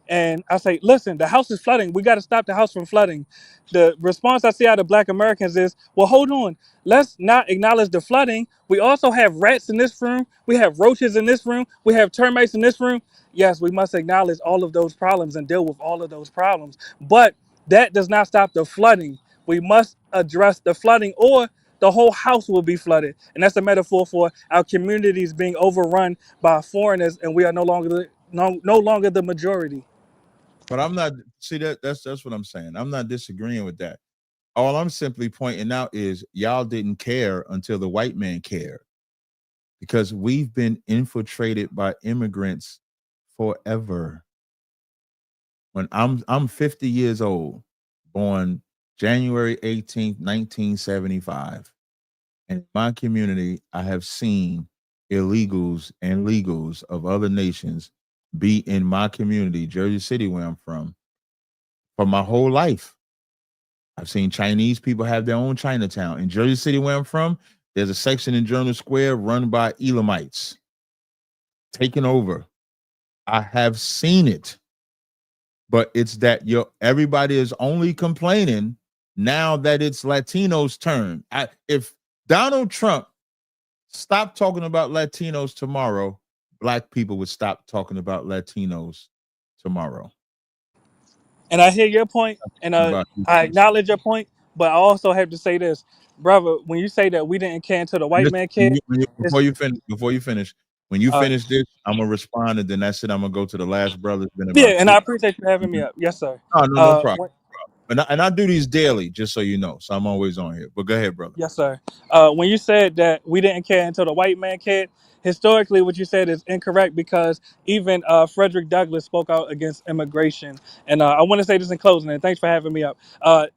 And I say, listen, the house is flooding. We got to stop the house from flooding. The response I see out of Black Americans is, well, hold on. Let's not acknowledge the flooding. We also have rats in this room. We have roaches in this room. We have termites in this room. Yes, we must acknowledge all of those problems and deal with all of those problems. But that does not stop the flooding. We must address the flooding, or the whole house will be flooded. And that's a metaphor for our communities being overrun by foreigners, and we are no longer the majority. But I'm not, see, that's what I'm saying. I'm not disagreeing with that. All I'm simply pointing out is y'all didn't care until the white man cared, because we've been infiltrated by immigrants forever. When I'm 50 years old, born January 18th, 1975. And in my community, I have seen illegals and legals of other nations be in my community, Jersey City, where I'm from, for my whole life. I've seen Chinese people have their own Chinatown. In Jersey City, where I'm from, there's a section in Journal Square run by Elamites, taken over. I have seen it. But it's that everybody is only complaining now that it's Latinos' turn. If Donald Trump stopped talking about Latinos tomorrow, Black people would stop talking about Latinos tomorrow. And I hear your point, and I acknowledge your point, but I also have to say this, brother. When you say that we didn't care until the white man cared, Before you finish, when you finish this, I'm gonna respond, and then that's it. I'm gonna go to the last brother. Yeah, and I appreciate you having me up. Yes, sir. No problem. And I do these daily, just so you know. So I'm always on here. But go ahead, brother. Yes, sir. When you said that we didn't care until the white man cared, historically what you said is incorrect, because even Frederick Douglass spoke out against immigration. And I want to say this in closing, and thanks for having me up.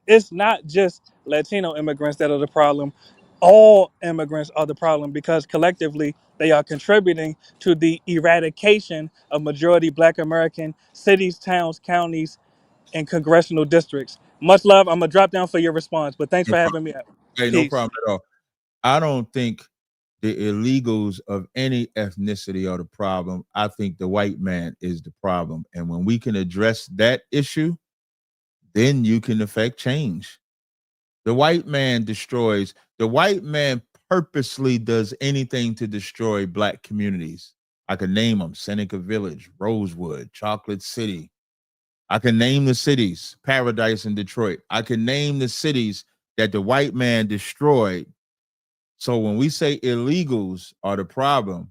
It's not just Latino immigrants that are the problem. All immigrants are the problem, because collectively they are contributing to the eradication of majority Black American cities, towns, counties, and congressional districts. Much love. I'm gonna drop down for your response, but thanks for having me up. Hey, no problem at all. I don't think the illegals of any ethnicity are the problem. I think the white man is the problem. And when we can address that issue, then you can affect change. The white man purposely does anything to destroy Black communities. I can name them: Seneca Village, Rosewood, Chocolate City. I can name the cities, Paradise and Detroit. I can name the cities that the white man destroyed So when we say illegals are the problem,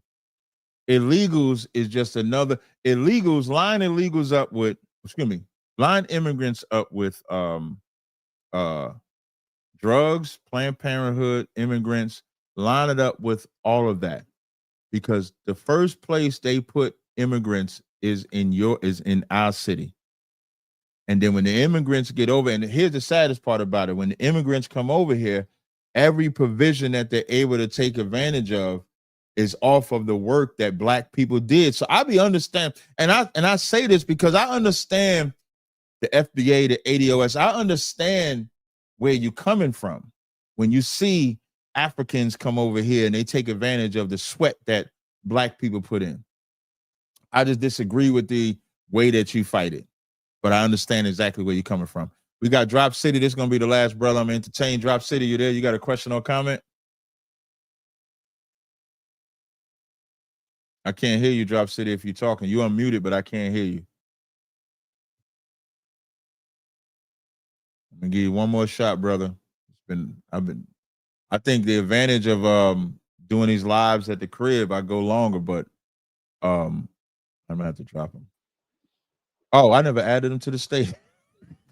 illegals is just another illegals, line illegals up with, line immigrants up with drugs, Planned Parenthood, immigrants, line it up with all of that. Because the first place they put immigrants is in our city. And then when the immigrants get over, and here's the saddest part about it, when the immigrants come over here, every provision that they're able to take advantage of is off of the work that Black people did. So I understand, and I say this because I understand the FBA, the ADOS. I understand where you're coming from when you see Africans come over here and they take advantage of the sweat that Black people put in. I just disagree with the way that you fight it, but I understand exactly where you're coming from. We got Drop City. This is going to be the last brother I'm entertaining. Drop City, you there? You got a question or comment? I can't hear you, Drop City, if you're talking. You unmuted, but I can't hear you. I'm gonna give you one more shot, brother. I think the advantage of doing these lives at the crib, I go longer, but I'm gonna have to drop him. Oh, I never added him to the stage.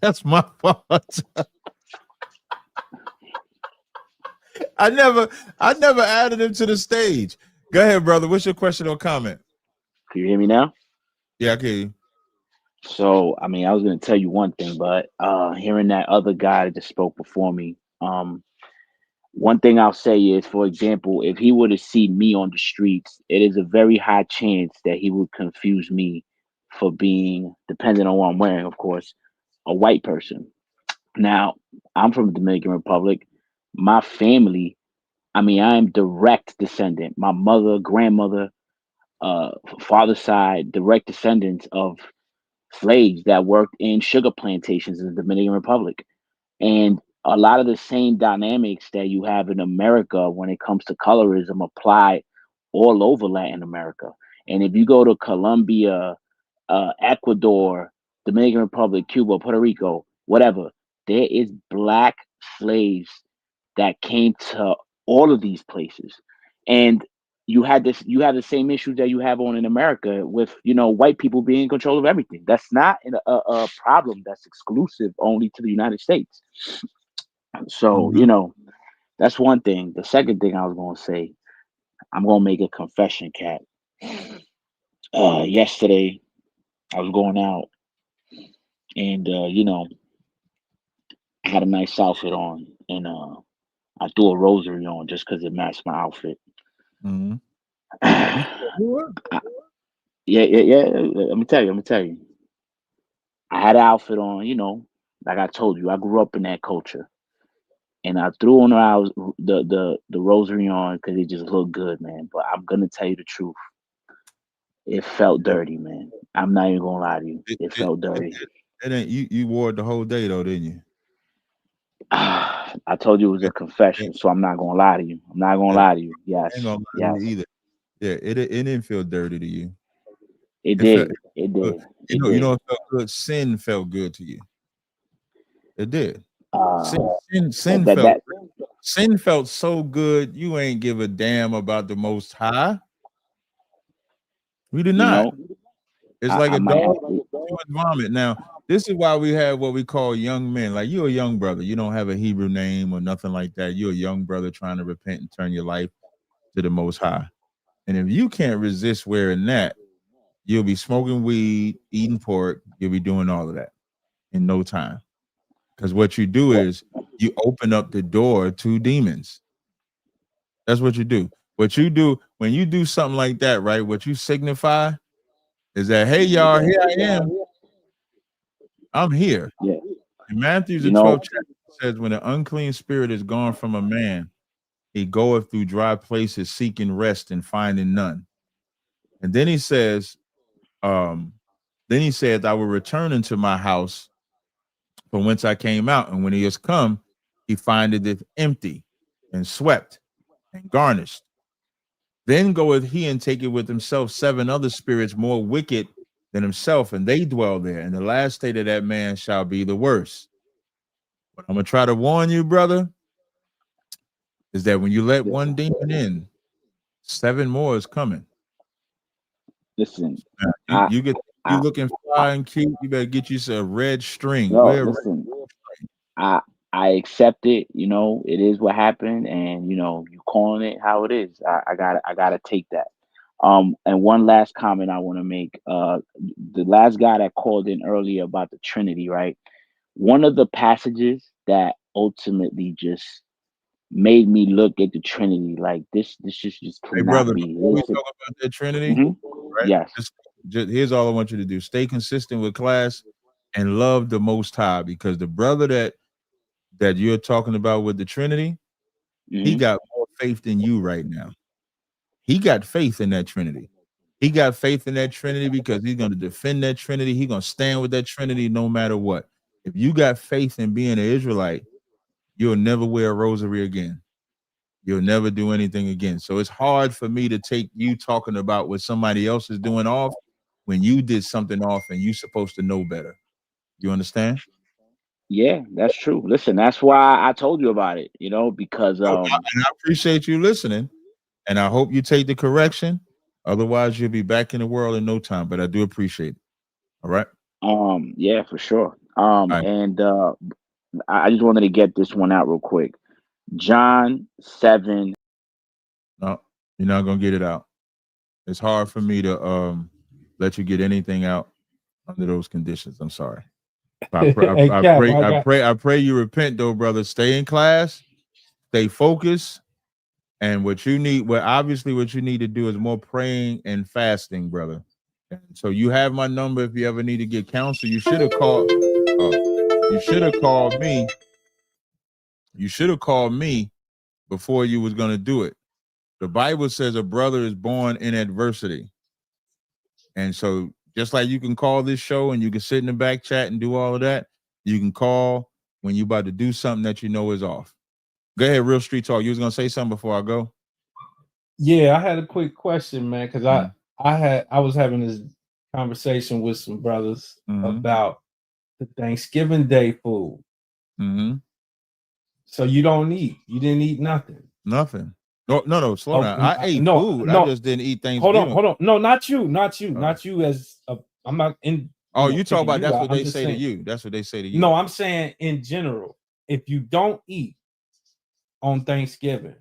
That's my fault. I never added him to the stage. Go ahead, brother. What's your question or comment? Can you hear me now? Yeah, I can hear you. So, I mean, I was going to tell you one thing, but hearing that other guy that just spoke before me, one thing I'll say is, for example, if he were to see me on the streets, it is a very high chance that he would confuse me for being, depending on what I'm wearing, of course, a white person. Now, I'm from the Dominican Republic. My family, I mean, I am direct descendant. My mother, grandmother, father's side, direct descendants of slaves that worked in sugar plantations in the Dominican Republic. And a lot of the same dynamics that you have in America when it comes to colorism apply all over Latin America. And if you go to Colombia, Ecuador, Dominican Republic, Cuba, Puerto Rico, whatever, there is Black slaves that came to all of these places. And you have the same issues that you have on in America with, white people being in control of everything. That's not a problem that's exclusive only to the United States. So, that's one thing. The second thing I was going to say, I'm going to make a confession, Cat. Yesterday, I was going out and, I had a nice outfit on and I threw a rosary on just because it matched my outfit. Mm-hmm. Yeah. Let me tell you. I had an outfit on, like I told you, I grew up in that culture. And I threw on the rosary on because it just looked good, man. But I'm gonna tell you the truth. It felt dirty, man. I'm not even gonna lie to you. It felt dirty. It ain't you wore it the whole day though, didn't you? I told you it was a confession, so I'm not gonna lie to you. I'm not gonna lie to you. Yes. I ain't gonna lie to you either. Yeah, it didn't feel dirty to you. It did. It did. You know, it felt good. Sin felt good to you. It did. Sin felt so good. You ain't give a damn about the Most High. We did not. It's like a dog vomit. Now, this is why we have what we call young men. Like, you're a young brother. You don't have a Hebrew name or nothing like that. You're a young brother trying to repent and turn your life to the Most High. And if you can't resist wearing that, you'll be smoking weed, eating pork. You'll be doing all of that in no time. Because what you do is you open up the door to demons. That's what you do. What you do when you do something like that, right? What you signify is that, hey, y'all, here I am. I'm here. Yeah. In Matthew, the 12th chapter says, when an unclean spirit is gone from a man, he goeth through dry places seeking rest and finding none. And then he says, I will return into my house from whence I came out. And when he has come, he findeth it empty and swept and garnished. Then goeth he and taketh with himself 7 other spirits more wicked than himself, and they dwell there. And the last state of that man shall be the worst. But I'm going to try to warn you, brother. is that when you let one demon in, 7 more is coming. Listen, You looking fly and cute. You better get you some red string. no, Wear listen. I accept it. You know, it is what happened, and you know, you calling it how it is. I gotta take that. And one last comment I want to make. The last guy that called in earlier about the Trinity, right? One of the passages that ultimately just made me look at the Trinity like this just Hey, cannot brother, be. before we talk about that Trinity, right? Yes. Here's all I want you to do: stay consistent with class and love the Most High, because the brother that you're talking about with the Trinity, he got more faith than you right now. He got faith in that Trinity. He got faith in that Trinity because he's going to defend that Trinity. He's going to stand with that Trinity no matter what. If you got faith in being an Israelite, you'll never wear a rosary again. You'll never do anything again. So it's hard for me to take you talking about what somebody else is doing off when you did something off and you're supposed to know better. You understand? Yeah, that's true. Listen, that's why I told you about it, you know, because And I appreciate you listening, and I hope you take the correction. Otherwise, you'll be back in the world in no time. But I do appreciate it. All right. yeah, for sure. And I just wanted to get this one out real quick. John 7. No, you're not gonna get it out. It's hard for me to let you get anything out under those conditions. I'm sorry. I pray you repent though, brother. Stay in class, stay focused, and what you need to do is more praying and fasting, brother. And so you have my number if you ever need to get counsel. You should have called. You should have called me. You should have called me before you was gonna do it. The Bible says a brother is born in adversity. And so just like you can call this show and you can sit in the back chat and do all of that, you can call when you're about to do something that you know is off. Go ahead, Real Street Talk. You was gonna say something before I go? Yeah, I had a quick question, man, because I was having this conversation with some brothers about the Thanksgiving Day food. So you don't eat. You didn't eat nothing. Nothing. No, slow down. I ate food. I just didn't eat Thanksgiving. Hold on. No, not you. Not you as a, I'm not in. Oh, you talk about that's what I'm they just say saying, to you. That's what they say to you. No, I'm saying in general, if you don't eat on Thanksgiving,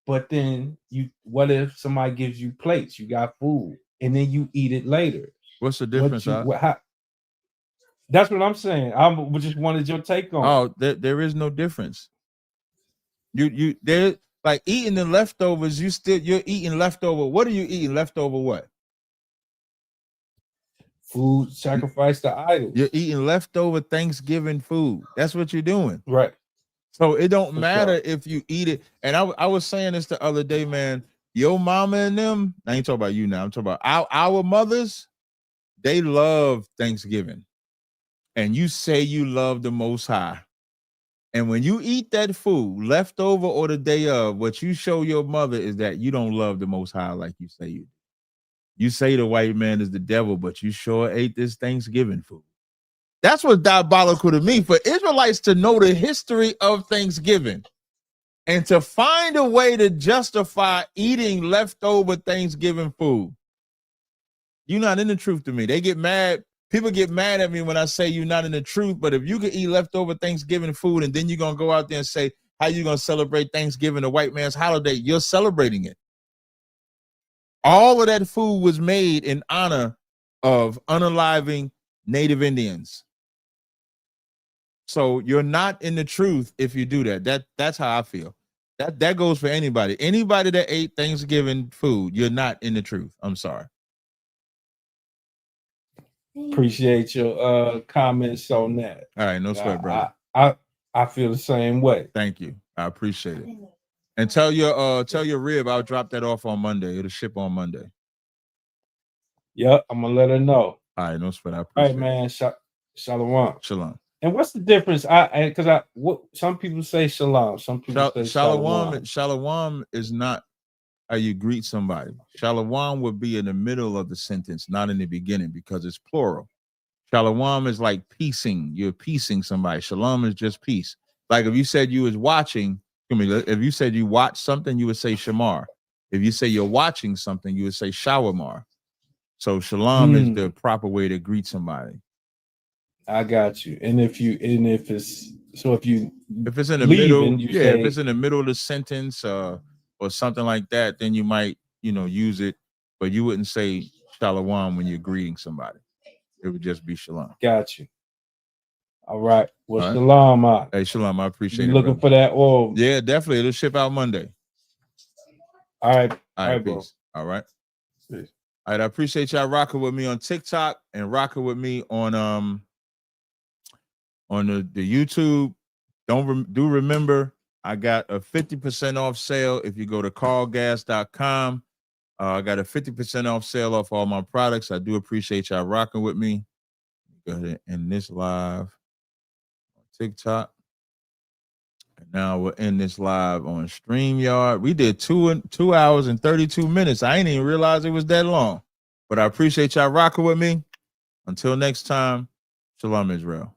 but then what if somebody gives you plates, you got food, and then you eat it later? What's the difference? That's what I'm saying. I just wanted your take on it. There is no difference. You there, like eating the leftovers, you're eating leftover. What are you eating? Leftover what? Food sacrificed to idols. You're eating leftover Thanksgiving food. That's what you're doing. Right. So it don't matter if you eat it. And I was saying this the other day, man. Your mama and them, I ain't talking about you now. I'm talking about our mothers. They love Thanksgiving. And you say you love the Most High. And when you eat that food, leftover or the day of, what you show your mother is that you don't love the Most High like you say you do. You say the white man is the devil, but you sure ate this Thanksgiving food. That's what's diabolical to me. For Israelites to know the history of Thanksgiving and to find a way to justify eating leftover Thanksgiving food. You're not in the truth to me. They get mad. People get mad at me when I say you're not in the truth, but if you can eat leftover Thanksgiving food and then you're going to go out there and say, how you going to celebrate Thanksgiving, the white man's holiday, you're celebrating it. All of that food was made in honor of unaliving Native Indians. So you're not in the truth if you do that. That's how I feel. That goes for anybody. Anybody that ate Thanksgiving food, you're not in the truth. I'm sorry. Appreciate your comments on that. All right, no sweat, brother. I feel the same way. Thank you. I appreciate it. And tell your rib I'll drop that off on Monday. It'll ship on Monday. Yep, I'm gonna let her know. All right, no sweat. I appreciate it. All right, man. Shalom. Shalom. And what's the difference? Some people say shalom. Some people say shalom. Shalom is not how you greet somebody. Shalom would be in the middle of the sentence, not in the beginning, because it's plural. Shalom is like piecing. You're piecing somebody. Shalom is just peace. Like if you said you was watching If you said you watch something, you would say shamar. If you say you're watching something, you would say shawamar. So shalom is the proper way to greet somebody. I got you. And if it's in the middle, if it's in the middle of the sentence or something like that, then you might, use it, but you wouldn't say shalom when you're greeting somebody. It would just be shalom. Got you. All right. Well, All right. shalom out. Hey, shalom. I appreciate You it. looking for that oil? Yeah, definitely. It'll ship out Monday. All right. All right, bro. peace. All right. Peace. All right. I appreciate y'all rocking with me on TikTok and rocking with me on the YouTube. Do remember, I got a 50% off sale if you go to carlgas.com. I got a 50% off sale off all my products. I do appreciate y'all rocking with me. Go ahead and end this live on TikTok. And now we'll end this live on StreamYard. We did 2 hours and 32 minutes. I didn't even realize it was that long. But I appreciate y'all rocking with me. Until next time, Shalom Israel.